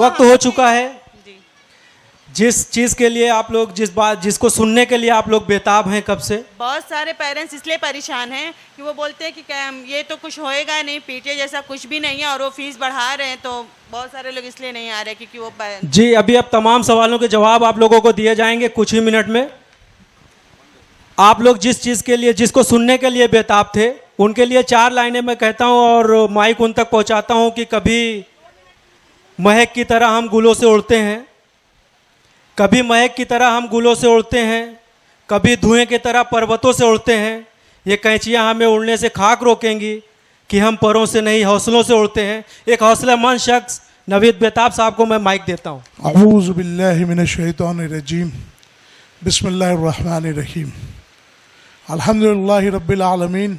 वक्त हो चुका है। जी। जिस चीज़ के लिए आप लोग जिसको सुनने के लिए आप लोग बेताब हैं कब से? बहुत सारे पेरेंट्स इसलिए परेशान हैं कि वो बोलते हैं कि ये तो कुछ होएगा नहीं, पीटीए जैसा कुछ भी नहीं है, और वो फीस बढ़ा रहे हैं, तो बहुत सारे लोग इसलिए नहीं आ रहे क्योंकि वो जी, अभी अब तमाम सवालों के जवाब आप लोगों को दिए जाएंगे कुछ ही मिनट में। आप लोग जिस चीज़ के लिए, जिसको सुनने के लिए बेताब थे, उनके लिए 4 लाइनें मैं कहता हूं और माइक उन तक पहुंचाता हूं कि कभी महक की तरह हम गुलों से उड़ते हैं, कभी महक की तरह हम गुलों से उड़ते हैं, कभी धुएं की तरह पर्वतों से उड़ते हैं। ये कैंचियाँ हमें उड़ने से खाक रोकेंगी कि हम परों से नहीं हौसलों से उड़ते हैं। एक हौसलेमंद शख्स नवीद बेताब साहब को मैं माइक देता हूँ। अऊज़ु बिल्लाहि मिनश शैतानिर रजीम, बिस्मिल्लाहिर रहमानिर रहीम, अल्हम्दुलिल्लाहि रब्बिल आलमीन,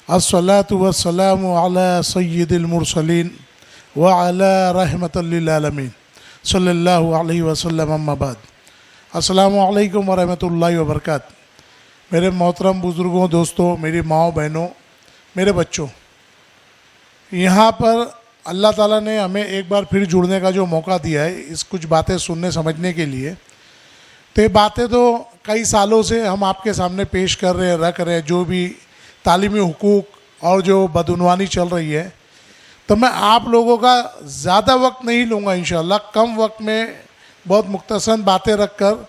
अस्सलातु वस्सलामु अला सय्यिदिल मुरसलीन व अला रहमतल लिल आलमीन सल्लल्लाहु अलैहि वसल्लम, अम्मा बाद। अस्सलामु अलैकुम व रहमतुल्लाहि व बरकातहू। मेरे मोहतरम बुज़ुर्गों, दोस्तों, मेरी माओ बहनों, मेरे बच्चों, यहाँ पर अल्लाह ताला ने हमें एक बार फिर जुड़ने का जो मौका दिया है इस कुछ बातें सुनने समझने के लिए। तो ये बातें तो कई सालों से हम आपके सामने पेश कर रहे हैं, रख रहे हैं, जो भी तालीमी हुकूक और जो बदउनवानी चल रही है। तो मैं आप लोगों का ज़्यादा वक्त नहीं लूँगा, इंशाल्लाह कम वक्त में बहुत मुख्तसर बातें रख कर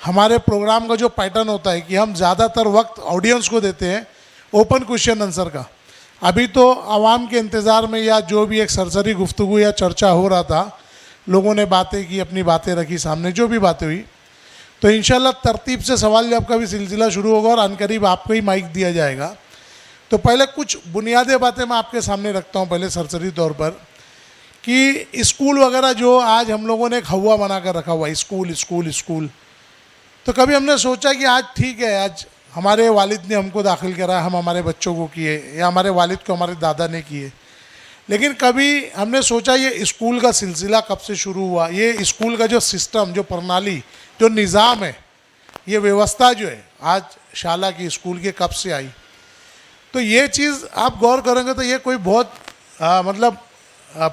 हमारे प्रोग्राम का जो पैटर्न होता है कि हम ज़्यादातर वक्त ऑडियंस को देते हैं ओपन क्वेश्चन आंसर का। अभी तो आवाम के इंतज़ार में या जो भी एक सरसरी गुफ्तगू या चर्चा हो रहा था, लोगों ने बातें की, अपनी बातें रखी सामने, जो भी बातें हुई, तो इंशाल्लाह तरतीब से सवाल जवाब का भी सिलसिला शुरू होगा और अनकरीब आपको ही माइक दिया जाएगा। तो पहले कुछ बुनियादी बातें मैं आपके सामने रखता हूँ पहले सरसरी तौर पर, कि स्कूल वगैरह जो आज हम लोगों ने एक हवा बना कर रखा हुआ है, स्कूल स्कूल स्कूल। तो कभी हमने सोचा कि आज ठीक है, आज हमारे वालिद ने हमको दाखिल करा, हम हमारे बच्चों को किए, या हमारे वालिद को हमारे दादा ने किए, लेकिन कभी हमने सोचा ये स्कूल का सिलसिला कब से शुरू हुआ, ये स्कूल का जो सिस्टम, जो प्रणाली, जो निज़ाम है, ये व्यवस्था जो है आज शाला की स्कूल के कब से आई। तो ये चीज़ आप गौर करेंगे तो ये कोई बहुत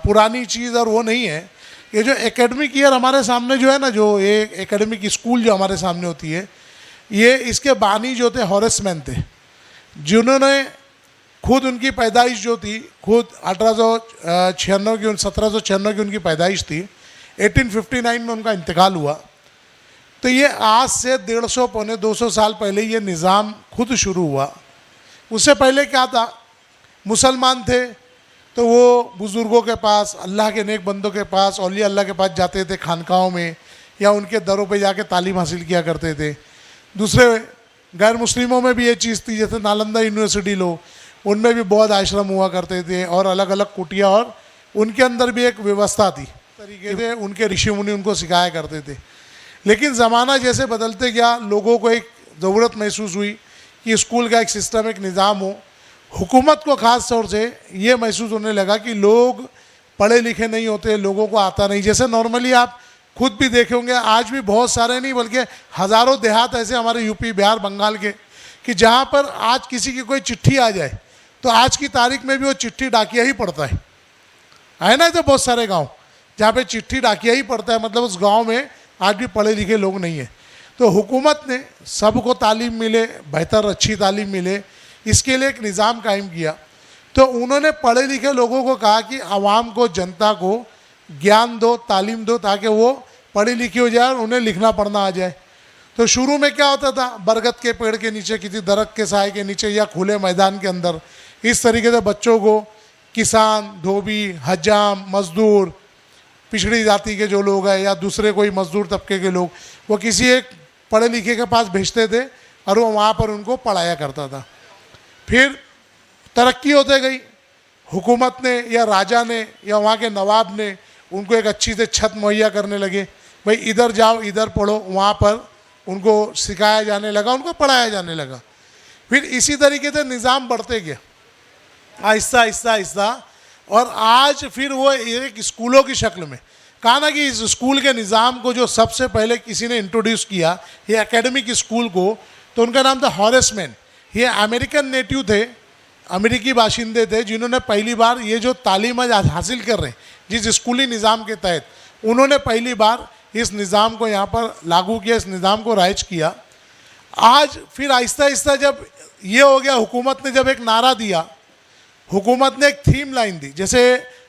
पुरानी चीज़ और वो नहीं है। ये जो एकेडमिक ईयर हमारे सामने जो है ना, जो ये एकेडमिक स्कूल जो हमारे सामने होती है, ये इसके बानी जो थे हॉरेस मैन थे, जिन्होंने खुद उनकी पैदाइश जो थी, खुद 1796 की उनकी पैदाइश थी, 1859 में उनका इंतकाल हुआ। तो ये आज से 150 पौने 200 साल पहले ये निज़ाम खुद शुरू हुआ। उससे पहले क्या था, मुसलमान थे तो वो बुज़ुर्गों के पास, अल्लाह के नेक बंदों के पास, औलिया अल्लाह के पास जाते थे खानकाहों में, या उनके दरों पे जाके तालीम हासिल किया करते थे। दूसरे गैर मुस्लिमों में भी ये चीज़ थी, जैसे नालंदा यूनिवर्सिटी लो, उनमें भी बहुत आश्रम हुआ करते थे और अलग अलग कुटिया, और उनके अंदर भी एक व्यवस्था थी, तरीके से उनके ऋषि मुनि उनको सिखाया करते थे। लेकिन ज़माना जैसे बदलते गया, लोगों को एक ज़रूरत महसूस हुई कि स्कूल का एक सिस्टम, एक निज़ाम हो। हुकूमत को ख़ास तौर से ये महसूस होने लगा कि लोग पढ़े लिखे नहीं होते, लोगों को आता नहीं। जैसे नॉर्मली आप खुद भी देखे होंगे, आज भी बहुत सारे नहीं बल्कि हज़ारों देहात ऐसे हमारे यूपी, बिहार, बंगाल के, कि जहाँ पर आज किसी की कोई चिट्ठी आ जाए तो आज की तारीख में भी वो चिट्ठी डाकिया ही पड़ता है ना। तो बहुत सारे गाँव जहाँ पे चिट्ठी डाकिया ही पड़ता है, मतलब उस गाँव में आज भी पढ़े लिखे लोग नहीं हैं। तो हुकूमत ने सबको तालीम मिले, बेहतर अच्छी तालीम मिले, इसके लिए एक निज़ाम कायम किया। तो उन्होंने पढ़े लिखे लोगों को कहा कि आवाम को, जनता को ज्ञान दो, तालीम दो, ताकि वो पढ़ी लिखी हो जाए और उन्हें लिखना पढ़ना आ जाए। तो शुरू में क्या होता था, बरगद के पेड़ के नीचे, किसी दरख्त के साए के नीचे, या खुले मैदान के अंदर, इस तरीके से बच्चों को किसान, धोबी, हजाम, मजदूर, पिछड़ी जाति के जो लोग हैं या दूसरे कोई मजदूर तबके के लोग, वो किसी एक पढ़े लिखे के पास भेजते थे और वो वहाँ पर उनको पढ़ाया करता था। फिर तरक्की होते गई, हुकूमत ने या राजा ने या वहाँ के नवाब ने उनको एक अच्छी से छत मुहैया करने लगे, भाई इधर जाओ, इधर पढ़ो, वहाँ पर उनको सिखाया जाने लगा, उनको पढ़ाया जाने लगा। फिर इसी तरीके से निज़ाम बढ़ते गया आहिस्ता आहिस्ता आहिस्ता, और आज फिर वो एक स्कूलों की शक्ल में। कहा ना कि इस स्कूल के निज़ाम को जो सबसे पहले किसी ने इंट्रोड्यूस किया, ये एकेडमिक स्कूल को, तो उनका नाम था हॉरेस मैन। ये अमेरिकन नेटिव थे, अमेरिकी बाशिंदे थे, जिन्होंने पहली बार ये जो तालीम आज हासिल कर रहे हैं जिस स्कूली निज़ाम के तहत, उन्होंने पहली बार इस निज़ाम को यहाँ पर लागू किया, इस निज़ाम को राइज किया। आज फिर आहिस्ता आहिस्ता जब ये हो गया, हुकूमत ने जब एक नारा दिया, हुकूमत ने एक थीम लाइन दी, जैसे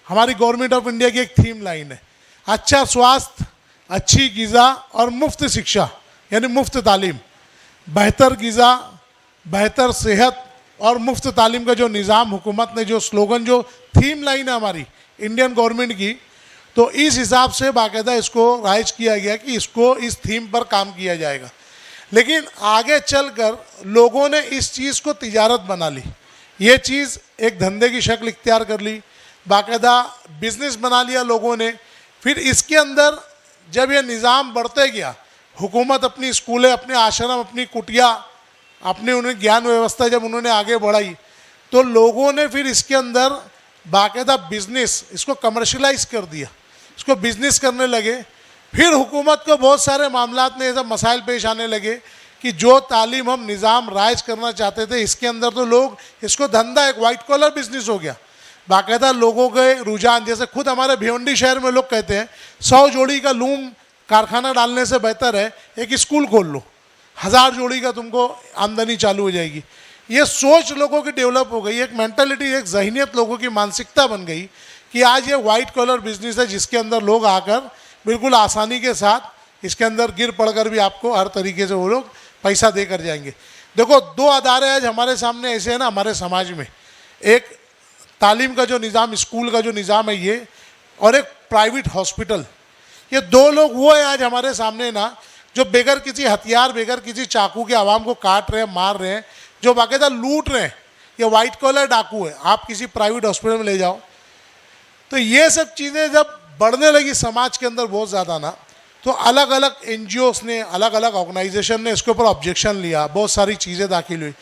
हमारी गवर्नमेंट ऑफ इंडिया की एक थीम लाइन है, अच्छा स्वास्थ्य, अच्छी ग़िज़ा और मुफ्त शिक्षा यानी मुफ्त तालीम। बेहतर ग़िज़ा, बेहतर सेहत और मुफ्त तालीम का जो निज़ाम हुकूमत ने, जो स्लोगन, जो थीम लाइन है हमारी इंडियन गवर्नमेंट की, तो इस हिसाब से बाकायदा इसको राइज किया गया कि इसको इस थीम पर काम किया जाएगा। लेकिन आगे चलकर लोगों ने इस चीज़ को तिजारत बना ली, ये चीज़ एक धंधे की शक्ल इख्तियार कर ली, बाकायदा बिजनेस बना लिया लोगों ने। फिर इसके अंदर जब ये निज़ाम बढ़ते गया, हुकूमत अपनी स्कूलें, अपने आश्रम, अपनी कुटिया, अपनी उन्हें ज्ञान व्यवस्था जब उन्होंने आगे बढ़ाई, तो लोगों ने फिर इसके अंदर बाकायदा बिजनेस, इसको कमर्शलाइज कर दिया, इसको बिजनेस करने लगे। फिर हुकूमत को बहुत सारे मामलात में ऐसा मसाइल पेश आने लगे कि जो तालीम हम निज़ाम राइज करना चाहते थे, इसके अंदर तो लोग इसको धंधा, एक वाइट कॉलर बिजनेस हो गया। बाकायदा लोगों के रुझान, जैसे खुद हमारे भिवंडी शहर में लोग कहते हैं 100 जोड़ी का लूम कारखाना डालने से बेहतर है एक स्कूल खोल लो, 1000 जोड़ी का तुमको आमदनी चालू हो जाएगी। ये सोच लोगों की डेवलप हो गई, एक मेंटालिटी, एक जहनीत लोगों की मानसिकता बन गई कि आज ये वाइट कॉलर बिजनेस है जिसके अंदर लोग आकर बिल्कुल आसानी के साथ इसके अंदर गिर पड़कर भी आपको हर तरीके से वो लोग पैसा दे कर जाएंगे। देखो, 2 अदारे आज हमारे सामने ऐसे हैं ना हमारे समाज में, एक तालीम का जो निज़ाम, स्कूल का जो निज़ाम है ये, और एक प्राइवेट हॉस्पिटल। ये 2 लोग वो है आज हमारे सामने ना, जो बगैर किसी हथियार, बगैर किसी चाकू के आवाम को काट रहे हैं, मार रहे हैं, जो बाकायदा लूट रहे हैं। ये वाइट कॉलर डाकू है। आप किसी प्राइवेट हॉस्पिटल में ले जाओ, तो ये सब चीज़ें जब बढ़ने लगी समाज के अंदर बहुत ज़्यादा ना, तो अलग अलग NGOs ने, अलग अलग ऑर्गेनाइजेशन ने इसके ऊपर ऑब्जेक्शन लिया, बहुत सारी चीज़ें दाखिल हुई।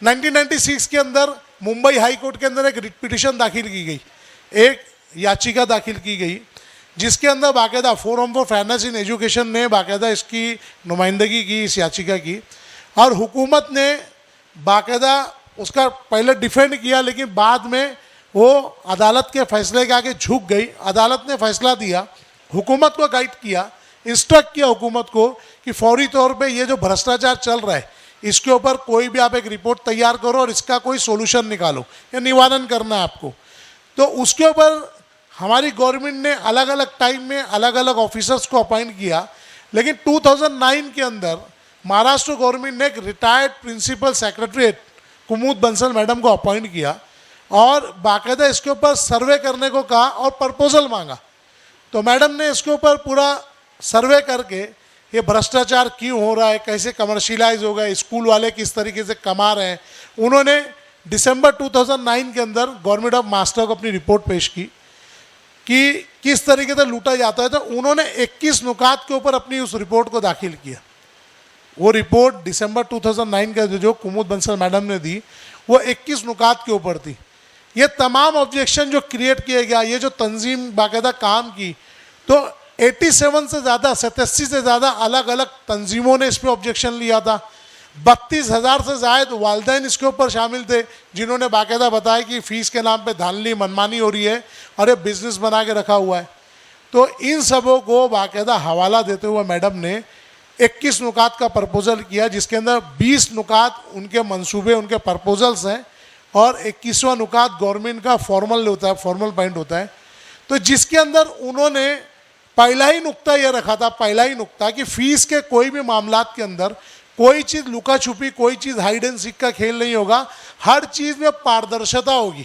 1996 के अंदर मुंबई हाई कोर्ट के अंदर एक रिट पिटिशन दाखिल की गई, एक याचिका दाखिल की गई, जिसके अंदर बाकायदा forum for fairness in education ने बाकायदा इसकी नुमाइंदगी की, इस याचिका की, और हुकूमत ने बाकायदा उसका पहले डिफेंड किया, लेकिन बाद में वो अदालत के फैसले के आगे झुक गई। अदालत ने फैसला दिया, हुकूमत को गाइड किया, इंस्ट्रक्ट किया हुकूमत को कि फौरी तौर पे ये जो भ्रष्टाचार चल रहा है इसके ऊपर कोई भी आप एक रिपोर्ट तैयार करो और इसका कोई सोल्यूशन निकालो, या निवारण करना है आपको। तो उसके ऊपर हमारी गवर्नमेंट ने अलग अलग टाइम में अलग अलग ऑफिसर्स को अपॉइंट किया, लेकिन 2009 के अंदर महाराष्ट्र गवर्नमेंट ने एक रिटायर्ड प्रिंसिपल सेक्रेटरीट कुमुद बंसल मैडम को अपॉइंट किया और बाकायदा इसके ऊपर सर्वे करने को कहा और प्रपोजल मांगा। तो मैडम ने इसके ऊपर पूरा सर्वे करके ये भ्रष्टाचार क्यों हो रहा है, कैसे कमर्शियलाइज हो गया, स्कूल वाले किस तरीके से कमा रहे हैं, उन्होंने दिसंबर 2009 के अंदर गवर्नमेंट ऑफ महाराष्ट्र को अपनी रिपोर्ट पेश की कि किस तरीके से लूटा जाता है। तो उन्होंने 21 नुकात के ऊपर अपनी उस रिपोर्ट को दाखिल किया। वो रिपोर्ट दिसंबर 2009 का जो कुमुद बंसल मैडम ने दी, वो 21 नुकात के ऊपर थी। ये तमाम ऑब्जेक्शन जो क्रिएट किया गया, ये जो तंजीम बाकायदा काम की, तो 87 से ज़्यादा, 87 से ज़्यादा अलग अलग तंजीमों ने इस पर ऑब्जेक्शन लिया था। 32,000 से ज़ायद वालिदैन इसके ऊपर शामिल थे, जिन्होंने बाकायदा बताया कि फ़ीस के नाम पे धांधली मनमानी हो रही है और ये बिज़नेस बना के रखा हुआ है। तो इन सबों को बाकायदा हवाला देते हुए मैडम ने 21 नुकात का प्रपोजल किया, जिसके अंदर 20 नुकात उनके मंसूबे, उनके प्रपोजल्स हैं, और 21वां नुकात गवर्नमेंट का फॉर्मल होता है, फॉर्मल पॉइंट होता है। तो जिसके अंदर उन्होंने पहला ही नुक्ता ये रखा था, पहला ही नुक्ता, कि फ़ीस के कोई भी मामलात के अंदर कोई चीज़ लुका छुपी, कोई चीज़ हाइड एंड सीक का खेल नहीं होगा। हर चीज़ में पारदर्शिता होगी,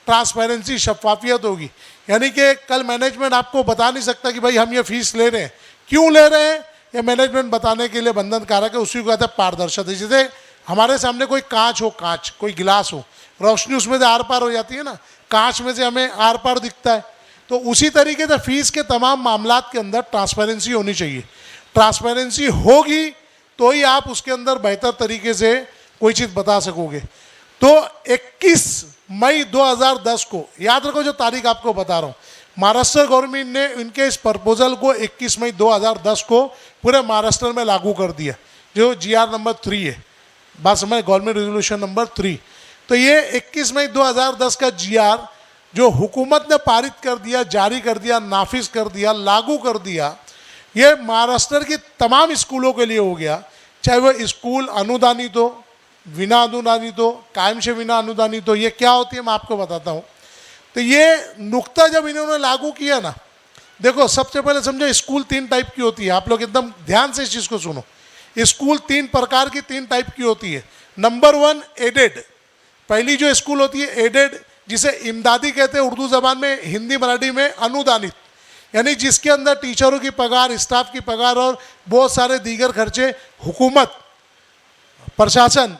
ट्रांसपेरेंसी, शफाफियत होगी। यानी कि कल मैनेजमेंट आपको बता नहीं सकता कि भाई हम ये फ़ीस ले रहे हैं, क्यों ले रहे हैं, ये मैनेजमेंट बताने के लिए बंधनकारक है। उसी को कहते हैं पारदर्शिता। जैसे हमारे सामने कोई कांच हो, कांच, कोई गिलास हो, रोशनी उसमें से आर पार हो जाती है ना, कांच में से हमें आर पार दिखता है। तो उसी तरीके से फ़ीस के तमाम मामलात के अंदर ट्रांसपेरेंसी होनी चाहिए। ट्रांसपेरेंसी होगी तो ही आप उसके अंदर बेहतर तरीके से कोई चीज़ बता सकोगे। तो 21 मई 2010 को, याद रखो जो तारीख आपको बता रहा हूँ, महाराष्ट्र गवर्नमेंट ने इनके इस प्रपोजल को 21 मई 2010 को पूरे महाराष्ट्र में लागू कर दिया, जो GR नंबर 3 है, बात समझ, गवर्नमेंट रेजोल्यूशन नंबर 3। तो ये 21 मई 2010 का GR जो हुकूमत ने पारित कर दिया, जारी कर दिया, नाफिज कर दिया, लागू कर दिया, ये महाराष्ट्र की तमाम स्कूलों के लिए हो गया, चाहे वह स्कूल अनुदानित हो, बिना अनुदानित हो, कायम से बिना अनुदानित हो। ये क्या होती है मैं आपको बताता हूँ। तो ये नुक्ता जब इन्होंने लागू किया ना, देखो सबसे पहले समझो स्कूल 3 टाइप की होती है। आप लोग एकदम ध्यान से इस चीज़ को सुनो। स्कूल 3 प्रकार की, 3 टाइप की होती है। नंबर 1 एडेड, पहली जो स्कूल होती है एडेड, जिसे इमदादी कहते हैं उर्दू ज़बान में, हिंदी मराठी में अनुदानित, यानी जिसके अंदर टीचरों की पगार, स्टाफ की पगार और बहुत सारे दीगर खर्चे हुकूमत, प्रशासन,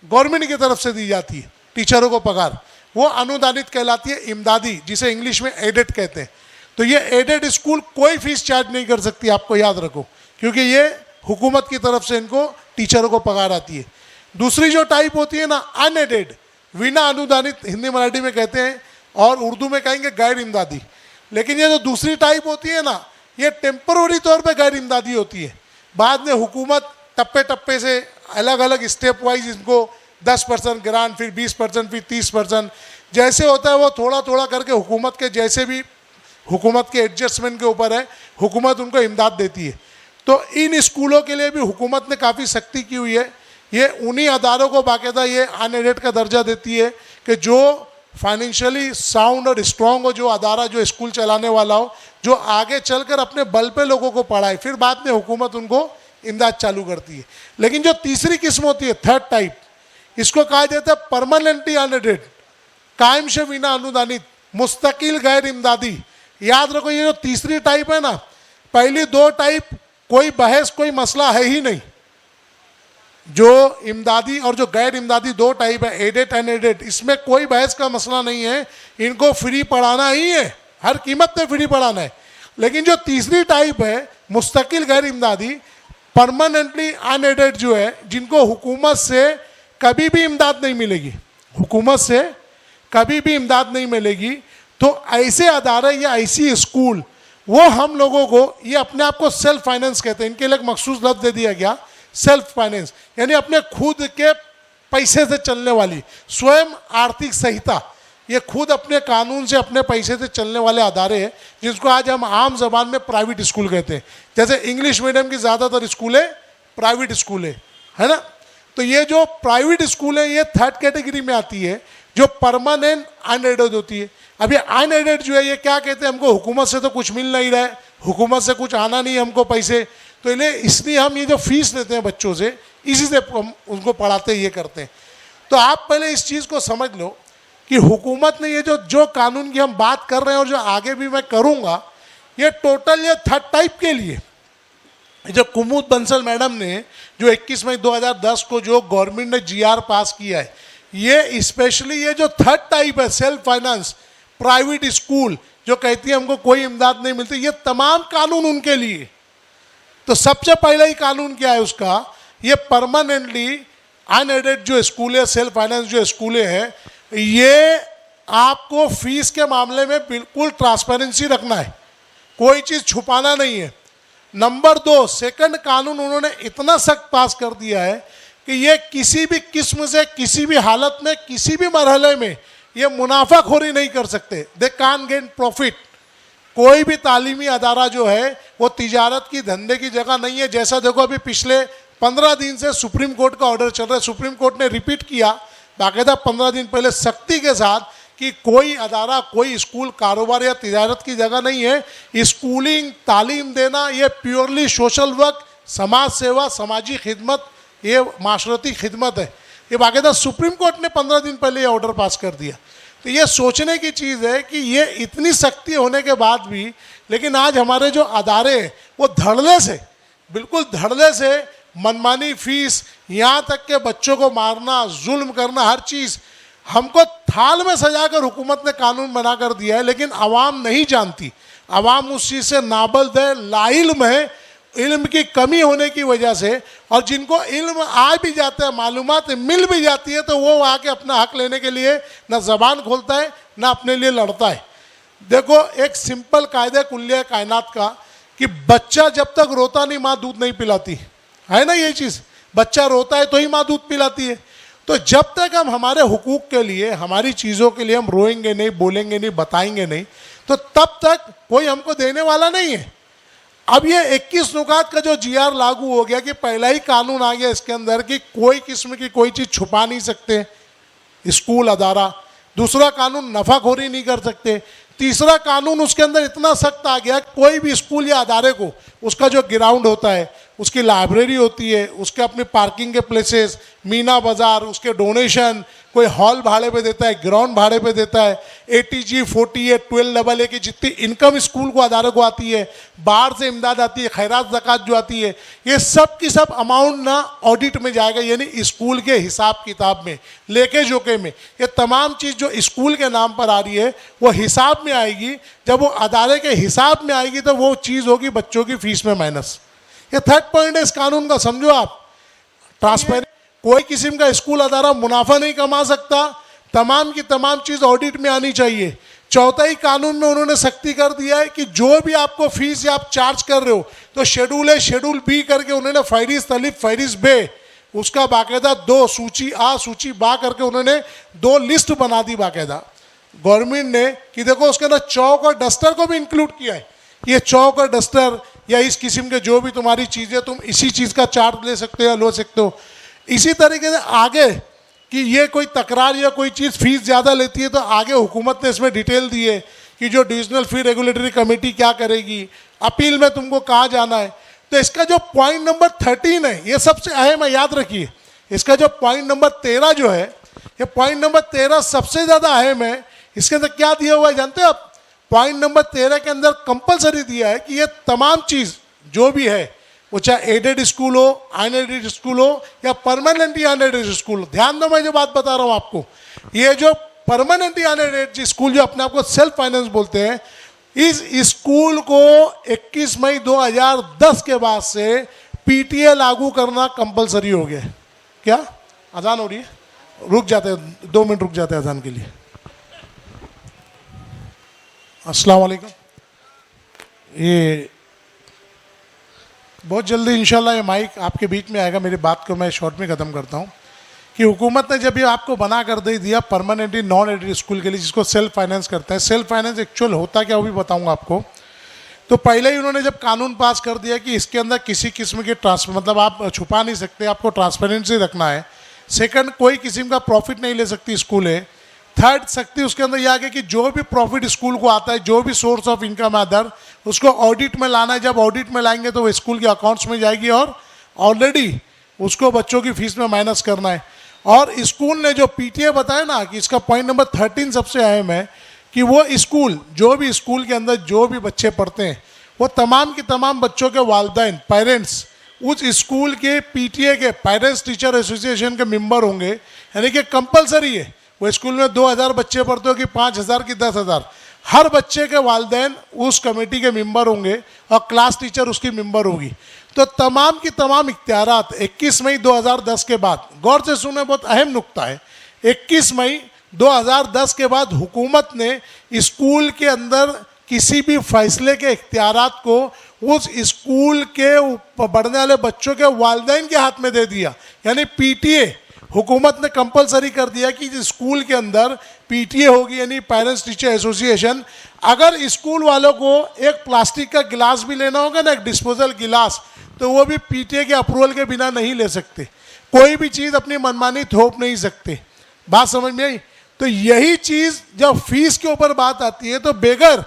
गवर्नमेंट की तरफ से दी जाती है, टीचरों को पगार, वो अनुदानित कहलाती है। इमदादी, जिसे इंग्लिश में एडेड कहते हैं। तो ये एडेड स्कूल कोई फीस चार्ज नहीं कर सकती, आपको याद रखो, क्योंकि ये हुकूमत की तरफ से इनको टीचरों को पगार आती है। दूसरी जो टाइप होती है ना अनएडेड, बिना अनुदानित हिंदी मराठी में कहते हैं, और उर्दू में कहेंगे गैर इमदादी। लेकिन ये जो दूसरी टाइप होती है ना, ये टेम्पररी तौर पे गैर इमदादी होती है। बाद में हुकूमत टप्पे टप्पे से अलग अलग स्टेप वाइज इनको 10% ग्रांट, फिर 20%, फिर 30%, जैसे होता है वो थोड़ा थोड़ा करके हुकूमत के, जैसे भी हुकूमत के एडजस्टमेंट के ऊपर है, हुकूमत उनको इमदाद देती है। तो इन स्कूलों के लिए भी हुकूमत ने काफ़ी सख्ती की हुई है। ये उन्हीं अदारों को बाकायदा ये अनएडेड का दर्जा देती है कि जो फाइनेंशियली साउंड और स्ट्रॉन्ग हो, जो अदारा, जो स्कूल चलाने वाला हो, जो आगे चलकर अपने बल पे लोगों को पढ़ाए, फिर बाद में हुकूमत उनको इमदाद चालू करती है। लेकिन जो तीसरी किस्म होती है, 3rd टाइप, इसको कहा जाता है परमानेंटली अनएडेड, कायम से बिना अनुदानित, मुस्तकिल गैर इमदादी। याद रखो, ये जो तीसरी टाइप है ना, पहली 2 टाइप कोई बहस, कोई मसला है ही नहीं। जो इमदादी और जो गैर इमदादी 2 टाइप है, एडेड अनएडेड, इसमें कोई बहस का मसला नहीं है, इनको फ्री पढ़ाना ही है, हर कीमत पे फ्री पढ़ाना है। लेकिन जो तीसरी टाइप है मुस्तकिल गैर इमदादी, परमानेंटली अनएडेड जो है, जिनको हुकूमत से कभी भी इमदाद नहीं मिलेगी, हुकूमत से कभी भी इमदाद नहीं मिलेगी, तो ऐसे अदारे या ऐसी स्कूल, वो हम लोगों को, ये अपने आप को सेल्फ फाइनेंस कहते हैं, इनके लिए एक मखसूस लफ्ज़ दे दिया गया, सेल्फ फाइनेंस, यानी अपने खुद के पैसे से चलने वाली, स्वयं आर्थिक सहिता, ये खुद अपने कानून से, अपने पैसे से चलने वाले अदारे हैं, जिसको आज हम आम जबान में प्राइवेट स्कूल कहते हैं। जैसे इंग्लिश मीडियम की ज़्यादातर स्कूलें प्राइवेट स्कूल है ना। तो ये जो प्राइवेट स्कूल है, ये 3rd कैटेगरी में आती है, जो परमानेंट अनएडेड होती है। अब ये अनएडेड जो है, ये क्या कहते हैं, हमको हुकूमत से तो कुछ मिल नहीं रहा है, हुकूमत से कुछ आना नहीं हमको पैसे, तो इसलिए हम ये जो फीस लेते हैं बच्चों से, इसी से हम उनको पढ़ाते, ये करते हैं। तो आप पहले इस चीज़ को समझ लो कि हुकूमत ने ये जो कानून की हम बात कर रहे हैं, और जो आगे भी मैं करूँगा, ये टोटल ये 3rd टाइप के लिए। जो कुमुद बंसल मैडम ने जो 21 मई 2010 को जो गवर्नमेंट ने GR पास किया है, ये स्पेशली ये जो 3rd टाइप है, सेल्फ फाइनेंस प्राइवेट स्कूल, जो कहती है हमको कोई इमदाद नहीं मिलती, ये तमाम कानून उनके लिए। तो सबसे पहला ही कानून क्या है उसका, ये परमानेंटली अनएडेड जो स्कूल है, सेल्फ फाइनेंस जो स्कूलें हैं, ये आपको फीस के मामले में बिल्कुल ट्रांसपेरेंसी रखना है, कोई चीज़ छुपाना नहीं है। नंबर 2, सेकंड कानून उन्होंने इतना सख्त पास कर दिया है कि ये किसी भी किस्म से, किसी भी हालत में, किसी भी मरहले में ये मुनाफाखोरी नहीं कर सकते। दे कान गेन प्रॉफिट। कोई भी तालीमी अदारा जो है वो तिजारत की, धंधे की जगह नहीं है। जैसा देखो अभी पिछले 15 दिन से सुप्रीम कोर्ट का ऑर्डर चल रहा है, सुप्रीम कोर्ट ने रिपीट किया बाकायदा 15 दिन पहले सख्ती के साथ कि कोई अदारा, कोई स्कूल, कारोबार या तिजारत की जगह नहीं है। स्कूलिंग, तालीम देना, ये प्योरली सोशल वर्क, समाज सेवा, समाजी खिदमत, ये माशरती खिदमत है। ये बाकायदा सुप्रीम कोर्ट ने 15 दिन पहले ये ऑर्डर पास कर दिया। तो ये सोचने की चीज़ है कि ये इतनी सख्ती होने के बाद भी, लेकिन आज हमारे जो अदारे हैं वो धड़ल्ले से, बिल्कुल धड़ल्ले से मनमानी फीस, यहाँ तक के बच्चों को मारना, जुल्म करना, हर चीज़ हमको थाल में सजाकर हुकूमत ने कानून बना कर दिया है। लेकिन आवाम नहीं जानती, आवाम उस चीज़ से नाबल्द है, लाइल्म है, इल्म की कमी होने की वजह से। और जिनको इल्म आ भी जाता है, मालूमात मिल भी जाती है, तो वो आके अपना हक लेने के लिए ना ज़बान खोलता है, ना अपने लिए लड़ता है। देखो एक सिंपल कायदा कुल्लिया कायनात का कि बच्चा जब तक रोता नहीं माँ दूध नहीं पिलाती, है ना। ये चीज़, बच्चा रोता है तो ही माँ दूध पिलाती है। तो जब तक हम हमारे हुकूक के लिए, हमारी चीज़ों के लिए हम रोएंगे नहीं, बोलेंगे नहीं, बताएंगे नहीं, तो तब तक कोई हमको देने वाला नहीं है। अब ये 21 नुकात का जो GR लागू हो गया कि पहला ही कानून आ गया इसके अंदर कि कोई किस्म की कोई चीज़ छुपा नहीं सकते स्कूल अदारा। दूसरा कानून नफाखोरी नहीं कर सकते। तीसरा कानून उसके अंदर इतना सख्त आ गया, कोई भी स्कूल या अदारे को उसका जो ग्राउंड होता है, उसकी लाइब्रेरी होती है, उसके अपने पार्किंग के प्लेसेस, मीना बाजार, उसके डोनेशन, कोई हॉल भाड़े पे देता है, ग्राउंड भाड़े पे देता है, ATG 48 12AA की जितनी इनकम स्कूल को अदारे को आती है, बाहर से इमदाद आती है, खैरात ज़कात जो आती है, ये सब की सब अमाउंट ना ऑडिट में जाएगा, यानी स्कूल के हिसाब किताब में, लेके जोके में। ये तमाम चीज़ जो स्कूल के नाम पर आ रही है वो हिसाब में आएगी। जब वो अदारे के हिसाब में आएगी तो वो चीज़ होगी बच्चों की फीस में माइनस। ये थर्ड पॉइंट है इस कानून का, समझो आप। ट्रांसपेरेंट, कोई किस्म का स्कूल अदारा मुनाफा नहीं कमा सकता, तमाम की तमाम चीज़ ऑडिट में आनी चाहिए। चौथा ही कानून में उन्होंने सख्ती कर दिया है कि जो भी आपको फीस या आप चार्ज कर रहे हो तो शेड्यूल ए, शेड्यूल बी करके उन्होंने फहरिस्त अलिफ फहरिस्त बे, उसका बाकायदा 2 सूची आ सूची बा करके उन्होंने 2 लिस्ट बना दी बाकायदा गवर्नमेंट ने कि देखो उसके अंदर चौक और डस्टर को भी इंक्लूड किया है। ये चौक और डस्टर या इस किस्म के जो भी तुम्हारी चीज़ें, तुम इसी चीज़ का चार्ज ले सकते हो या लो सकते हो। इसी तरीके से आगे कि ये कोई तकरार या कोई चीज़ फीस ज़्यादा लेती है तो आगे हुकूमत ने इसमें डिटेल दी है कि जो डिविजनल फी रेगुलेटरी कमेटी क्या करेगी, अपील में तुमको कहाँ जाना है। तो इसका जो पॉइंट नंबर 13 है ये सबसे अहम है, याद रखिए। इसका जो पॉइंट नंबर 13 जो है, ये पॉइंट नंबर 13 सबसे ज़्यादा अहम है। इसके अंदर क्या दिया हुआ है जानते हो आप? पॉइंट नंबर 13 के अंदर कंपलसरी दिया है कि ये तमाम चीज़ जो भी है, वो चाहे एडेड स्कूल हो, अनएडेड स्कूल हो या परमानेंटली अनएडेड स्कूल हो। ध्यान दो, मैं जो बात बता रहा हूँ आपको, ये जो परमानेंटली अनएडेड स्कूल जो अपने आप को सेल्फ फाइनेंस बोलते हैं, इस स्कूल को 21 मई 2010 के बाद से PTA लागू करना कंपलसरी हो गया। क्या अजान हो रही है? रुक जाते हैं, 2 मिनट रुक जाते हैं अजान के लिए। अस्सलाम वालेकुम। ये बहुत जल्दी इंशाल्लाह ये माइक आपके बीच में आएगा। मेरी बात को मैं शॉर्ट में ख़त्म करता हूँ कि हुकूमत ने जब ये आपको बना कर दे दिया परमानेंटली नॉन एडेड स्कूल के लिए, जिसको सेल्फ फाइनेंस करता है। सेल्फ फाइनेंस एक्चुअल होता क्या वो भी बताऊँगा आपको। तो पहले ही उन्होंने जब कानून पास कर दिया कि इसके अंदर किसी किस्म की मतलब आप छुपा नहीं सकते, आपको ट्रांसपेरेंसी रखना है। सेकंड, कोई किस्म का प्रॉफिट नहीं ले सकती स्कूल है। थर्ड सख्ती उसके अंदर यह आ गया कि जो भी प्रॉफिट स्कूल को आता है, जो भी सोर्स ऑफ इनकम है अदर, उसको ऑडिट में लाना है। जब ऑडिट में लाएंगे तो वो स्कूल के अकाउंट्स में जाएगी और ऑलरेडी उसको बच्चों की फीस में माइनस करना है। और स्कूल ने जो PTA बताया ना कि इसका पॉइंट नंबर 13 सबसे अहम है कि वो स्कूल, जो भी स्कूल के अंदर जो भी बच्चे पढ़ते हैं, वो तमाम के तमाम बच्चों के वालिदैन, पेरेंट्स, उस स्कूल के PTA के पेरेंट्स टीचर एसोसिएशन के मेंबर होंगे। यानी कि कंपलसरी है, वो स्कूल में 2000 बच्चे पढ़ते हो कि 5000 की 10,000, हर बच्चे के वालिदैन उस कमेटी के मेंबर होंगे और क्लास टीचर उसकी मेंबर होगी। तो तमाम की तमाम इख्तियारात 21 मई 2010 के बाद, गौर से सुने, बहुत अहम नुक्ता है, 21 मई 2010 के बाद हुकूमत ने स्कूल के अंदर किसी भी फैसले के इख्तियारात को उस स्कूल के पढ़ने वाले बच्चों के वालिदैन के हाथ में दे दिया। यानी PTA हुकूमत ने कंपलसरी कर दिया कि स्कूल के अंदर PTA होगी, यानी पेरेंट्स टीचर एसोसिएशन। अगर स्कूल वालों को एक प्लास्टिक का गिलास भी लेना होगा ना, एक डिस्पोजल गिलास, तो वो भी PTA के अप्रूवल के बिना नहीं ले सकते। कोई भी चीज़ अपनी मनमानी थोप नहीं सकते। बात समझ में आई? तो यही चीज़ जब फीस के ऊपर बात आती है तो बेगर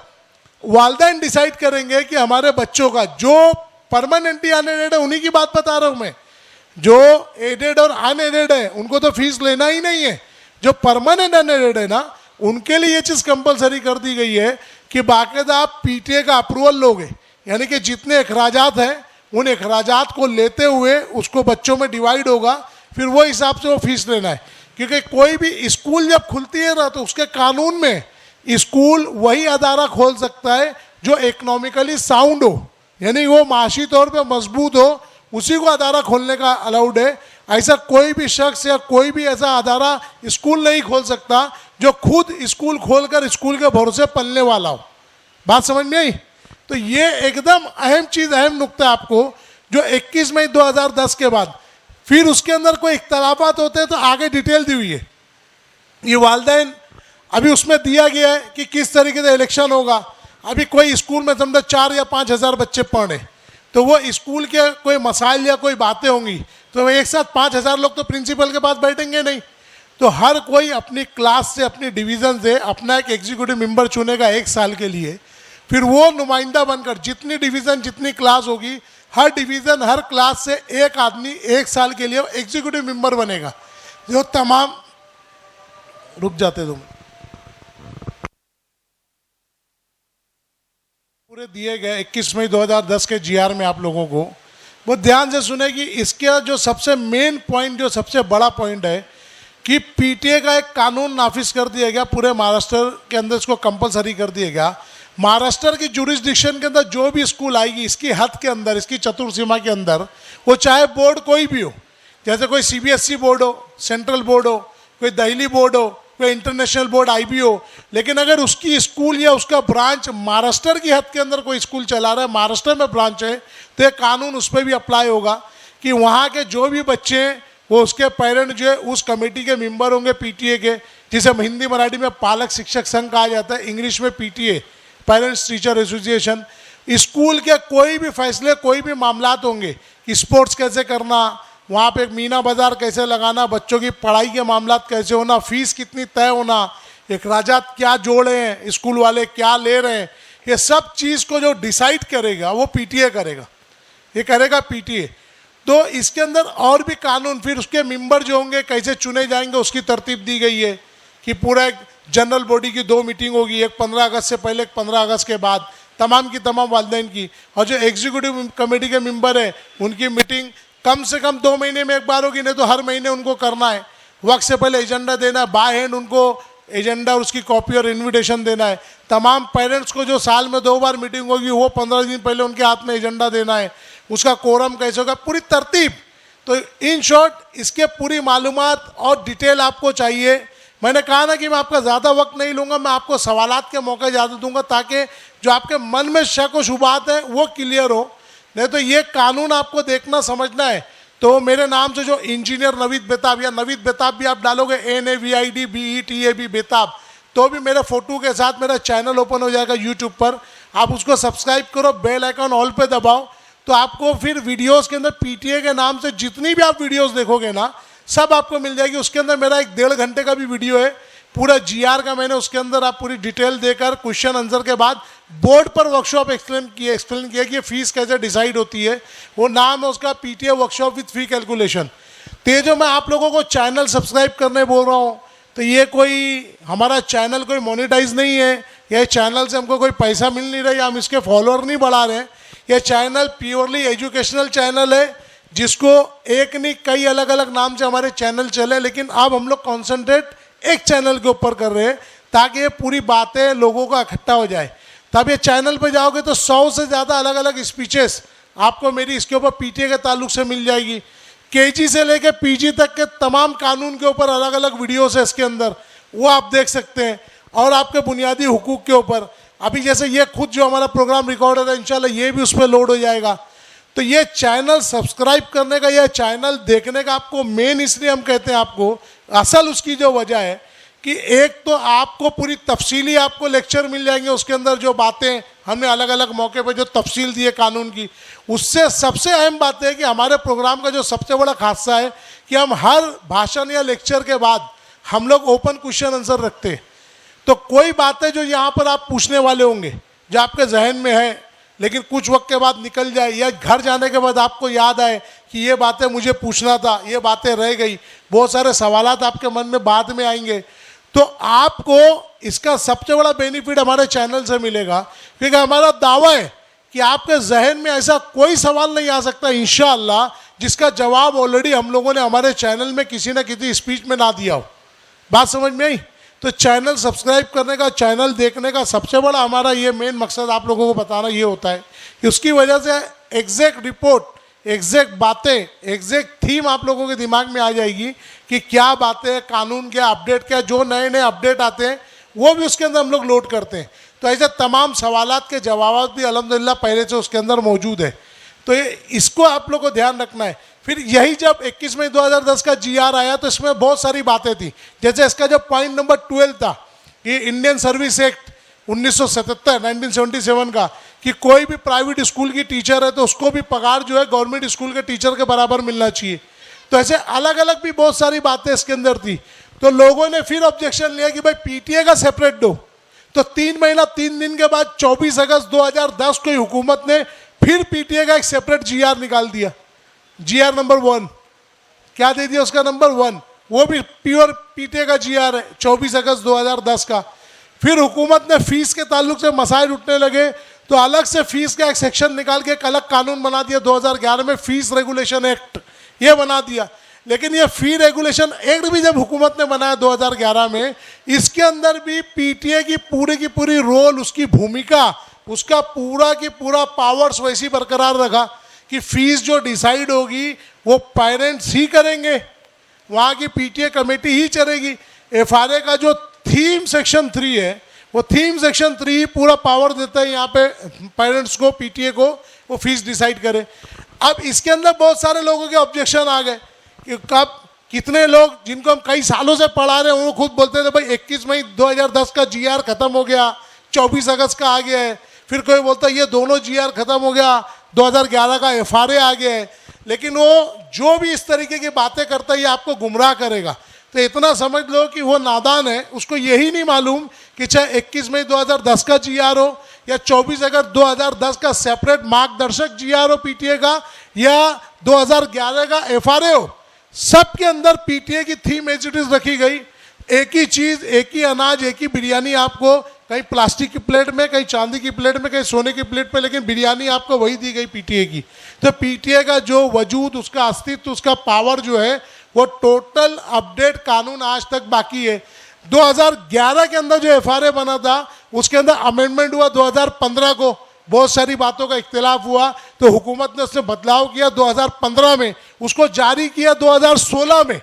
वालिदैन डिसाइड करेंगे कि हमारे बच्चों का, जो परमानेंटली अनएडेड है उन्हीं की बात बता रहा हूँ मैं, जो एडेड और अनएडेड है उनको तो फीस लेना ही नहीं है। जो परमानेंट अनएडेड है ना, उनके लिए ये चीज़ कंपलसरी कर दी गई है कि बाकायदा आप PTA का अप्रूवल लोगे। यानी कि जितने अखराजात हैं उन अखराजात को लेते हुए उसको बच्चों में डिवाइड होगा, फिर वो हिसाब से वो फीस लेना है। क्योंकि कोई भी स्कूल जब खुलती है ना, तो उसके कानून में स्कूल वही अदारा खोल सकता है जो इकोनॉमिकली साउंड हो, यानी वो माशी तौर पे मजबूत हो, उसी को अदारा खोलने का अलाउड है। ऐसा कोई भी शख्स या कोई भी ऐसा अदारा स्कूल नहीं खोल सकता जो खुद स्कूल खोलकर स्कूल के भरोसे पलने वाला हो। बात समझ में आई? तो ये एकदम अहम चीज़, अहम नुक्ता आपको, जो 21 मई 2010 के बाद फिर उसके अंदर कोई इख्तलाफात होते हैं तो आगे डिटेल दी हुई है। ये वालिदैन अभी उसमें दिया गया है कि किस तरीके से इलेक्शन होगा। अभी कोई स्कूल में समझो 4 या 5 हज़ार बच्चे पढ़ रहे, तो वो स्कूल के कोई मसाइल या कोई बातें होंगी तो एक साथ 5 हज़ार लोग तो प्रिंसिपल के पास बैठेंगे नहीं। तो हर कोई अपनी क्लास से, अपनी डिवीज़न से अपना एक एग्जीक्यूटिव मेंबर चुनेगा 1 साल के लिए। फिर वो नुमाइंदा बनकर जितनी डिवीज़न, जितनी क्लास होगी, हर डिवीज़न, हर क्लास से एक आदमी 1 साल के लिए एग्जीक्यूटिव मेंबर बनेगा। जो तमाम रुक जाते तुम पूरे दिए गए 21 मई 2010 के जीआर में आप लोगों को बहुत ध्यान से सुने कि इसका जो सबसे मेन पॉइंट, जो सबसे बड़ा पॉइंट है कि पीटीए का एक कानून नाफिज कर दिया गया, पूरे महाराष्ट्र के अंदर इसको कंपलसरी कर दिया गया। महाराष्ट्र की जुरिस्डिक्शन के अंदर जो भी स्कूल आएगी, इसकी हद के अंदर, इसकी चतुर्सीमा के अंदर, वो चाहे बोर्ड कोई भी हो, जैसे कोई सीबीएसई बोर्ड हो, सेंट्रल बोर्ड हो, कोई दिल्ली बोर्ड हो, कोई इंटरनेशनल बोर्ड आईबी हो, लेकिन अगर उसकी स्कूल या उसका ब्रांच महाराष्ट्र की हद के अंदर कोई स्कूल चला रहा है, महाराष्ट्र में ब्रांच है, तो ये कानून उस पर भी अप्लाई होगा कि वहाँ के जो भी बच्चे हैं वो उसके पेरेंट जो है उस कमेटी के मेंबर होंगे पीटीए के, जिसे हिंदी मराठी में पालक शिक्षक संघ कहा जाता है, इंग्लिश में PTA, parents teacher association. School के कोई भी फैसले, कोई भी मामलात होंगे कि स्पोर्ट्स कैसे करना, वहाँ पे एक मीना बाज़ार कैसे लगाना, बच्चों की पढ़ाई के मामलात कैसे होना, फीस कितनी तय होना, एक राजात क्या जोड़े हैं, स्कूल वाले क्या ले रहे हैं, ये सब चीज़ को जो डिसाइड करेगा वो पीटीए करेगा, ये करेगा पीटीए। तो इसके अंदर और भी कानून, फिर उसके मेंबर जो होंगे कैसे चुने जाएंगे उसकी तरतीब दी गई है कि पूरा एक जनरल बॉडी की 2 मीटिंग होगी, एक 15 अगस्त से पहले, एक 15 अगस्त के बाद, तमाम की तमाम वालिदैन की। और जो एग्जीक्यूटिव कमेटी के मेंबर है उनकी मीटिंग कम से कम 2 महीने में एक बार होगी, नहीं तो हर महीने उनको करना है। वक्त से पहले एजेंडा देना है, बाय हैंड उनको एजेंडा और उसकी कॉपी और इन्विटेशन देना है। तमाम पेरेंट्स को जो साल में 2 बार मीटिंग होगी वो 15 दिन पहले उनके हाथ में एजेंडा देना है, उसका कोरम कैसे होगा, पूरी तरतीब। तो इन शॉर्ट इसके पूरी मालूमात और डिटेल आपको चाहिए। मैंने कहा ना कि मैं आपका ज़्यादा वक्त नहीं लूँगा, मैं आपको सवालात के मौके ज़्यादा दूंगा ताकि जो आपके मन में शक व शुबात है वो क्लियर हो। नहीं तो ये कानून आपको देखना समझना है तो मेरे नाम से जो इंजीनियर नवीद बेताब या नवीद बेताब भी आप डालोगे, NAVIDBETAB बेताब, तो भी मेरे फ़ोटो के साथ मेरा चैनल ओपन हो जाएगा यूट्यूब पर। आप उसको सब्सक्राइब करो, बेल आइकन ऑल पे दबाओ, तो आपको फिर वीडियोस के अंदर पीटीए के नाम से जितनी भी आप वीडियोस देखोगे ना, सब आपको मिल जाएगी। उसके अंदर मेरा एक 1.5 घंटे का भी वीडियो है, पूरा जीआर का मैंने उसके अंदर आप पूरी डिटेल देकर क्वेश्चन आंसर के बाद बोर्ड पर वर्कशॉप एक्सप्लेन किया कि फीस कैसे डिसाइड होती है। वो नाम है उसका PTA workshop with fee calculation. तो ये जो मैं आप लोगों को चैनल सब्सक्राइब करने बोल रहा हूँ, तो ये कोई हमारा चैनल कोई मोनेटाइज नहीं है, ये चैनल से हमको कोई पैसा मिल नहीं रहा है, हम इसके फॉलोअर नहीं बढ़ा रहे हैं। ये चैनल प्योरली एजुकेशनल चैनल है, जिसको एक नहीं कई अलग अलग नाम से हमारे चैनल चले, लेकिन अब हम लोग कॉन्सेंट्रेट एक चैनल के ऊपर कर रहे हैं ताकि ये पूरी बातें लोगों का इकट्ठा हो जाए। तब ये चैनल पे जाओगे तो 100 से ज़्यादा अलग अलग स्पीचेस आपको मेरी इसके ऊपर पीटीए के ताल्लुक से मिल जाएगी। केजी से लेकर पीजी तक के तमाम कानून के ऊपर अलग अलग वीडियोस है इसके अंदर, वो आप देख सकते हैं। और आपके बुनियादी हुकूक के ऊपर अभी जैसे ये खुद जो हमारा प्रोग्राम रिकॉर्ड है, इंशाल्लाह ये भी उस पर लोड हो जाएगा। तो ये चैनल सब्सक्राइब करने का, यह चैनल देखने का आपको मेन इसलिए हम कहते हैं आपको, असल उसकी जो वजह है कि एक तो आपको पूरी तफसीली आपको लेक्चर मिल जाएंगे, उसके अंदर जो बातें हमने अलग अलग मौके पर जो तफसील दी है कानून की, उससे सबसे अहम बात है कि हमारे प्रोग्राम का जो सबसे बड़ा खासा है कि हम हर भाषण या लेक्चर के बाद हम लोग ओपन क्वेश्चन आंसर रखते हैं। तो कोई बातें जो यहाँ पर आप पूछने वाले होंगे जो आपके जहन में है, लेकिन कुछ वक्त के बाद निकल जाए या घर जाने के बाद आपको याद आए कि ये बातें मुझे पूछना था, ये बातें रह गई, बहुत सारे सवालात आपके मन में बाद में आएंगे, तो आपको इसका सबसे बड़ा बेनिफिट हमारे चैनल से मिलेगा। क्योंकि हमारा दावा है कि आपके जहन में ऐसा कोई सवाल नहीं आ सकता इंशाअल्लाह जिसका जवाब ऑलरेडी हम लोगों ने हमारे चैनल में किसी न किसी स्पीच में ना दिया हो। बात समझ में आई? तो चैनल सब्सक्राइब करने का, चैनल देखने का सबसे बड़ा हमारा ये मेन मकसद आप लोगों को बताना ये होता है कि उसकी वजह से एग्जैक्ट रिपोर्ट, एग्जैक्ट बातें, एग्जैक्ट थीम आप लोगों के दिमाग में आ जाएगी कि क्या बातें, कानून क्या, अपडेट क्या, जो नए नए अपडेट आते हैं वो भी उसके अंदर हम लोग लोड करते हैं। तो ऐसे तमाम सवालात के जवाब भी अल्हम्दुलिल्लाह पहले से उसके अंदर मौजूद है। तो ये इसको आप लोग को ध्यान रखना है। फिर यही जब 21 मई 2010 का जीआर आया तो इसमें बहुत सारी बातें थी, जैसे इसका जो पॉइंट नंबर 12 था कि इंडियन सर्विस एक्ट 1977 का, कि कोई भी प्राइवेट स्कूल की टीचर है तो उसको भी पगार जो है गवर्नमेंट स्कूल के टीचर के बराबर मिलना चाहिए। तो ऐसे अलग अलग भी बहुत सारी बातें इसके अंदर थी। तो लोगों ने फिर ऑब्जेक्शन लिया कि भाई पीटीए का सेपरेट दो। तो 3 महीना 3 दिन के बाद 24 अगस्त 2010 को हुकूमत ने फिर पीटीए का एक सेपरेट जीआर निकाल दिया, जीआर नंबर 1। क्या दे दिया उसका नंबर 1, वो भी प्योर पीटीए का जीआर है 24 अगस्त 2010 का। फिर हुकूमत ने फीस के ताल्लुक से मसाइल उठने लगे तो अलग से फीस का एक सेक्शन निकाल के एक अलग कानून बना दिया 2011 में, फीस रेगुलेशन एक्ट ये बना दिया। लेकिन ये फी रेगुलेशन एक्ट भी जब हुकूमत ने बनाया 2011 में, इसके अंदर भी पीटीए की पूरी रोल, उसकी भूमिका, उसका पूरा की पूरा पावर्स वैसी बरकरार रखा कि फीस जो डिसाइड होगी वो पेरेंट्स ही करेंगे, वहाँ की पीटीए कमेटी ही चलेगी। एफआरए का जो थीम सेक्शन 3 है, वो थीम सेक्शन 3 ही पूरा पावर देता है यहाँ पे पेरेंट्स को, पीटीए को, वो फीस डिसाइड करे। अब इसके अंदर बहुत सारे लोगों के ऑब्जेक्शन आ गए कि कब कितने लोग जिनको हम कई सालों से पढ़ा रहे हैं वो खुद बोलते थे भाई 21 मई 2010 का जीआर खत्म हो गया, 24 अगस्त का आ गया है। फिर कोई बोलता है ये दोनों जीआर खत्म हो गया, 2011 का एफआरए आ गया है। लेकिन वो जो भी इस तरीके की बातें करता है ये आपको गुमराह करेगा। तो इतना समझ लो कि वो नादान है, उसको यही नहीं मालूम कि चाहे 21 मई 2010 का जीआर हो या 24 अगस्त 2010 का सेपरेट मार्गदर्शक जीआर हो पीटीए का, या 2011 का एफआरए हो, सबके अंदर पीटीए की थीम एज इट इज रखी गई। एक ही चीज, एक ही अनाज, एक ही बिरयानी आपको, कहीं प्लास्टिक की प्लेट में, कहीं चांदी की प्लेट में, कहीं सोने की प्लेट पे, लेकिन बिरयानी आपको वही दी गई पीटीए की। तो पीटीए का जो वजूद, उसका अस्तित्व, उसका पावर जो है वो टोटल अपडेट कानून आज तक बाकी है। 2011 के अंदर जो एफआरए बना था उसके अंदर अमेंडमेंट हुआ 2015 को, बहुत सारी बातों का इख्तिलाफ हुआ तो हुकूमत ने उसमें बदलाव किया 2015 में, उसको जारी किया 2016 में।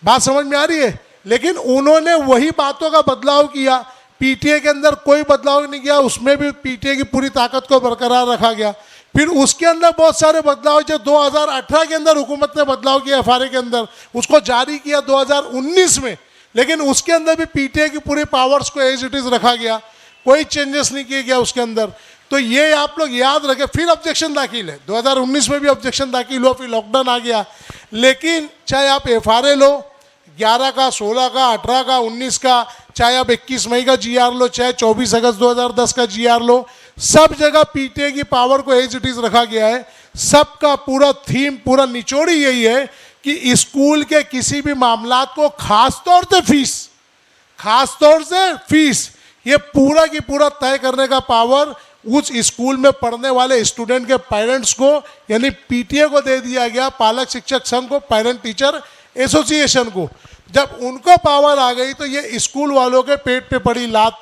बात समझ में आ रही है? लेकिन उन्होंने वही बातों का बदलाव किया, पीटीए के अंदर कोई बदलाव नहीं किया, उसमें भी पीटीए की पूरी ताकत को बरकरार रखा गया। फिर उसके अंदर बहुत सारे बदलाव जो 2018 के अंदर हुकूमत ने बदलाव किया एफआरए के अंदर, उसको जारी किया 2019 में, लेकिन उसके अंदर भी पीटीए की पूरी पावर्स को एज इट इज रखा गया, कोई चेंजेस नहीं किया गया उसके अंदर। तो ये आप लोग याद रखें। फिर ऑब्जेक्शन दाखिल है 2019 में भी ऑब्जेक्शन दाखिल हुआ, फिर लॉकडाउन आ गया। लेकिन चाहे आप एफआरए लो 11 का, 16 का, 18 का, 19 का, चाहे आप 21 मई का जीआर लो, चाहे 24 अगस्त 2010 का जीआर लो, सब जगह पीटीए की पावर को एज इट इज रखा गया है। सबका पूरा थीम, पूरा निचोड़ी यही है कि स्कूल के किसी भी मामलात को, खास तौर से फीस, ये पूरा की पूरा तय करने का पावर उस स्कूल में पढ़ने वाले स्टूडेंट के पेरेंट्स को, यानी पीटीए को दे दिया गया, पालक शिक्षक संघ को, पेरेंट टीचर एसोसिएशन को। जब उनको पावर आ गई तो ये स्कूल वालों के पेट पे पड़ी लात।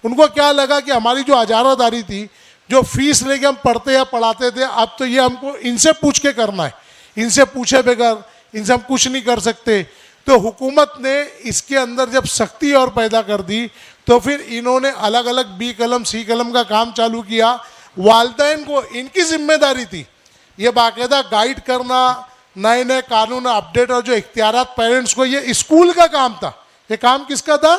उनको क्या लगा कि हमारी जो इजारादारी थी, जो फीस लेके हम पढ़ते या पढ़ाते थे, अब तो ये हमको इनसे पूछ के करना है, इनसे पूछे बगैर इनसे हम कुछ नहीं कर सकते। तो हुकूमत ने इसके अंदर जब सख्ती और पैदा कर दी तो फिर इन्होंने अलग अलग बी कलम सी कलम का काम चालू किया। वालिदैन को इनकी जिम्मेदारी थी ये बाकायदा गाइड करना, नए नए कानून अपडेट, और जो इख्तियारात पेरेंट्स को, ये स्कूल का काम था। ये काम किसका था?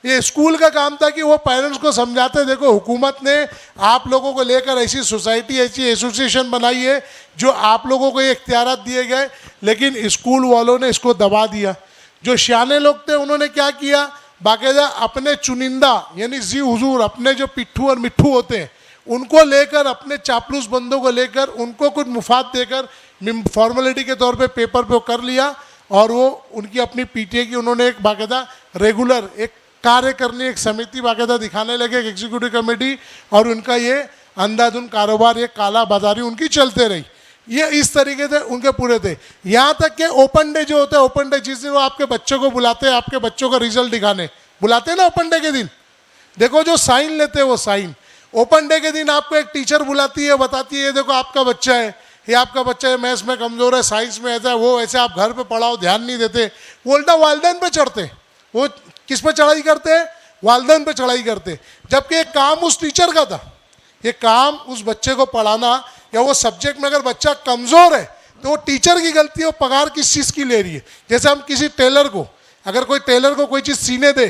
ये स्कूल का काम था कि वो पेरेंट्स को समझाते, देखो हुकूमत ने आप लोगों को लेकर ऐसी सोसाइटी, ऐसी एसोसिएशन बनाई है जो आप लोगों को ये इख्तियारात दिए गए, लेकिन स्कूल वालों ने इसको दबा दिया। जो सियाने लोग थे उन्होंने क्या किया, बाकायदा अपने चुनिंदा, यानी जी हुजूर, अपने जो पिट्ठू और मिट्ठू होते हैं उनको लेकर, अपने चापलूस बंदों को लेकर, उनको कुछ मुफाद देकर फॉर्मेलिटी के तौर पे पेपर पे कर लिया, और वो उनकी अपनी पीटीए की उन्होंने एक बाकायदा रेगुलर एक कार्य करने, एक समिति बाकायदा दिखाने लगे, एक एग्जीक्यूटिव कमेटी, और उनका ये अंधाधुंध कारोबार, ये काला बाजारी उनकी चलते रही। ये इस तरीके से उनके पूरे थे। यहाँ तक कि ओपन डे जो होता है, ओपन डे जिस दिन वो आपके बच्चों को बुलाते हैं, आपके बच्चों का रिजल्ट दिखाने बुलाते हैं ना ओपन डे के दिन, देखो जो साइन लेते हैं वो साइन, ओपन डे के दिन आपको एक टीचर बुलाती है, बताती है ये देखो आपका बच्चा है, ये आपका बच्चा है, मैथ्स में कमज़ोर है, साइंस में ऐसा है, वो ऐसे, आप घर पे पढ़ाओ, ध्यान नहीं देते, वो उल्टा वालिदैन पे चढ़ते। वो किस पे चढ़ाई करते हैं? वालिदैन पे चढ़ाई करते। जबकि ये काम उस टीचर का था, ये काम उस बच्चे को पढ़ाना, या वो सब्जेक्ट में अगर बच्चा कमज़ोर है तो वो टीचर की गलती है, वो पगार किस चीज़ की ले रही है। जैसे हम किसी टेलर को, अगर कोई टेलर को कोई चीज़ सीने दे,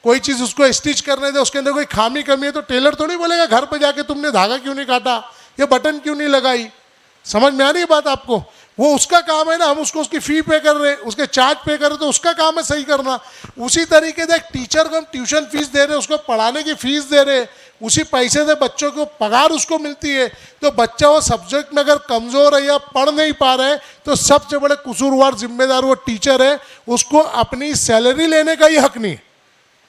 कोई चीज़ उसको स्टिच करने दे, उसके अंदर कोई खामी कमी है, तो टेलर थोड़ी बोलेगा घर पे जाके तुमने धागा क्यों नहीं काटा, ये बटन क्यों नहीं लगाई। समझ में आ रही है बात आपको? वो उसका काम है ना, हम उसको उसकी फ़ी पे कर रहे हैं, उसके चार्ज पे कर रहे, तो उसका काम है सही करना। उसी तरीके से एक टीचर को हम ट्यूशन फीस दे रहे हैं, उसको पढ़ाने की फीस दे रहे हैं, उसी पैसे से बच्चों को पगार उसको मिलती है। तो बच्चा वो सब्जेक्ट में अगर कमज़ोर है या पढ़ नहीं पा रहा है, तो सबसे बड़े कसूरवार जिम्मेदार वो टीचर है। उसको अपनी सैलरी लेने का ही हक नहीं है।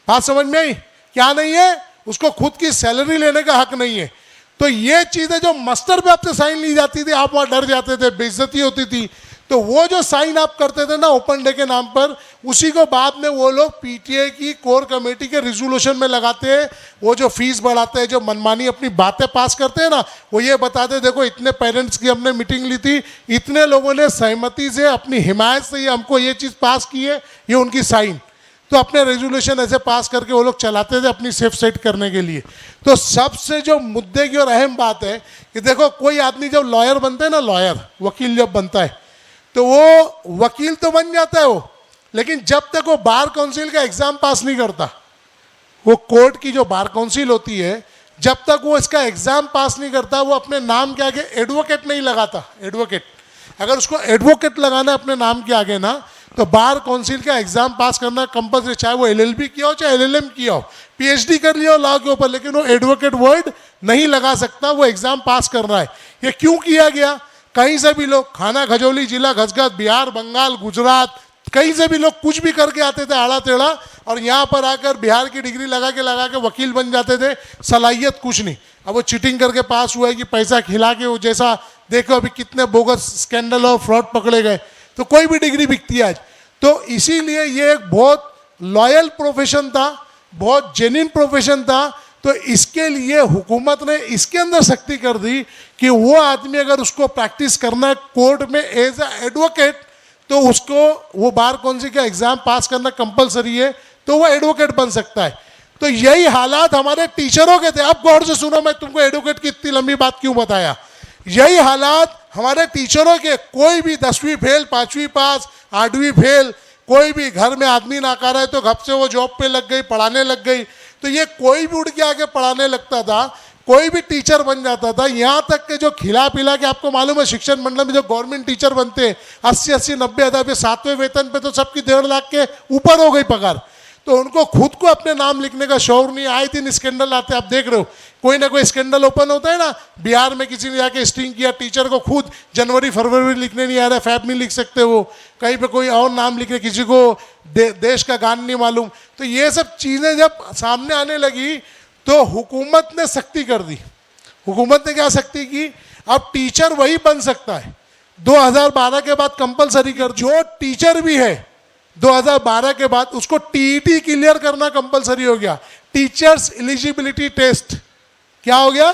बात समझ में आई? क्या नहीं है? उसको खुद की सैलरी लेने का हक नहीं है। तो ये चीज़ें जो मस्टर पे आपसे साइन ली जाती थी, आप वहाँ डर जाते थे, बेइज्जती होती थी, तो वो जो साइन आप करते थे ना ओपन डे के नाम पर, उसी को बाद में वो लोग पीटीए की कोर कमेटी के रिजोल्यूशन में लगाते हैं। वो जो फीस बढ़ाते हैं, जो मनमानी अपनी बातें पास करते हैं ना, वो ये बताते हैं देखो इतने पेरेंट्स की हमने मीटिंग ली थी, इतने लोगों ने सहमति से अपनी हिमायत से हमको ये चीज़ पास की है, ये उनकी साइन। तो अपने रेजोल्यूशन ऐसे पास करके वो लोग चलाते थे अपनी सेफ सेट करने के लिए। तो सबसे जो मुद्दे की और अहम बात है कि देखो कोई आदमी जब लॉयर बनता है ना, लॉयर वकील जब बनता है, तो वो वकील तो बन जाता है वो, लेकिन जब तक वो बार काउंसिल का एग्जाम पास नहीं करता, वो कोर्ट की जो बार काउंसिल होती है, जब तक वो इसका एग्जाम पास नहीं करता, वो अपने नाम के आगे एडवोकेट नहीं लगाता। एडवोकेट, अगर उसको एडवोकेट लगाना है अपने नाम के आगे ना, तो बार काउंसिल का एग्जाम पास करना कंपल्सरी, चाहे वो एलएलबी किया हो चाहे एलएलएम किया हो, पीएचडी कर लिया हो लॉ के ऊपर, लेकिन वो एडवोकेट वर्ड नहीं लगा सकता, वो एग्जाम पास करना है। ये क्यों किया गया? कहीं से भी लोग, खाना खजौली जिला घसघस, बिहार, बंगाल, गुजरात, कहीं से भी लोग कुछ भी करके आते थे आड़ा टेढ़ा, और यहाँ पर आकर बिहार की डिग्री लगा के वकील बन जाते थे। सलाहियत कुछ नहीं। अब वो चीटिंग करके पास हुआ है कि पैसा खिला के, वो जैसा देखो अभी कितने बोगस स्कैंडल और फ्रॉड पकड़े गए, तो कोई भी डिग्री बिकती है आज। तो इसीलिए ये एक बहुत लॉयल प्रोफेशन था, बहुत जेन्युइन प्रोफेशन था। तो इसके लिए हुकूमत ने इसके अंदर सख्ती कर दी कि वो आदमी अगर उसको प्रैक्टिस करना है कोर्ट में एज ए एडवोकेट, तो उसको वो बार काउंसिल का एग्जाम पास करना कंपलसरी है, तो वो एडवोकेट बन सकता है। तो यही हालात हमारे टीचरों के थे। अब गौर से सुनो, मैं तुमको एडवोकेट की इतनी लंबी बात क्यों बताया। यही हालात हमारे टीचरों के, कोई भी 10वीं फेल, 5वीं पास, 8वीं फेल, कोई भी घर में आदमी नाकारा है तो घप से वो जॉब पे लग गई, पढ़ाने लग गई, तो ये कोई भी उड़ के आके पढ़ाने लगता था, कोई भी टीचर बन जाता था। यहाँ तक के जो खिला पिला के, आपको मालूम है शिक्षण मंडल में जो गवर्नमेंट टीचर बनते हैं 80-80, 90,000, 7वें वेतन पे तो सबकी 1.5 लाख के ऊपर हो गई पगार। तो उनको खुद को अपने नाम लिखने का शौर नहीं। आए दिन स्कैंडल आते, आप देख रहे हो, कोई ना कोई स्कैंडल ओपन होता है ना। बिहार में किसी ने जाके स्टिंग किया, टीचर को खुद जनवरी फरवरी लिखने नहीं आ रहा है, फैब नहीं लिख सकते वो, कहीं पे कोई और नाम लिख रहे, किसी को देश का गान नहीं मालूम। तो ये सब चीज़ें जब सामने आने लगी तो हुकूमत ने सख्ती कर दी। हुकूमत ने क्या सख्ती की? अब टीचर वही बन सकता है। 2012 के बाद कंपलसरी कर, जो टीचर भी है 2012 के बाद उसको टीईटी क्लियर करना कंपलसरी हो गया। टीचर्स एलिजिबिलिटी टेस्ट, क्या हो गया?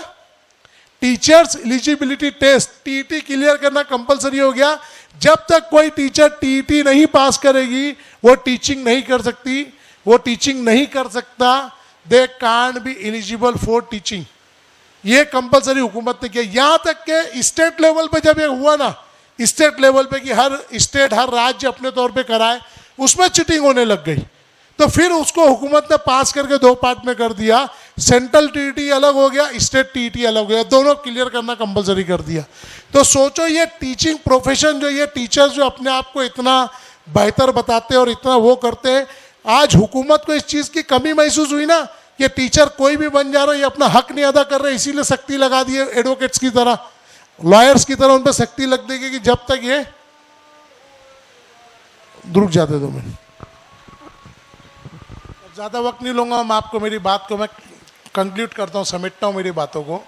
Teachers eligibility test, TET clear करना कंपलसरी हो गया। जब तक कोई टीचर टीईटी नहीं पास करेगी, वो टीचिंग नहीं कर सकती, वो टीचिंग नहीं कर सकता। They can't be eligible for teaching. ये कंपलसरी हुकूमत ने किया। यहाँ तक के स्टेट लेवल पे जब ये हुआ ना, स्टेट लेवल पे कि हर स्टेट, हर राज्य अपने तौर पे कराए, उसमें चीटिंग होने लग गई। तो फिर उसको हुकूमत ने पास करके 2 पार्ट में कर दिया। सेंट्रल टीईटी अलग हो गया, स्टेट टीईटी अलग हो गया, दोनों क्लियर करना कंपलसरी कर दिया। तो सोचो ये टीचिंग प्रोफेशन जो, ये टीचर्स जो अपने आप को इतना बेहतर बताते हैं और इतना वो करते हैं, आज हुकूमत को इस चीज़ की कमी महसूस हुई ना, कि टीचर कोई भी बन जा रहा है, ये अपना हक नहीं अदा कर रहे, इसीलिए सख्ती लगा दी है। एडवोकेट्स की तरह, लॉयर्स की तरह उन पर सख्ती लग देगी कि जब तक ये रुक जाते 2 मिनट। ज़्यादा वक्त नहीं लूँगा, मैं आपको मेरी बात को मैं कंक्लूड करता हूँ, समेटता हूँ मेरी बातों को।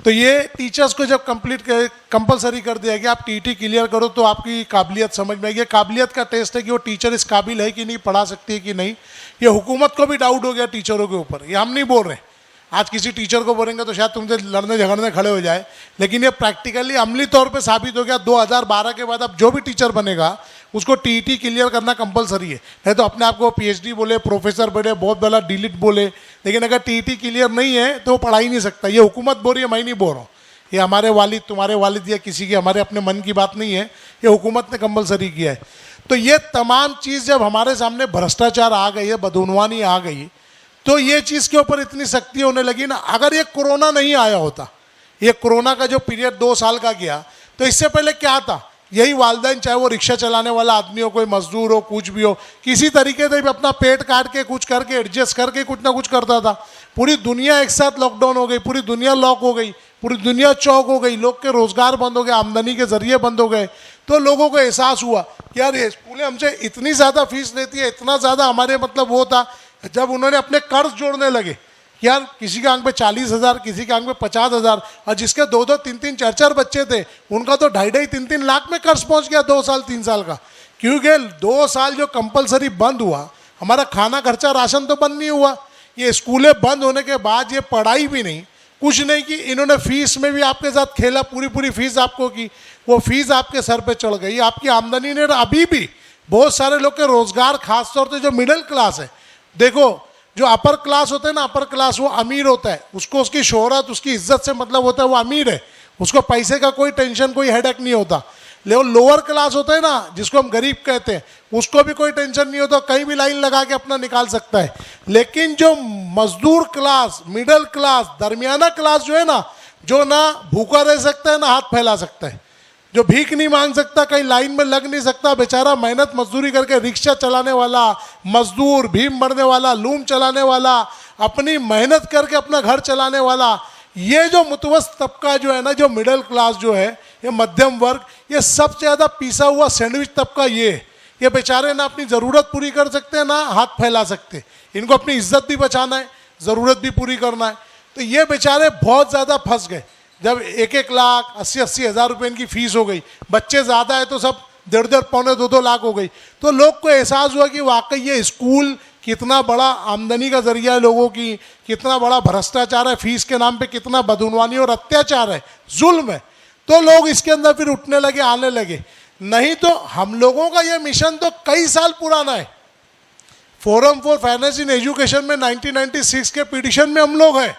तो ये टीचर्स को जब कंपलसरी कर दिया कि आप टीईटी क्लियर करो तो आपकी काबिलियत समझ में आएगी। काबिलियत का टेस्ट है कि वो टीचर इस काबिल है कि नहीं, पढ़ा सकती है कि नहीं। ये हुकूमत को भी डाउट हो गया टीचरों के ऊपर। ये हम नहीं बोल रहे, आज किसी टीचर को बोलेंगे तो शायद तुमसे लड़ने झगड़ने खड़े हो जाए, लेकिन ये प्रैक्टिकली अमली तौर पे साबित हो गया। 2012 के बाद अब जो भी टीचर बनेगा उसको टीईटी क्लियर करना कंपलसरी है। नहीं तो अपने आप को पीएचडी बोले, प्रोफेसर बोले, बहुत बड़ा डीलिट बोले, लेकिन अगर टीईटी क्लियर नहीं है तो वो पढ़ा ही नहीं सकता। ये हुकूमत बोल रही है, मैं नहीं बोल रहा हूँ। ये हमारे वालिद तुम्हारे वालिद या किसी की हमारे अपने मन की बात नहीं है, ये हुकूमत ने कंपलसरी किया है। तो ये तमाम चीज़ जब हमारे सामने भ्रष्टाचार आ गई है, बदउनवानी आ गई, तो ये चीज़ के ऊपर इतनी सख्ती होने लगी ना। अगर ये कोरोना नहीं आया होता, ये कोरोना का जो पीरियड 2 साल का गया, तो इससे पहले क्या था, यही वालिदैन चाहे वो रिक्शा चलाने वाला आदमी हो, कोई मजदूर हो, कुछ भी हो, किसी तरीके से भी अपना पेट काट के कुछ करके एडजस्ट करके कुछ ना कुछ करता था। पूरी दुनिया एक साथ लॉकडाउन हो गई, पूरी दुनिया लॉक हो गई, पूरी दुनिया चौक हो गई, लोग के रोजगार बंद हो गए, आमदनी के जरिए बंद हो गए। तो लोगों को एहसास हुआ कि यार ये स्कूलें हमसे इतनी ज़्यादा फीस लेती है, इतना ज़्यादा हमारे मतलब वो था। जब उन्होंने अपने कर्ज जोड़ने लगे, यार किसी के आंख पे 40,000, किसी के आंख पे 50,000, और जिसके 2-2, 3-3, 4-4 बच्चे थे, उनका तो 2.5, 3-3 लाख में कर्ज पहुंच गया 2 साल 3 साल का। क्योंकि 2 साल जो कंपलसरी बंद हुआ, हमारा खाना खर्चा राशन तो बंद नहीं हुआ, ये स्कूलें बंद होने के बाद ये पढ़ाई भी नहीं, कुछ नहीं की, इन्होंने फीस में भी आपके साथ खेला, पूरी फीस आपको की, वो फीस आपके सर पे चढ़ गई, आपकी आमदनी ने अभी भी बहुत सारे लोग के रोजगार, खासतौर से जो मिडिल क्लास है, देखो जो अपर क्लास होते हैं ना, अपर क्लास वो अमीर होता है, उसको उसकी शोहरत, उसकी इज्जत से मतलब होता है, वो अमीर है, उसको पैसे का कोई टेंशन, कोई हेडेक नहीं होता। लेकिन लोअर क्लास होता है ना, जिसको हम गरीब कहते हैं, उसको भी कोई टेंशन नहीं होता, कहीं भी लाइन लगा के अपना निकाल सकता है। लेकिन जो मजदूर क्लास, मिडिल क्लास, दरमियाना क्लास जो है ना, जो ना भूखा रह सकता है ना हाथ फैला सकता है, जो भीख नहीं मांग सकता, कहीं लाइन में लग नहीं सकता, बेचारा मेहनत मजदूरी करके रिक्शा चलाने वाला मजदूर, भीम भरने वाला, लूम चलाने वाला, अपनी मेहनत करके अपना घर चलाने वाला, ये जो मुतवस्त तबका जो है ना, जो मिडिल क्लास जो है, ये मध्यम वर्ग, ये सबसे ज़्यादा पीसा हुआ सैंडविच तबका ये बेचारे ना अपनी ज़रूरत पूरी कर सकते हैं, ना हाथ फैला सकते। इनको अपनी इज्जत भी बचाना है, ज़रूरत भी पूरी करना है, तो ये बेचारे बहुत ज़्यादा फंस गए। जब 1-1 लाख 80-80 हज़ार रुपये इनकी फीस हो गई, बच्चे ज़्यादा है तो सब 1.5-1.5 पौने 2-2 लाख हो गई, तो लोग को एहसास हुआ कि वाकई ये स्कूल कितना बड़ा आमदनी का जरिया है लोगों की, कितना बड़ा भ्रष्टाचार है, फीस के नाम पे कितना बदउनवानी और अत्याचार है, जुल्म है। तो लोग इसके अंदर फिर उठने लगे, आने लगे। नहीं तो हम लोगों का ये मिशन तो कई साल पुराना है। Forum for finance in education में 1996 के पिटिशन में हम लोग हैं,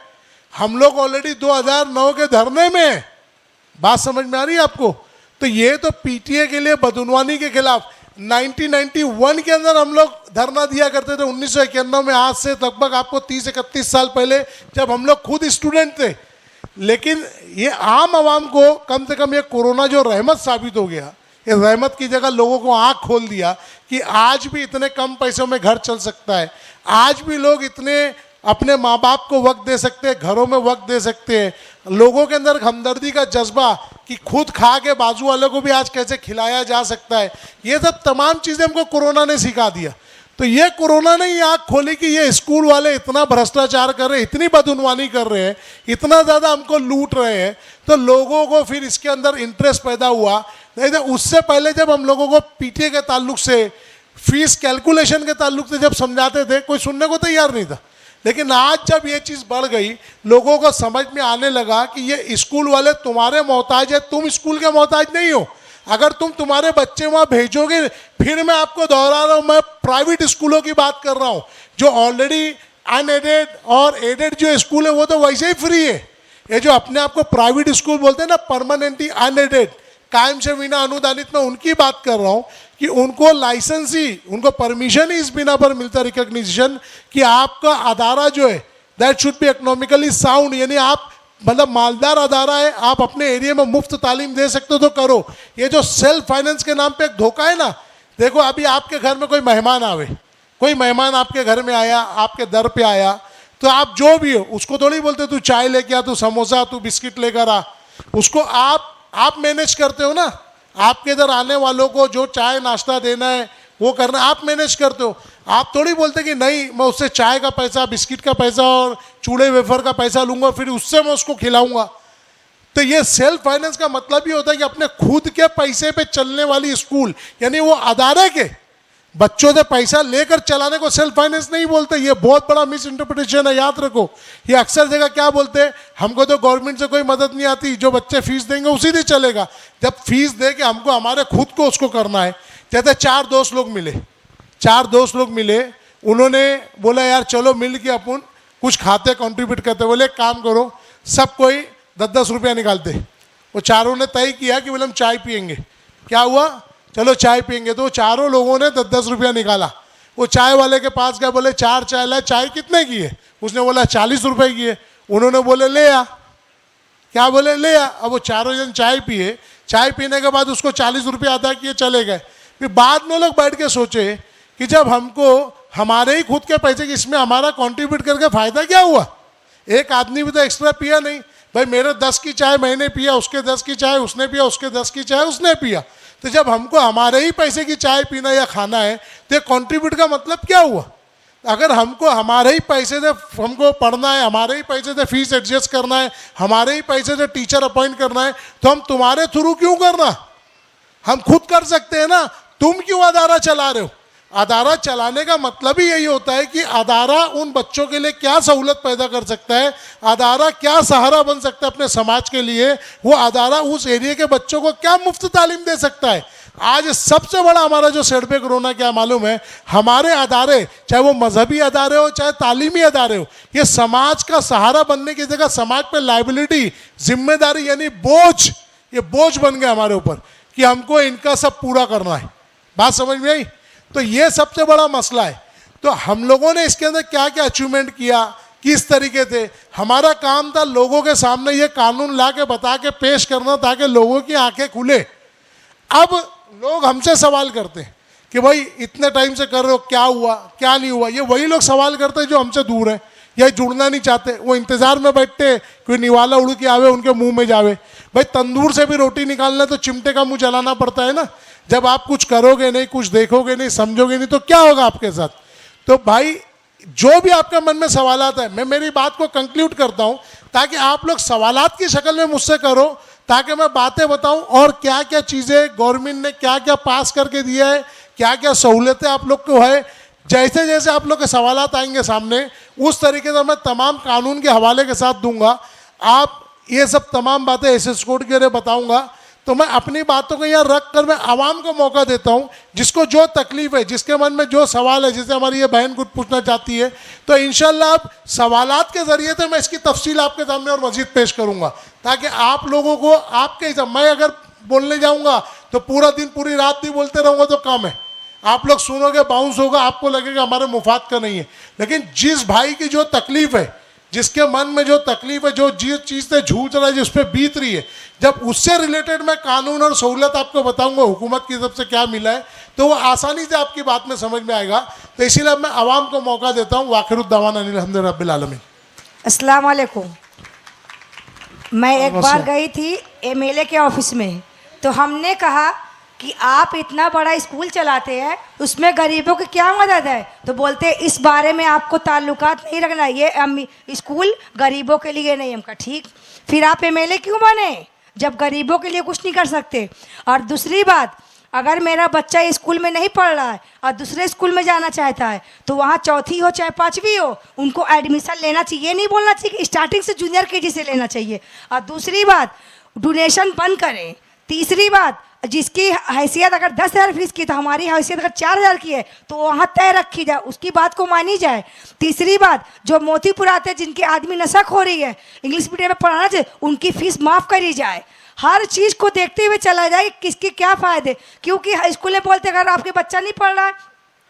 हम लोग ऑलरेडी 2009 के धरने में हैं। बात समझ में आ रही है आपको? तो ये तो पीटीए के लिए, बदउनवानी के खिलाफ 1991 के अंदर हम लोग धरना दिया करते थे, 1991 में, आज से लगभग आपको 30-31 साल पहले, जब हम लोग खुद स्टूडेंट थे। लेकिन ये आम आवाम को कम से कम ये कोरोना जो रहमत साबित हो गया, ये रहमत की जगह लोगों को आँख खोल दिया कि आज भी इतने कम पैसों में घर चल सकता है, आज भी लोग इतने अपने माँ बाप को वक्त दे सकते हैं, घरों में वक्त दे सकते हैं। लोगों के अंदर हमदर्दी का जज्बा कि खुद खा के बाजू वालों को भी आज कैसे खिलाया जा सकता है, ये सब तमाम चीज़ें हमको कोरोना ने सिखा दिया। तो ये कोरोना ने ये आँख खोली कि ये स्कूल वाले इतना भ्रष्टाचार कर रहे हैं, इतनी बदउनवानी कर रहे हैं, इतना ज़्यादा हमको लूट रहे हैं, तो लोगों को फिर इसके अंदर इंटरेस्ट पैदा हुआ। नहीं तो उससे पहले जब हम लोगों को पीटीए के ताल्लुक से, फीस कैलकुलेशन के ताल्लुक से जब समझाते थे, कोई सुनने को तैयार नहीं था। लेकिन आज जब ये चीज़ बढ़ गई, लोगों को समझ में आने लगा कि ये स्कूल वाले तुम्हारे मोहताज है, तुम स्कूल के मोहताज नहीं हो। अगर तुम तुम्हारे बच्चे वहाँ भेजोगे, फिर मैं आपको दोहरा रहा हूँ, मैं प्राइवेट स्कूलों की बात कर रहा हूँ, जो ऑलरेडी अनएडेड और एडेड जो स्कूल है वो तो वैसे ही फ्री है। ये जो अपने आप को प्राइवेट स्कूल बोलते हैं ना, परमानेंटली अनएडेड, कायम से बिना अनुदानित, में उनकी बात कर रहा हूँ कि उनको लाइसेंस ही, उनको परमिशन ही इस बिना पर मिलता, रिकग्निशन, कि आपका अदारा जो है that should be economically sound, यानी आप मतलब मालदार अदारा है, आप अपने एरिया में मुफ्त तालीम दे सकते हो तो करो। ये जो सेल्फ फाइनेंस के नाम पे एक धोखा है ना, देखो अभी आपके घर में कोई मेहमान आवे, कोई मेहमान आपके घर में आया, आपके दर पे आया, तो आप जो भी हो उसको थोड़ी बोलते तू चाय लेके आ, तू समोसा, तू बिस्किट लेकर आ, उसको आप मैनेज करते हो ना। आपके इधर आने वालों को जो चाय नाश्ता देना है वो करना आप मैनेज करते हो। आप थोड़ी बोलते कि नहीं मैं उससे चाय का पैसा, बिस्किट का पैसा और चूड़े वेफर का पैसा लूंगा, फिर उससे मैं उसको खिलाऊंगा। तो ये सेल्फ फाइनेंस का मतलब ही होता है कि अपने खुद के पैसे पे चलने वाली स्कूल, यानी वो अदारे के बच्चों से पैसा लेकर चलाने को सेल्फ फाइनेंस नहीं बोलते। ये बहुत बड़ा मिस इंटरप्रिटेशन है, याद रखो। ये अक्सर जगह क्या बोलते हैं, हमको तो गवर्नमेंट से कोई मदद नहीं आती, जो बच्चे फीस देंगे उसी से चलेगा। जब फीस दे के हमको हमारे खुद को उसको करना है। जैसे 4 दोस्त लोग मिले, उन्होंने बोला यार चलो मिल के अपन कुछ खाते कंट्रीब्यूट करते। बोले एक काम करो, सब कोई ₹10 निकालते। वो चारों ने तय किया कि बोले हम चाय पियेंगे। क्या हुआ, चलो चाय पियेंगे, तो चारों लोगों ने ₹10 निकाला। वो चाय वाले के पास गए, बोले 4 चाय लाए, चाय कितने की है? उसने बोला ₹40 की है। उन्होंने बोले ले आ। क्या बोले ले आ। अब वो चारों जन चाय पिए, चाय पीने के बाद उसको ₹40 अदा किए, चले गए। फिर बाद में लोग बैठ के सोचे कि जब हमको हमारे ही खुद के पैसे की इसमें हमारा कंट्रीब्यूट करके फ़ायदा क्या हुआ? एक आदमी भी तो एक्स्ट्रा पिया नहीं भाई, मेरे 10 की चाय मैंने पिया, उसके 10 की चाय उसने पिया, उसके 10 की चाय उसने पिया। तो जब हमको हमारे ही पैसे की चाय पीना या खाना है तो कंट्रीब्यूट का मतलब क्या हुआ? अगर हमको हमारे ही पैसे से हमको पढ़ना है, हमारे ही पैसे से फीस एडजस्ट करना है, हमारे ही पैसे से टीचर अपॉइंट करना है, तो हम तुम्हारे थ्रू क्यों करना? हम खुद कर सकते हैं ना। तुम क्यों अदारा चला रहे हो? अदारा चलाने का मतलब ही यही होता है कि अदारा उन बच्चों के लिए क्या सहूलत पैदा कर सकता है, अदारा क्या सहारा बन सकता है अपने समाज के लिए, वो अदारा उस एरिया के बच्चों को क्या मुफ्त तालीम दे सकता है। आज सबसे बड़ा हमारा जो सेटबैक रोना क्या मालूम है, हमारे अदारे, चाहे वो मजहबी अदारे हो चाहे तालीमी अदारे हो, ये समाज का सहारा बनने की जगह समाज पे लाइबिलिटी, जिम्मेदारी यानी बोझ, ये बोझ बन गया हमारे ऊपर कि हमको इनका सब पूरा करना है। बात समझ में आई? तो ये सबसे बड़ा मसला है। तो हम लोगों ने इसके अंदर क्या क्या अचीवमेंट किया, किस तरीके से हमारा काम था, लोगों के सामने ये कानून ला के बता के पेश करना ताकि लोगों की आंखें खुले। अब लोग हमसे सवाल करते हैं कि भाई इतने टाइम से कर रहे हो, क्या हुआ क्या नहीं हुआ। ये वही लोग सवाल करते हैं जो हमसे दूर हैं या जुड़ना नहीं चाहते, वो इंतजार में बैठते कोई निवाला उड़ के आवे उनके मुंह में जावे। भाई तंदूर से भी रोटी निकालना तो चिमटे का मुंह जलाना पड़ता है ना। जब आप कुछ करोगे नहीं, कुछ देखोगे नहीं, समझोगे नहीं, तो क्या होगा आपके साथ? तो भाई जो भी आपके मन में सवालात है, मैं मेरी बात को कंक्लूड करता हूं ताकि आप लोग सवालात की शक्ल में मुझसे करो, ताकि मैं बातें बताऊं और क्या क्या चीज़ें गवर्नमेंट ने क्या क्या पास करके दिया है, क्या क्या सहूलतें आप लोग को है। जैसे जैसे आप लोग के सवालात आएंगे सामने, उस तरीके से मैं तमाम कानून के हवाले के साथ दूंगा। आप ये सब तमाम बातें एसएस कोड के लिए बताऊंगा। तो मैं अपनी बातों को यहाँ रख कर मैं आवाम को मौका देता हूँ, जिसको जो तकलीफ है, जिसके मन में जो सवाल है, जैसे हमारी ये बहन कुछ पूछना चाहती है, तो इंशाल्लाह आप सवालात के ज़रिए से मैं इसकी तफसील आपके सामने और मज़ीद पेश करूँगा, ताकि आप लोगों को आपके हिसाब, मैं अगर बोलने जाऊँगा तो पूरा दिन पूरी रात भी बोलते रहूँगा तो कम है। आप लोग सुनोगे, बाउंस होगा, आपको लगेगा हमारे मुफाद का नहीं है। लेकिन जिस भाई की जो तकलीफ है, जिसके मन में जो तकलीफ है, जो जिस चीज़ से जूझ रहा है, जिस पे बीत रही है, जब उससे रिलेटेड मैं कानून और सहूलत आपको बताऊंगा, हुकूमत की तरफ से क्या मिला है, तो वो आसानी से आपकी बात में समझ में आएगा। तो इसीलिए मैं आवाम को मौका देता हूँ। वाखिरुद्दावाना अनिल हम्दुलिल्लाह रब्बिल आलमीन। अस्सलाम वालेकुम। मैं एक बार गई थी एमएलए के ऑफिस में, तो हमने कहा कि आप इतना बड़ा स्कूल चलाते हैं, उसमें गरीबों की क्या मदद है? तो बोलते हैं इस बारे में आपको ताल्लुकात नहीं रखना, ये स्कूल गरीबों के लिए नहीं। हम कहा ठीक, फिर आप एमएलए क्यों बने जब गरीबों के लिए कुछ नहीं कर सकते? और दूसरी बात, अगर मेरा बच्चा स्कूल में नहीं पढ़ रहा है और दूसरे स्कूल में जाना चाहता है, तो वहाँ चौथी हो चाहे 5वीं हो, उनको एडमिशन लेना चाहिए। ये नहीं बोलना चाहिए कि स्टार्टिंग से जूनियर केजी से लेना चाहिए। और दूसरी बात, डोनेशन बंद करें। तीसरी बात, जिसकी हैसियत अगर 10,000 फीस की, तो हमारी हैसियत अगर 4,000 की है, तो वहाँ तय रखी जाए, उसकी बात को मानी जाए। तीसरी बात, जो मोतीपुर आते हैं, जिनके आदमी नशा हो रही है, इंग्लिश मीडियम में पढ़ाना चाहिए, उनकी फ़ीस माफ़ करी जाए। हर चीज़ को देखते हुए चला जाए कि किसके क्या फ़ायदे। क्योंकि स्कूल में बोलते अगर आपके बच्चा नहीं पढ़ रहा है,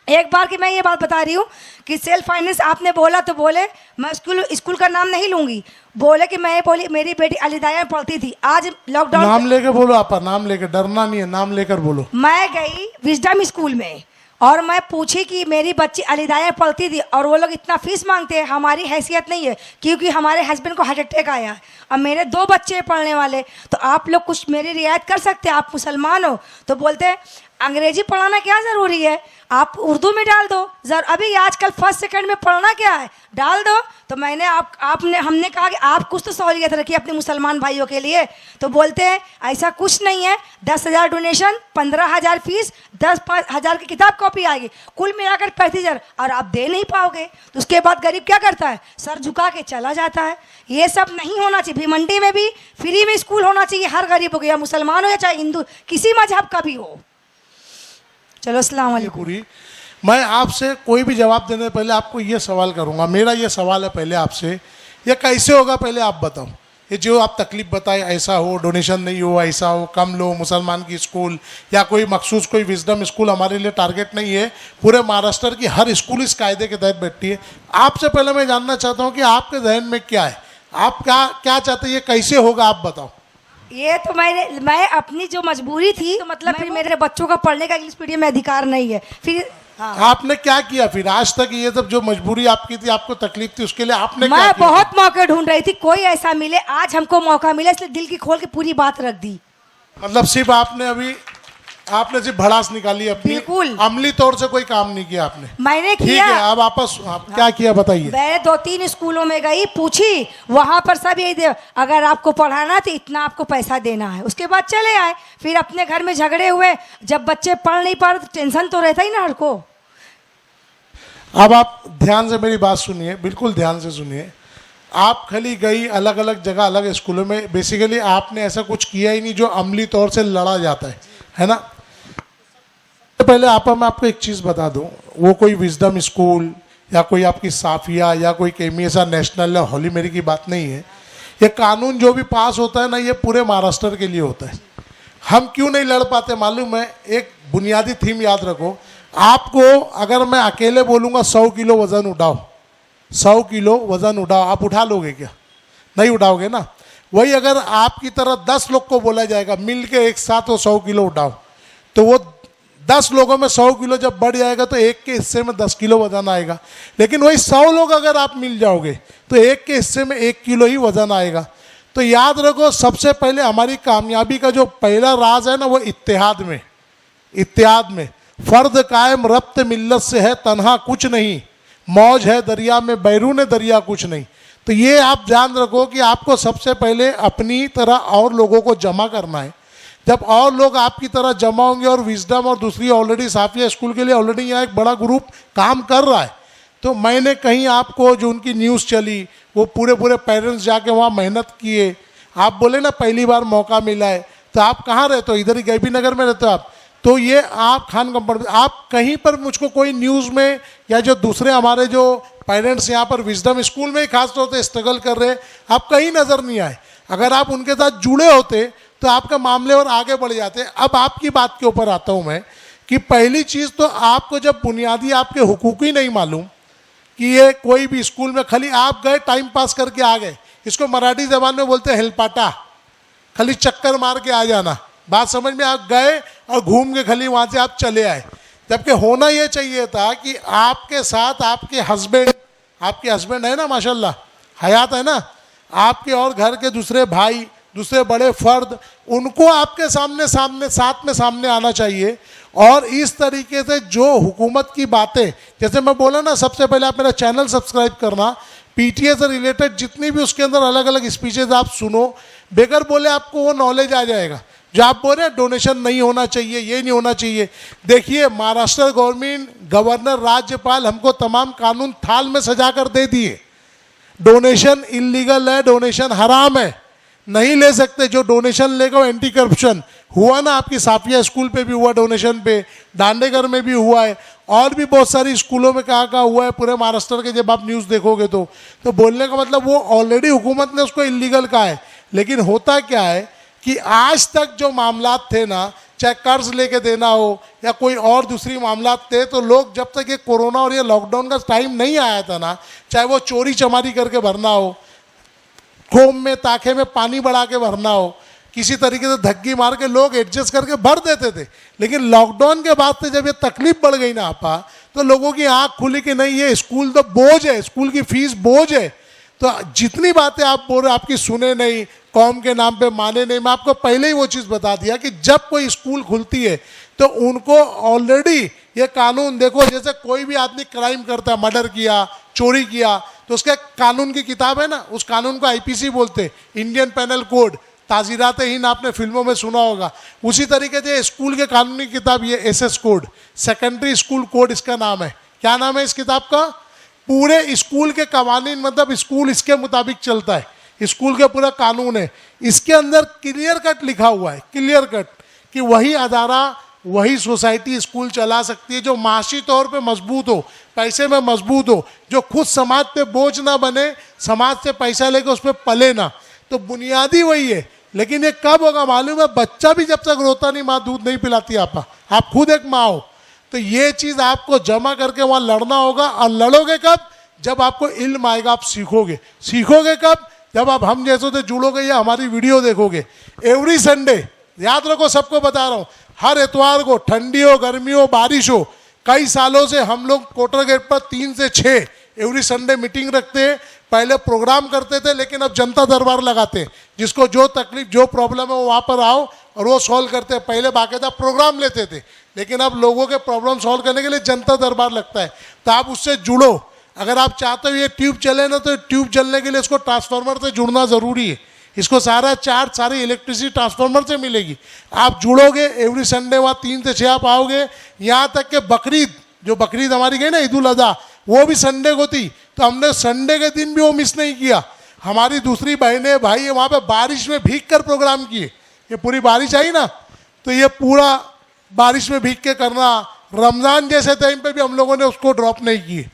एक बार की मैं ये बात बता रही हूँ कि सेल्फ फाइनेंस आपने बोला, तो बोले मैं स्कूल का नाम नहीं लूँगी, बोले कि मैं बोली मेरी बेटी अलीदाया में पढ़ती थी। आज लॉकडाउन, नाम लेके बोलो आपा, नाम लेकर, डरना नहीं है, नाम लेकर बोलो। मैं गई विजडम स्कूल में और मैं पूछी कि मेरी बच्ची अलीदाया में पढ़ती थी, और वो लोग इतना फीस मांगते हैं। हमारी हैसियत नहीं है, क्योंकि हमारे हस्बैंड को हार्ट अटैक आया है और मेरे 2 बच्चे पढ़ने वाले, तो आप लोग कुछ मेरी रियायत कर सकते हैं, आप मुसलमान हो। तो बोलते हैं अंग्रेजी पढ़ाना क्या ज़रूरी है, आप उर्दू में डाल दो। अभी आजकल 1st 2nd में पढ़ना क्या है, डाल दो। तो मैंने हमने कहा कि आप कुछ तो सहूलियत रखिए अपने मुसलमान भाइयों के लिए। तो बोलते हैं ऐसा कुछ नहीं है, 10,000 डोनेशन, 15,000 फीस, 10,000 की किताब कॉपी आएगी, कुल मिलाकर 35,000, और आप दे नहीं पाओगे। तो उसके बाद गरीब क्या करता है, सर झुका के चला जाता है। ये सब नहीं होना चाहिए। भिवंडी में भी फ्री में स्कूल होना चाहिए हर गरीब हो, या मुसलमान हो या चाहे हिंदू, किसी मजहब का भी हो। चलो अस्सलाम वालेकुम। पूरी मैं आपसे कोई भी जवाब देने से पहले आपको ये सवाल करूंगा। मेरा ये सवाल है पहले आपसे, ये कैसे होगा पहले आप बताओ। ये जो आप तकलीफ बताए, ऐसा हो, डोनेशन नहीं हो, ऐसा हो, कम लो, मुसलमान की स्कूल या कोई मखसूस कोई विजडम स्कूल हमारे लिए टारगेट नहीं है। पूरे महाराष्ट्र की हर स्कूल इस कायदे के तहत बैठती है। आपसे पहले मैं जानना चाहता हूँ कि आपके जहन में क्या है, आप क्या चाहते हैं, ये कैसे होगा, आप बताओ। ये तो मैं अपनी जो मजबूरी थी, तो मतलब फिर मेरे बच्चों का पढ़ने का इंग्लिश मीडियम में अधिकार नहीं है। फिर हाँ। आपने क्या किया फिर आज तक, ये सब जो मजबूरी आपकी थी, आपको तकलीफ थी, उसके लिए आपने क्या मैं किया? बहुत मौके ढूंढ रही थी, कोई ऐसा मिले। आज हमको मौका मिला, इसलिए दिल की खोल के पूरी बात रख दी। मतलब सिर्फ आपने सिर्फ भड़ास निकाली अपनी, बिल्कुल। अमली तौर से कोई काम नहीं किया आपने। मैंने ठीक किया। है, अब आप क्या किया बताइए। मैं 2-3 स्कूलों में गई, पूछी, वहां पर सब यही दे, अगर आपको पढ़ाना तो इतना आपको पैसा देना है। उसके बाद चले आए। फिर अपने घर में झगड़े हुए। जब बच्चे पढ़ नहीं पा रहे तो टेंशन तो रहता ही ना हर को। अब आप ध्यान से मेरी बात सुनिए, बिल्कुल ध्यान से सुनिए। आप खाली गई अलग अलग जगह, अलग स्कूलों में, बेसिकली आपने ऐसा कुछ किया ही नहीं जो अमली तौर से लड़ा जाता है ना। पहले मैं आपको एक चीज़ बता दूं, वो कोई विजडम स्कूल या कोई आपकी साफिया या कोई केमीएसा नेशनल या हॉली मेरी की बात नहीं है। ये कानून जो भी पास होता है ना, ये पूरे महाराष्ट्र के लिए होता है। हम क्यों नहीं लड़ पाते मालूम है? एक बुनियादी थीम याद रखो। आपको अगर मैं अकेले बोलूँगा 100 किलो वज़न उठाओ, 100 किलो वज़न उठाओ, आप उठा लोगे क्या? नहीं उठाओगे ना। वही अगर आपकी तरह 10 लोग को बोला जाएगा मिल के एक साथ वो 100 किलो उठाओ, तो वो 10 लोगों में 100 किलो जब बढ़ जाएगा तो एक के हिस्से में 10 किलो वजन आएगा। लेकिन वही 100 लोग अगर आप मिल जाओगे तो एक के हिस्से में 1 किलो ही वजन आएगा। तो याद रखो, सबसे पहले हमारी कामयाबी का जो पहला राज है ना, वो इत्तेहाद में। फर्द कायम रब्त मिल्लत से है, तन्हा कुछ नहीं, मौज है दरिया में, बैरून दरिया कुछ नहीं। तो ये आप ध्यान रखो कि आपको सबसे पहले अपनी तरह और लोगों को जमा करना है। जब और लोग आपकी तरह जमा होंगे और विजडम और दूसरी ऑलरेडी साफिया स्कूल के लिए ऑलरेडी यहाँ एक बड़ा ग्रुप काम कर रहा है, तो मैंने कहीं आपको जो उनकी न्यूज़ चली, वो पूरे पेरेंट्स जाके वहाँ मेहनत किए। आप बोले ना पहली बार मौका मिला है, तो आप कहाँ रहते हो? इधर ही गैबी नगर में रहते हो आप। तो ये आप खान कंपाउंड, आप कहीं पर मुझको कोई न्यूज़ में या जो दूसरे हमारे जो पेरेंट्स यहाँ पर विजडम स्कूल में ही खासतौर से स्ट्रगल कर रहे हैं, आप कहीं नज़र नहीं आए। अगर आप उनके साथ जुड़े होते तो आपका मामले और आगे बढ़ जाते। अब आपकी बात के ऊपर आता हूँ मैं कि पहली चीज़ तो आपको जब बुनियादी आपके हुकूक ही नहीं मालूम कि ये कोई भी स्कूल में खाली आप गए टाइम पास करके आ गए, इसको मराठी ज़बान में बोलते हैं हेलपाटा, खाली चक्कर मार के आ जाना। बात समझ में? आप गए और घूम के खाली वहाँ से आप चले आए। जबकि होना ये चाहिए था कि आपके साथ आपके हस्बैंड है ना, माशाल्लाह हयात है ना, आपके और घर के दूसरे भाई, दूसरे बड़े फर्द, उनको आपके सामने आना चाहिए। और इस तरीके से जो हुकूमत की बातें, जैसे मैं बोला ना, सबसे पहले आप मेरा चैनल सब्सक्राइब करना, पीटीए से रिलेटेड जितनी भी उसके अंदर अलग अलग स्पीचेज आप सुनो, बेगर बोले आपको वो नॉलेज आ जाएगा। जो आप बोल रहे हैं डोनेशन नहीं होना चाहिए, ये नहीं होना चाहिए, देखिए महाराष्ट्र गवर्नमेंट, गवर्नर, राज्यपाल हमको तमाम कानून थाल में सजा कर दे दिए। डोनेशन इलीगल है, डोनेशन हराम है, नहीं ले सकते। जो डोनेशन लेगा वो एंटी करप्शन हुआ ना, आपकी साफिया स्कूल पे भी हुआ डोनेशन पे, दांडेगर में भी हुआ है, और भी बहुत सारी स्कूलों में कहाँ हुआ है पूरे महाराष्ट्र के। जब आप न्यूज़ देखोगे तो बोलने का मतलब वो ऑलरेडी हुकूमत ने उसको इलीगल कहा है। लेकिन होता क्या है कि आज तक जो मामलात थे ना, चाहे कर्ज लेके देना हो या कोई और दूसरी मामलात थे, तो लोग जब तक ये कोरोना और ये लॉकडाउन का टाइम नहीं आया था ना, चाहे वो चोरी चमारी करके भरना हो, खोम में ताखे में पानी बढ़ा के भरना हो, किसी तरीके से धक्की मार के लोग एडजस्ट करके भर देते थे। लेकिन लॉकडाउन के बाद से जब ये तकलीफ बढ़ गई ना आपा, तो लोगों की आंख खुली कि नहीं, ये स्कूल तो बोझ है, स्कूल की फीस बोझ है। तो जितनी बातें आप बोल रहे आपकी सुने नहीं, कौम के नाम पे माने नहीं। मैं आपको पहले ही वो चीज़ बता दिया कि जब कोई स्कूल खुलती है तो उनको ऑलरेडी ये कानून, देखो जैसे कोई भी आदमी क्राइम करता है, मर्डर किया, चोरी किया, तो उसके कानून की किताब है ना, उस कानून को आईपीसी बोलते, इंडियन पेनल कोड, ताज़ीरात हिंद आपने फिल्मों में सुना होगा। उसी तरीके से स्कूल के कानूनी किताब ये SS code, secondary school code इसका नाम है। क्या नाम है इस किताब का? पूरे स्कूल के कवानीन, मतलब स्कूल इसके मुताबिक चलता है, स्कूल के पूरा कानून है। इसके अंदर क्लियर कट लिखा हुआ है, क्लियर कट, कि वही अदारा, वही सोसाइटी स्कूल चला सकती है जो माशी तौर पे मजबूत हो, पैसे में मजबूत हो, जो खुद समाज पे बोझ ना बने, समाज से पैसा लेके उस पर पले ना। तो बुनियादी वही है। लेकिन ये कब होगा मालूम है? बच्चा भी जब तक रोता नहीं, माँ दूध नहीं पिलाती आप खुद एक माँ हो, तो ये चीज़ आपको जमा करके वहाँ लड़ना होगा। और लड़ोगे कब? जब आपको इल्म आएगा, आप सीखोगे कब? जब आप हम जैसों से जुड़ोगे या हमारी वीडियो देखोगे। एवरी संडे, याद रखो, सबको बता रहा हूँ, हर इतवार को, ठंडी हो गर्मी हो बारिश हो, कई सालों से हम लोग कोटर गेट पर 3 से 6 एवरी संडे मीटिंग रखते हैं। पहले प्रोग्राम करते थे, लेकिन अब जनता दरबार लगाते हैं। जिसको जो तकलीफ जो प्रॉब्लम है वो वहाँ पर आओ और वो सॉल्व करते हैं। पहले बाकायदा प्रोग्राम लेते थे, लेकिन अब लोगों के प्रॉब्लम सॉल्व करने के लिए जनता दरबार लगता है। तो आप उससे जुड़ो। अगर आप चाहते हो ये ट्यूब चले ना, तो ट्यूब चलने के लिए इसको ट्रांसफार्मर से जुड़ना ज़रूरी है। इसको सारा चार्ज, सारी इलेक्ट्रिसिटी ट्रांसफार्मर से मिलेगी। आप जुड़ोगे, एवरी संडे वहाँ 3 से 6 आप आओगे। यहाँ तक कि बकरीद, जो बकरीद हमारी गई ना, ईद उल अज़हा, वो भी संडे को थी, तो हमने संडे के दिन भी वो मिस नहीं किया। हमारी दूसरी बहनें भाई वहाँ पे बारिश में भीग कर प्रोग्राम किए। ये पूरी बारिश आई ना, तो ये पूरा बारिश में भीग के करना। रमज़ान जैसे टाइम पे भी हम लोगों ने उसको ड्रॉप नहीं किए।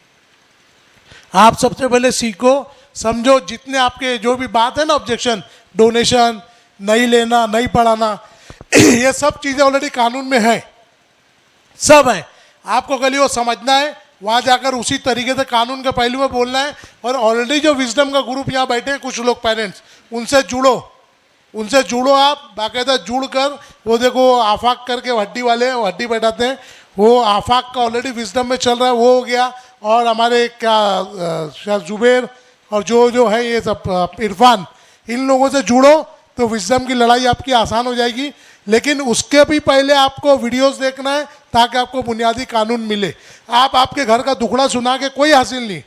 आप सबसे पहले सीखो, समझो, जितने आपके जो भी बात है ना, ऑब्जेक्शन, डोनेशन नहीं लेना, नहीं पढ़ाना, ये सब चीज़ें ऑलरेडी कानून में है, सब है। आपको खाली वो समझना है, वहाँ जाकर उसी तरीके से कानून के पहलू में बोलना है। और ऑलरेडी जो विजडम का ग्रुप यहाँ बैठे हैं कुछ लोग पेरेंट्स, उनसे जुड़ो आप बाकायदा जुड़ कर। वो देखो आफाक करके हड्डी वाले हड्डी बैठाते हैं, वो आफाक का ऑलरेडी विजडम में चल रहा है, वो हो गया। और हमारे क्या जुबेर और जो है ये सब इरफान, इन लोगों से जुड़ो तो विजडम की लड़ाई आपकी आसान हो जाएगी। लेकिन उसके भी पहले आपको वीडियोस देखना है ताकि आपको बुनियादी कानून मिले। आप आपके घर का दुखड़ा सुना के कोई हासिल नहीं।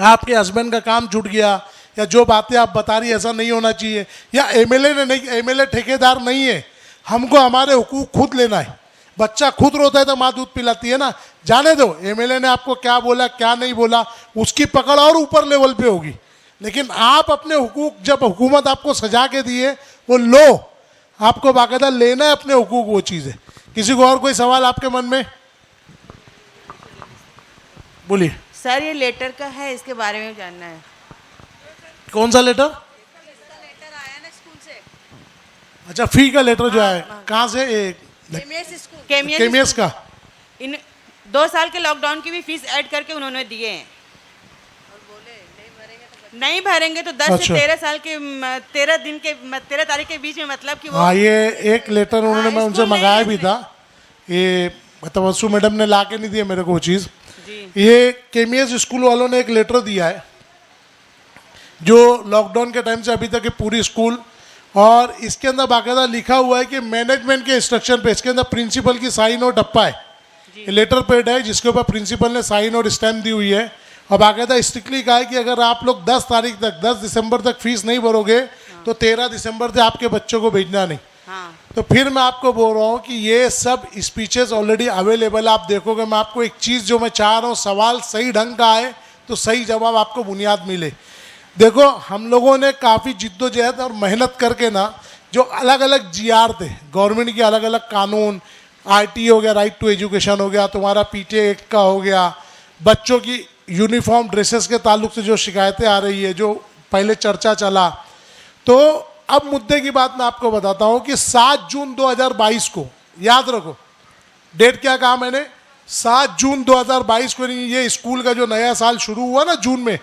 आपके हस्बैंड का काम छूट गया, या जो बातें आप बता रही ऐसा नहीं होना चाहिए, या एमएलए ने नहीं, एमएलए ठेकेदार नहीं है, हमको हमारे हुकूक खुद लेना है। बच्चा खुद रोता है तो माँ दूध पिलाती है ना, जाने दो एमएलए ने आपको क्या बोला क्या नहीं बोला, उसकी पकड़ और ऊपर लेवल पे होगी। लेकिन आप अपने हुकूक, जब हुकूमत आपको सजा के दिए वो लो, आपको बाकायदा लेना है अपने हुकूक, वो चीज़ है। किसी को और कोई सवाल आपके मन में? बोलिए सर, ये लेटर का है, इसके बारे में जानना है। कौन सा लेटर? लेटर आया ना स्कूल से। अच्छा, फी का लेटर जो है, कहाँ से? केमियस का। इन 2 साल के लॉकडाउन की भी फीस ऐड करके उन्होंने दिए हैं। नहीं भरेंगे तो 10 से 13 साल के 13 दिन के 13 तारीख के बीच में, मतलब कि वो। हाँ, ये एक लेटर उन्होंने, मैं उनसे मंगाया भी था। ये मतलब वसु मैडम ने ला के नहीं दिया मेरे को वो चीज़। ये केमियस स्कूल वालों ने एक लेटर दिया है, जो लॉकडाउन के टाइम से अभी तक पूरी स्कूल, और इसके अंदर बाकायदा लिखा हुआ है कि मैनेजमेंट के इंस्ट्रक्शन पे, इसके अंदर प्रिंसिपल की साइन और डप्पा है, ये लेटर पेड है जिसके ऊपर प्रिंसिपल ने साइन और स्टैम्प दी हुई है। और बाकायदा स्ट्रिक्टली कहा है कि अगर आप लोग 10 तारीख तक, 10 दिसंबर तक फीस नहीं भरोगे तो 13 दिसंबर से आपके बच्चों को भेजना नहीं। तो फिर मैं आपको बोल रहा हूँ कि ये सब स्पीचेस ऑलरेडी अवेलेबल, आप देखोगे। मैं आपको एक चीज़ जो मैं चाह रहा हूँ, सवाल सही ढंग का आए तो सही जवाब आपको बुनियाद मिले। देखो, हम लोगों ने काफ़ी जिद्दोजहद और मेहनत करके ना, जो अलग अलग जीआर थे गवर्नमेंट के, अलग अलग कानून, आईटी हो गया, राइट टू एजुकेशन हो गया, तुम्हारा पीटीए एक्ट का हो गया, बच्चों की यूनिफॉर्म ड्रेसेस के ताल्लुक से जो शिकायतें आ रही है, जो पहले चर्चा चला, तो अब मुद्दे की बात मैं आपको बताता हूँ कि 7 जून 2022 को, याद रखो डेट क्या कहा मैंने, 7 जून 2022 को, ये स्कूल का जो नया साल शुरू हुआ ना जून में,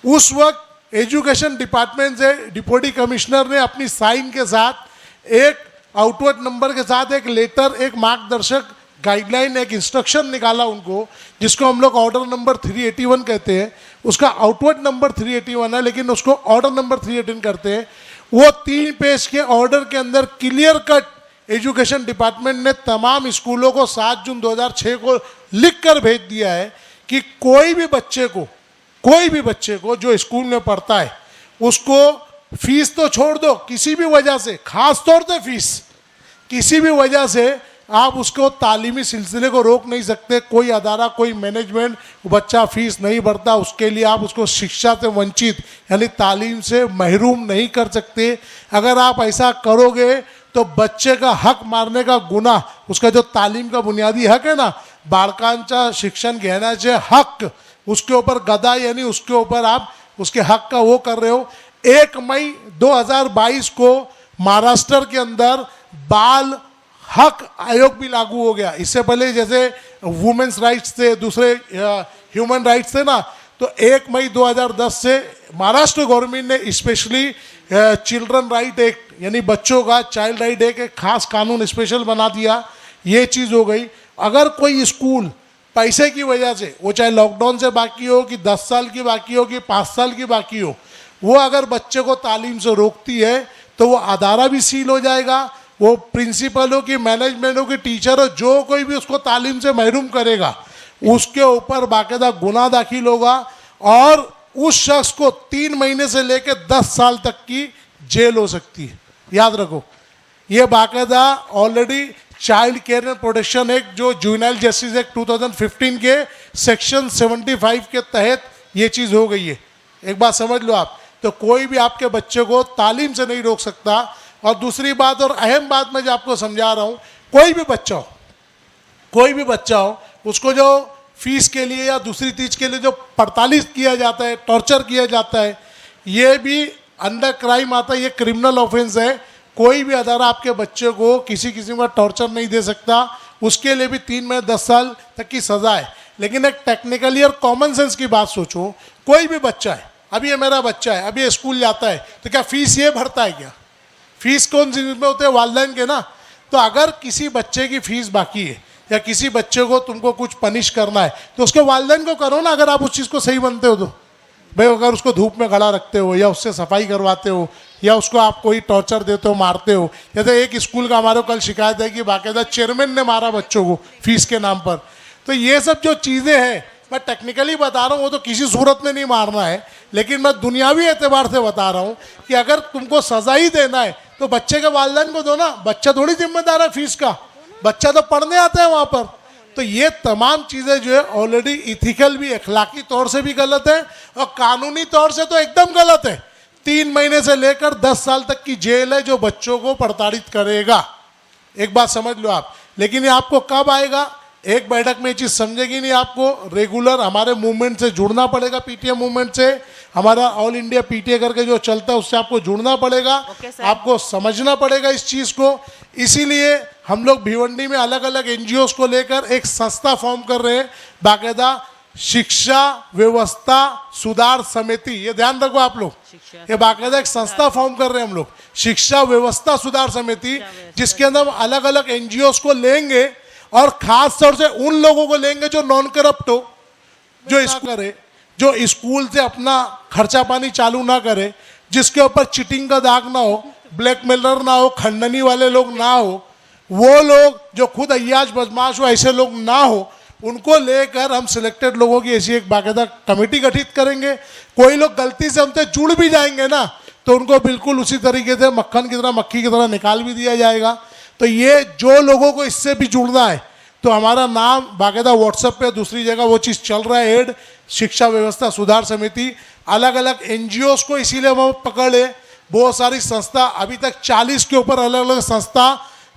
उस वक्त एजुकेशन डिपार्टमेंट से डिप्टी कमिश्नर ने अपनी साइन के साथ एक आउटवर्ड नंबर के साथ एक लेटर, एक मार्गदर्शक गाइडलाइन, एक इंस्ट्रक्शन निकाला उनको, जिसको हम लोग ऑर्डर नंबर 381 कहते हैं। उसका आउटवर्ड नंबर 381 है, लेकिन उसको ऑर्डर नंबर 318 करते हैं। वो 3 पेज के ऑर्डर के अंदर क्लियर कट एजुकेशन डिपार्टमेंट ने तमाम स्कूलों को 7 जून 2006 को लिख कर भेज दिया है कि कोई भी बच्चे को जो स्कूल में पढ़ता है, उसको फीस तो छोड़ दो, किसी भी वजह से, खास तौर से फीस, किसी भी वजह से आप उसको तालीमी सिलसिले को रोक नहीं सकते। कोई अदारा, कोई मैनेजमेंट, बच्चा फीस नहीं भरता उसके लिए आप उसको शिक्षा से वंचित यानी तालीम से महरूम नहीं कर सकते। अगर आप ऐसा करोगे तो बच्चे का हक मारने का गुनाह, उसका जो तालीम का बुनियादी हक है ना, बाळकांचा शिक्षण घेण्याचे हक, उसके ऊपर गदा यानी उसके ऊपर आप उसके हक का वो कर रहे हो। 1 मई 2022 को महाराष्ट्र के अंदर बाल हक आयोग भी लागू हो गया। इससे पहले जैसे वुमेन्स राइट्स थे, दूसरे ह्यूमन राइट्स थे ना, तो 1 मई 2010 से महाराष्ट्र गवर्नमेंट ने स्पेशली चिल्ड्रन राइट एक्ट यानी बच्चों का चाइल्ड राइट एक्ट एक खास कानून स्पेशल बना दिया। ये चीज़ हो गई। अगर कोई स्कूल पैसे की वजह से, वो चाहे लॉकडाउन से बाकी हो कि 10 साल की बाकी हो कि 5 साल की बाकी हो, वो अगर बच्चे को तालीम से रोकती है तो वो अदारा भी सील हो जाएगा। वो प्रिंसिपल हो कि मैनेजमेंट हो कि टीचर हो, जो कोई भी उसको तालीम से महरूम करेगा उसके ऊपर बाकायदा गुनाह दाखिल होगा और उस शख्स को 3 महीने से लेकर 10 साल तक की जेल हो सकती है। याद रखो, ये बाकायदा already child care and protection act जो जुवेनाइल जस्टिस एक्ट 2015 के सेक्शन 75 के तहत ये चीज़ हो गई है। एक बात समझ लो आप, तो कोई भी आपके बच्चे को तालीम से नहीं रोक सकता। और दूसरी बात और अहम बात मैं जो आपको समझा रहा हूँ, कोई भी बच्चा हो उसको जो फीस के लिए या दूसरी चीज़ के लिए जो 48 किया जाता है, टॉर्चर किया जाता है, ये भी अंडर क्राइम आता है, ये क्रिमिनल ऑफेंस है। कोई भी अदारा आपके बच्चे को किसी किस्म का टॉर्चर नहीं दे सकता, उसके लिए भी 3 महीने 10 साल तक की सज़ा है। लेकिन एक टेक्निकली और कॉमन सेंस की बात सोचो, कोई भी बच्चा है, अभी ये मेरा बच्चा है, अभी ये स्कूल जाता है, तो क्या फीस ये भरता है क्या? फीस कौन सी में होते हैं? वालिदैन के ना। तो अगर किसी बच्चे की फीस बाकी है या किसी बच्चे को तुमको कुछ पनिश करना है तो उसके वालिदैन को करो ना, अगर आप उस चीज़ को सही बनते हो तो। भाई अगर उसको धूप में खड़ा रखते हो या उससे सफाई करवाते हो या उसको आप कोई टॉर्चर देते हो, मारते हो। जैसे एक स्कूल का हमारे कल शिकायत है कि बाकायदा चेयरमैन ने मारा बच्चों को फीस के नाम पर। तो ये सब जो चीज़ें हैं, मैं टेक्निकली बता रहा हूँ, वो तो किसी सूरत में नहीं मारना है, लेकिन मैं दुनियावी एतबार से बता रहा हूँ कि अगर तुमको सज़ा ही देना है तो बच्चे के वालिदैन को दो ना। बच्चा थोड़ी जिम्मेदार है फीस का, बच्चा तो पढ़ने आता है वहाँ पर। तो ये तमाम चीज़ें जो है ऑलरेडी इथिकल भी, अखलाकी तौर से भी गलत है और कानूनी तौर से तो एकदम गलत है। 3 महीने से लेकर 10 साल तक की जेल है जो बच्चों को प्रताड़ित करेगा। एक बात समझ लो आप। लेकिन ये आपको कब आएगा? एक बैठक में ये चीज़ समझेगी नहीं। आपको रेगुलर हमारे मूवमेंट से जुड़ना पड़ेगा, पीटीए मूवमेंट से, हमारा ऑल इंडिया पीटीए करके जो चलता है उससे आपको जुड़ना पड़ेगा। आपको समझना पड़ेगा इस चीज़ को। इसीलिए हम लोग भिवंडी में अलग अलग एनजीओज को लेकर एक संस्था फॉर्म कर रहे हैं, बाकायदा शिक्षा व्यवस्था सुधार समिति। ये ध्यान रखो आप लोग, ये बाकायदा एक संस्था फॉर्म कर रहे हैं हम लोग, शिक्षा व्यवस्था सुधार समिति, जिसके अंदर अलग अलग एनजीओज को लेंगे और खास तौर से उन लोगों को लेंगे जो नॉन करप्ट हो, जो इसको करे, जो स्कूल से अपना खर्चा पानी चालू ना करे, जिसके ऊपर चीटिंग का दाग ना हो, ब्लैकमेलर ना हो, खंडनी वाले लोग ना हो, वो लोग जो खुद अय्याश बदमाश हो, ऐसे लोग ना हो। उनको लेकर हम सिलेक्टेड लोगों की ऐसी एक बाकायदा कमेटी गठित करेंगे। कोई लोग गलती से हमसे जुड़ भी जाएंगे ना, तो उनको बिल्कुल उसी तरीके से मक्खन की तरह, मक्खी की तरह निकाल भी दिया जाएगा। तो ये जो लोगों को इससे भी जुड़ना है तो हमारा नाम बाकायदा व्हाट्सएप पे, दूसरी जगह वो चीज़ चल रहा है, हेड शिक्षा व्यवस्था सुधार समिति। अलग अलग एनजीओज को इसीलिए हम पकड़े, बहुत सारी संस्था, अभी तक 40 के ऊपर अलग अलग संस्था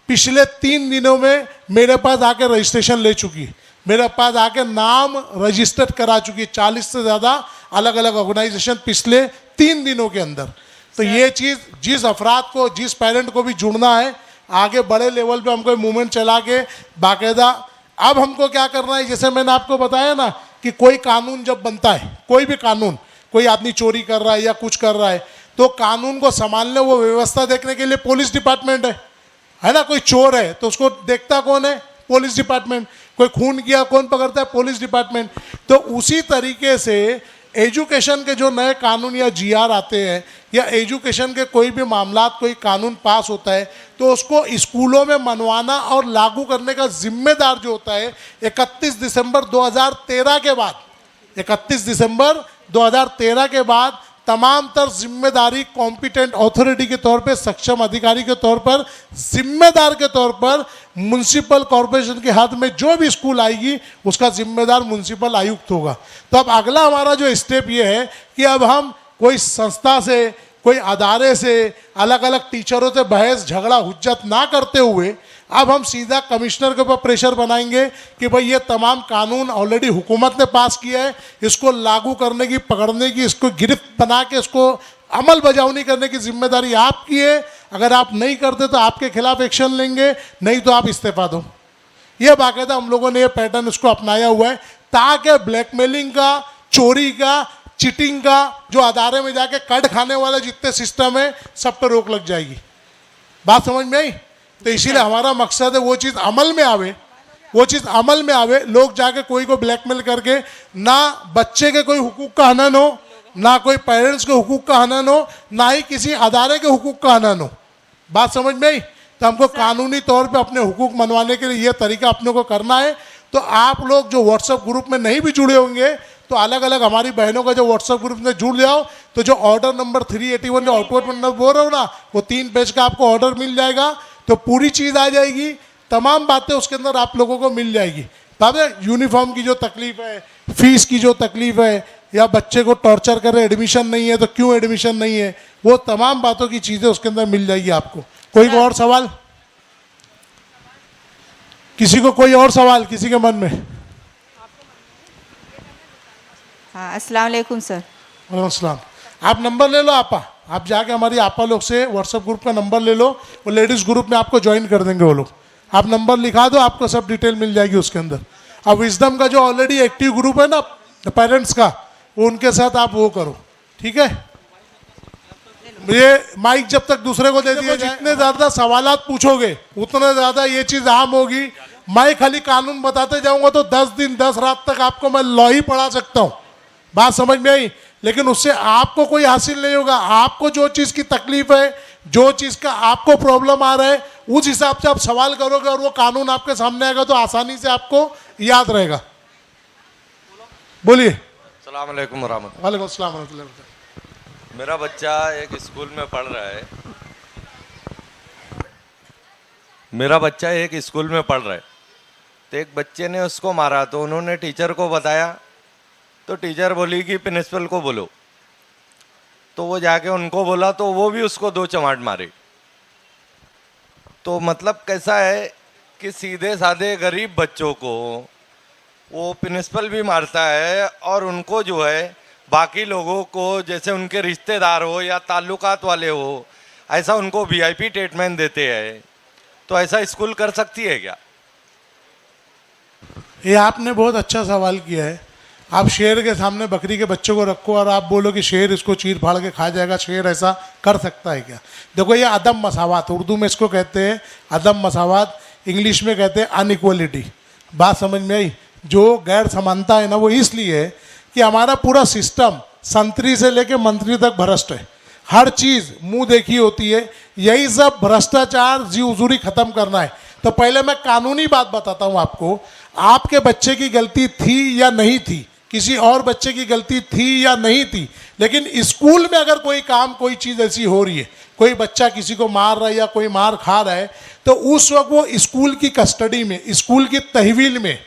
पिछले 3 दिनों में मेरे पास आके रजिस्ट्रेशन ले चुकी है, मेरे पास आके नाम रजिस्टर्ड करा चुकी है। 40 से ज़्यादा अलग अलग ऑर्गेनाइजेशन पिछले 3 दिनों के अंदर। तो ये चीज़ जिस अफराद को, जिस पेरेंट को भी जुड़ना है, आगे बड़े लेवल पे हमको मूवमेंट चला के बाकायदा अब हमको क्या करना है, जैसे मैंने आपको बताया ना कि कोई कानून जब बनता है, कोई भी कानून, कोई आदमी चोरी कर रहा है या कुछ कर रहा है, तो कानून को संभालने, वो व्यवस्था देखने के लिए पुलिस डिपार्टमेंट है ना। कोई चोर है तो उसको देखता कौन है? Police department. कोई खून किया कौन पकड़ता है? Police department. तो उसी तरीके से एजुकेशन के जो नए कानून या जीआर आते हैं या एजुकेशन के कोई भी मामला, कोई कानून पास होता है तो उसको स्कूलों में मनवाना और लागू करने का जिम्मेदार जो होता है 31 दिसंबर 2013 के बाद, 31 दिसंबर 2013 के बाद तमाम तर जिम्मेदारी कॉम्पिटेंट अथॉरिटी के तौर पे, सक्षम अधिकारी के तौर पर, जिम्मेदार के तौर पर म्युनिसिपल कॉरपोरेशन के हाथ में जो भी स्कूल आएगी उसका जिम्मेदार म्युनिसिपल आयुक्त होगा। तो अब अगला हमारा जो स्टेप ये है कि अब हम कोई संस्था से, कोई अदारे से, अलग अलग टीचरों से बहस झगड़ा हुज्जत ना करते हुए अब हम सीधा कमिश्नर के ऊपर प्रेशर बनाएंगे कि भाई ये तमाम कानून ऑलरेडी हुकूमत ने पास किया है, इसको लागू करने की, पकड़ने की, इसको गिरफ्त बना के इसको अमल बजावनी करने की जिम्मेदारी आपकी है। अगर आप नहीं करते तो आपके खिलाफ एक्शन लेंगे, नहीं तो आप इस्तीफा दो। ये बाकायदा हम लोगों ने ये पैटर्न इसको अपनाया हुआ है ताकि ब्लैकमेलिंग का, चोरी का, चीटिंग का, जो अदारे में जाके कट खाने वाले जितने सिस्टम है सब पर रोक लग जाएगी। बात समझ में आई? तो इसीलिए हमारा मकसद है वो चीज़ अमल में आवे, वो चीज़ अमल में आवे। लोग जाके कोई को ब्लैकमेल करके ना बच्चे के कोई हुकूक का हनन हो, ना कोई पेरेंट्स के हुकूक का हनन हो, ना ही किसी अदारे के हुकूक का हनन हो। बात समझ में आई? तो हमको कानूनी तौर पे अपने हुकूक मनवाने के लिए ये तरीका अपने को करना है। तो आप लोग जो व्हाट्सएप ग्रुप में नहीं भी जुड़े होंगे तो अलग अलग हमारी बहनों का जो व्हाट्सएप ग्रुप में जुड़ जाओ, तो जो ऑर्डर नंबर 381 जो आउटपुट नंबर बोल रहा हूँ ना, वो 3 पेज का आपको ऑर्डर मिल जाएगा। तो पूरी चीज़ आ जाएगी, तमाम बातें उसके अंदर आप लोगों को मिल जाएगी। बाबा यूनिफॉर्म की जो तकलीफ है, फीस की जो तकलीफ है, या बच्चे को टॉर्चर कर रहे एडमिशन नहीं है तो क्यों एडमिशन नहीं है, वो तमाम बातों की चीज़ें उसके अंदर मिल जाएगी आपको। कोई और सवाल? किसी को कोई और सवाल किसी के मन में? हाँ, अस्सलाम वालेकुम सर। वालेकुम अस्सलाम। आप नंबर ले लो आपा, आप जाके हमारी आपा लोग से व्हाट्सएप ग्रुप का नंबर ले लो, वो लेडीज़ ग्रुप में आपको ज्वाइन कर देंगे वो लोग। आप नंबर लिखा दो, आपको सब डिटेल मिल जाएगी उसके अंदर। अब विजडम का जो ऑलरेडी एक्टिव ग्रुप है ना पेरेंट्स का, वो उनके साथ आप वो करो, ठीक है? ये माइक जब तक दूसरे को दे दिया जाए, जितने ज़्यादा सवालात पूछोगे उतने ज़्यादा ये चीज़ आम होगी। मैं खाली कानून बताते जाऊंगा तो 10 दिन 10 रात तक आपको मैं लॉ ही पढ़ा सकता हूँ। बात समझ में आई? लेकिन उससे आपको कोई हासिल नहीं होगा। आपको जो चीज़ की तकलीफ है, जो चीज़ का आपको प्रॉब्लम आ रहा है, उस हिसाब से आप सवाल करोगे और वो कानून आपके सामने आएगा तो आसानी से आपको याद रहेगा। बोलिए। अस्सलाम वालेकुम रहमतुल्लाह। वालेकुम अस्सलाम रहमतुल्लाह। मेरा बच्चा एक स्कूल में पढ़ रहा है, मेरा बच्चा एक स्कूल में पढ़ रहा है। तो एक बच्चे ने उसको मारा, तो उन्होंने टीचर को बताया, तो टीचर बोली कि प्रिंसिपल को बोलो। तो वो जाके उनको बोला तो वो भी उसको 2 चमाट मारे। तो मतलब कैसा है कि सीधे साधे गरीब बच्चों को वो प्रिंसिपल भी मारता है और उनको जो है बाकी लोगों को जैसे उनके रिश्तेदार हो या ताल्लुकात वाले हो, ऐसा उनको VIP ट्रीटमेंट देते हैं। तो ऐसा स्कूल कर सकती है क्या? ये आपने बहुत अच्छा सवाल किया है। आप शेर के सामने बकरी के बच्चों को रखो और आप बोलो कि शेर इसको चीर फाड़ के खा जाएगा, शेर ऐसा कर सकता है क्या? देखो ये अदम मसावत, उर्दू में इसको कहते हैं अदम मसावत, इंग्लिश में कहते हैं अनइक्वलिटी। बात समझ में आई? जो गैर समानता है ना, वो इसलिए है कि हमारा पूरा सिस्टम संतरी से लेके मंत्री तक भ्रष्ट है। हर चीज़ मुंह देखी होती है। यही सब भ्रष्टाचार, जी हुजूरी खत्म करना है। तो पहले मैं कानूनी बात बताता हूँ आपको। आपके बच्चे की गलती थी या नहीं थी, किसी और बच्चे की गलती थी या नहीं थी, लेकिन स्कूल में अगर कोई काम, कोई चीज़ ऐसी हो रही है, कोई बच्चा किसी को मार रहा है या कोई मार खा रहा है, तो उस वक्त वो स्कूल की कस्टडी में, स्कूल की तहवील में।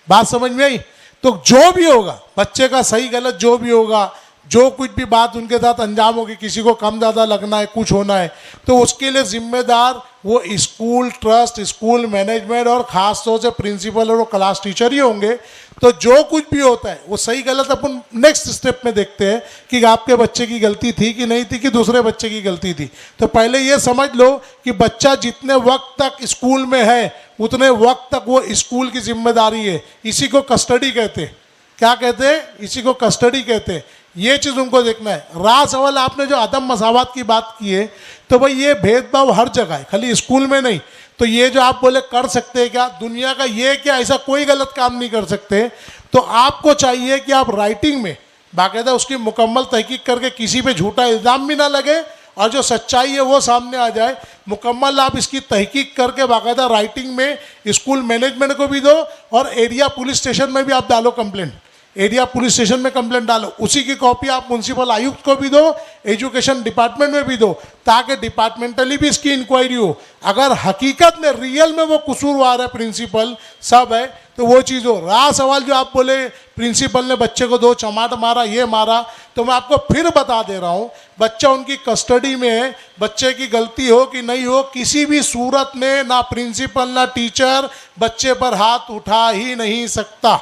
बात समझ में आई? तो जो भी होगा, बच्चे का सही गलत जो भी होगा, जो कुछ भी बात उनके साथ अंजाम होगी, किसी को कम ज़्यादा लगना है, कुछ होना है, तो उसके लिए जिम्मेदार वो स्कूल ट्रस्ट, स्कूल मैनेजमेंट और ख़ास तौर से प्रिंसिपल और वो क्लास टीचर ही होंगे। तो जो कुछ भी होता है वो सही गलत अपन नेक्स्ट स्टेप में देखते हैं कि आपके बच्चे की गलती थी कि नहीं थी, कि दूसरे बच्चे की गलती थी। तो पहले ये समझ लो कि बच्चा जितने वक्त तक स्कूल में है उतने वक्त तक वो स्कूल की जिम्मेदारी है। इसी को कस्टडी कहते हैं। क्या कहते हैं? इसी को कस्टडी कहते हैं। ये चीज़ उनको देखना है। रहा सवाल आपने जो अदम मसावत की बात की है, तो भाई ये भेदभाव हर जगह है, खाली स्कूल में नहीं। तो ये जो आप बोले कर सकते हैं क्या, दुनिया का ये क्या ऐसा कोई गलत काम नहीं कर सकते। तो आपको चाहिए कि आप राइटिंग में बाकायदा उसकी मुकम्मल तहकीक करके किसी पे झूठा इल्ज़ाम भी ना लगे और जो सच्चाई है वो सामने आ जाए। मुकम्मल आप इसकी तहकीक करके बाकायदा राइटिंग में स्कूल मैनेजमेंट को भी दो और एरिया पुलिस स्टेशन में भी आप डालो कंप्लेंट। एरिया पुलिस स्टेशन में कंप्लेंट डालो, उसी की कॉपी आप म्युनिसिपल आयुक्त को भी दो, एजुकेशन डिपार्टमेंट में भी दो, ताकि डिपार्टमेंटली भी इसकी इंक्वायरी हो। अगर हकीकत में रियल में वो कसूरवार है, प्रिंसिपल सब है, तो वो चीज़ हो। रहा सवाल जो आप बोले प्रिंसिपल ने बच्चे को 2 चमाट मारा, ये मारा, तो मैं आपको फिर बता दे रहा हूँ, बच्चा उनकी कस्टडी में है, बच्चे की गलती हो कि नहीं हो, किसी भी सूरत में ना प्रिंसिपल ना टीचर बच्चे पर हाथ उठा ही नहीं सकता।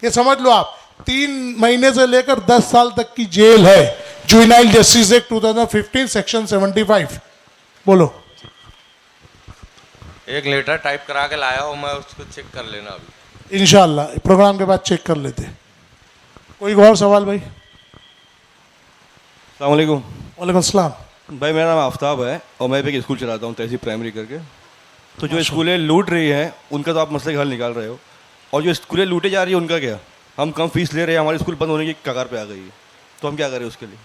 ये समझ लो आप, 3 महीने से लेकर 10 साल तक की जेल है। Juvenile justice act 2015 section 75। बोलो। एक लेटर टाइप करा के लाया हूँ मैं, उसको चेक कर लेना अभी। इंशाल्लाह प्रोग्राम के बाद चेक कर लेते। कोई और सवाल भाई? अस्सलाम वालेकुम। वालेकुम सलाम। भाई मेरा नाम आफ्ताब है और मैं भी एक स्कूल चलाता हूँ, तहसील प्राइमरी करके। तो जो स्कूलें लूट रही हैं उनका तो आप मसले का हल निकाल रहे हो, और जो स्कूलें लूटे जा रही है उनका क्या? हम कम फीस ले रहे हैं, हमारी स्कूल बंद होने की कगार पे आ गई है, तो हम क्या करें उसके लिए?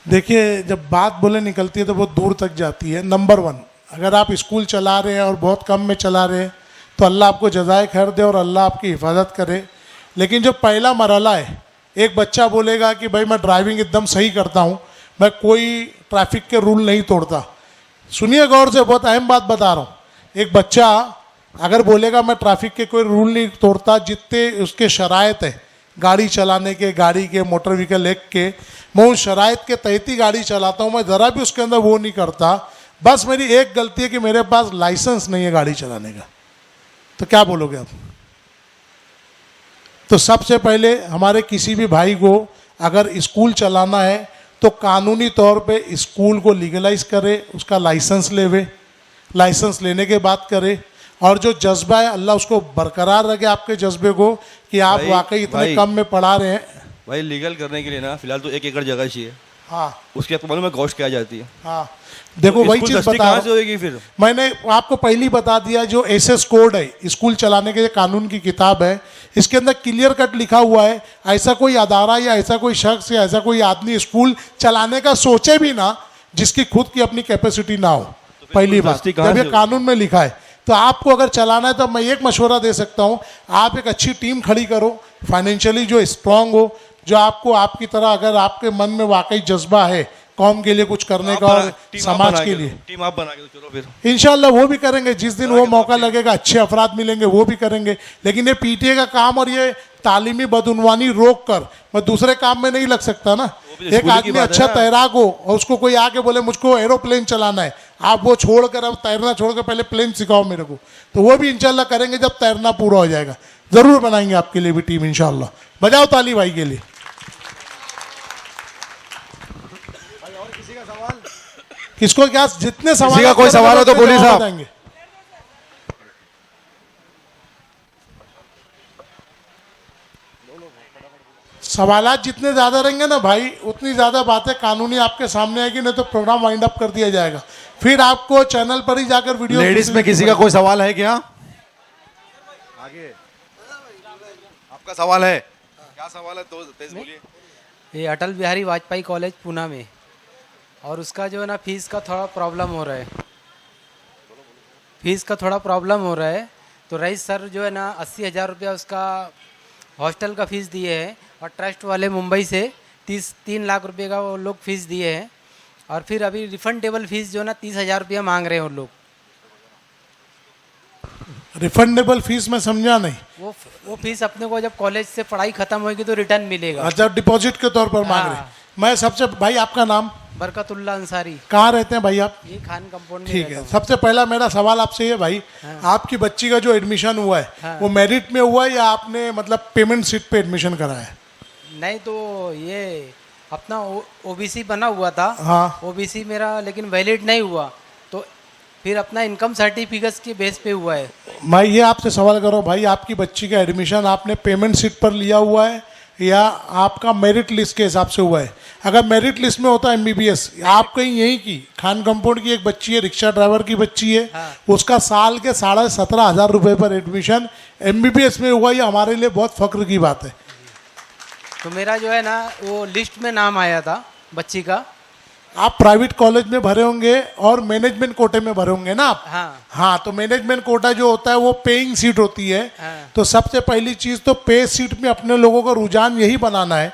देखिए, जब बात बोले निकलती है तो बहुत दूर तक जाती है। नंबर 1, अगर आप स्कूल चला रहे हैं और बहुत कम में चला रहे हैं तो अल्लाह आपको जज़ाए खैर दे और अल्लाह आपकी हिफाजत करे। लेकिन जो पहला मरहला है, एक बच्चा बोलेगा कि भाई मैं ड्राइविंग एकदम सही करता हूँ, मैं कोई ट्रैफिक के रूल नहीं तोड़ता। सुनिए गौर से, बहुत अहम बात बता रहा हूँ। एक बच्चा अगर बोलेगा मैं ट्रैफिक के कोई रूल नहीं तोड़ता, जितने उसके शराइत है गाड़ी चलाने के, गाड़ी के, मोटर व्हीकल एक्ट के, मैं उन शराइत के तहत ही गाड़ी चलाता हूँ, मैं ज़रा भी उसके अंदर वो नहीं करता। बस मेरी एक गलती है कि मेरे पास लाइसेंस नहीं है गाड़ी चलाने का, तो क्या बोलोगे आप? तो सबसे पहले हमारे किसी भी भाई को अगर स्कूल चलाना है तो कानूनी तौर पे स्कूल को लीगलाइज करे, उसका लाइसेंस लेवे, लाइसेंस लेने के बाद करे, और जो जज्बा है अल्लाह उसको बरकरार रखे आपके जज्बे को कि आप वाकई इतने कम में पढ़ा रहे हैं। भाई लीगल करने के लिए ना फिलहाल तो 1 एकड़ जगह चाहिए। हाँ, उसकी आपको मालूम है कॉस्ट क्या जाती है? हाँ, देखो वही चीज़ बता कहाँ से होगी फिर? मैंने आपको पहले ही बता दिया, जो एसएस कोड है स्कूल चलाने के कानून की किताब है, इसके अंदर क्लियर कट लिखा हुआ है, ऐसा कोई अदारा या ऐसा कोई शख्स या ऐसा कोई आदमी स्कूल चलाने का सोचे भी ना जिसकी खुद की अपनी कैपेसिटी ना हो। पहली बात, जब ये कानून में लिखा है, तो आपको अगर चलाना है तो मैं एक मशवरा दे सकता हूँ, आप एक अच्छी टीम खड़ी करो, फाइनेंशियली जो स्ट्रांग हो, जो आपको आपकी तरह, अगर आपके मन में वाकई जज्बा है कौम के लिए कुछ करने का और समाज के लिए, टीम आप बना के चलो फिर इंशाल्लाह वो भी करेंगे। जिस दिन वो मौका लगेगा, अच्छे अफराद मिलेंगे, वो भी करेंगे। लेकिन ये पीटीए का काम और ये तालीमी बदउनवानी रोक कर मैं दूसरे काम में नहीं लग सकता ना। एक आदमी अच्छा तैराक हो और उसको कोई आके बोले मुझको एरोप्लेन चलाना है, आप वो छोड़कर, अब तैरना छोड़कर पहले प्लेन सिखाओ मेरे को, तो वो भी इंशाल्लाह करेंगे जब तैरना पूरा हो जाएगा। जरूर बनाएंगे आपके लिए भी टीम इंशाल्लाह। बजाओ ताली भाई के लिए। किसको क्या, जितने सवाल का कोई सवाल हो तो बोलिए साहब। बताएंगे। सवालात जितने ज्यादा रहेंगे ना भाई, उतनी ज्यादा बातें कानूनी आपके सामने आएगी, नहीं तो प्रोग्राम वाइंड अप कर दिया जाएगा। फिर आपको चैनल पर ही जाकर वीडियो। लेडीज में किसी का कोई सवाल है क्या? आगे आपका सवाल है, क्या सवाल है तो तेज बोलिए। ये अटल बिहारी वाजपेयी कॉलेज पूना में, और उसका जो है ना फीस का थोड़ा प्रॉब्लम हो रहा है, फीस का थोड़ा प्रॉब्लम हो रहा है। तो रईस सर जो है ना 80,000 रुपया उसका हॉस्टल का फ़ीस दिए हैं, और ट्रस्ट वाले मुंबई से 3 लाख रुपए का वो लोग फ़ीस दिए हैं, और फिर अभी रिफंडेबल फ़ीस जो है ना 30,000 रुपया मांग रहे हैं वो लोग। रिफंडेबल फीस में समझा नहीं। वो फीस अपने को जब कॉलेज से पढ़ाई खत्म होगी तो रिटर्न मिलेगा। अच्छा, डिपॉजिट के तौर पर मांग रहे। मैं सबसे, भाई आपका नाम? बरकतुल्ला अंसारी। कहाँ रहते हैं भाई आप? ये खान कंपाउंड में। ठीक है, सबसे पहला मेरा सवाल आपसे ये भाई, आपकी बच्ची का जो एडमिशन हुआ है वो मेरिट में हुआ है या आपने मतलब पेमेंट सीट पे एडमिशन कराया है? नहीं, तो ये अपना ओबीसी बना हुआ था। हाँ, ओबीसी मेरा लेकिन वैलिड नहीं हुआ, तो फिर अपना इनकम सर्टिफिकेट के बेस पे हुआ है। मैं ये आपसे सवाल कर रहा हूँ भाई, आपकी बच्ची का एडमिशन आपने पेमेंट सीट पर लिया हुआ है या आपका मेरिट लिस्ट के हिसाब से हुआ है? अगर मेरिट लिस्ट में होता MBBS, आप कहीं यहीं की खान कंपाउंड की एक बच्ची है, रिक्शा ड्राइवर की बच्ची है, उसका साल के 17,500 रुपये पर एडमिशन MBBS में हुआ, ये हमारे लिए बहुत फख्र की बात है। तो मेरा जो है ना वो लिस्ट में नाम आया था बच्ची का, आप प्राइवेट कॉलेज में भरे होंगे और मैनेजमेंट कोटे में भरे होंगे ना आप? हाँ, तो मैनेजमेंट कोटा जो होता है वो पेइंग सीट होती है। तो सबसे पहली चीज तो पे सीट में अपने लोगों का रुझान यही बनाना है,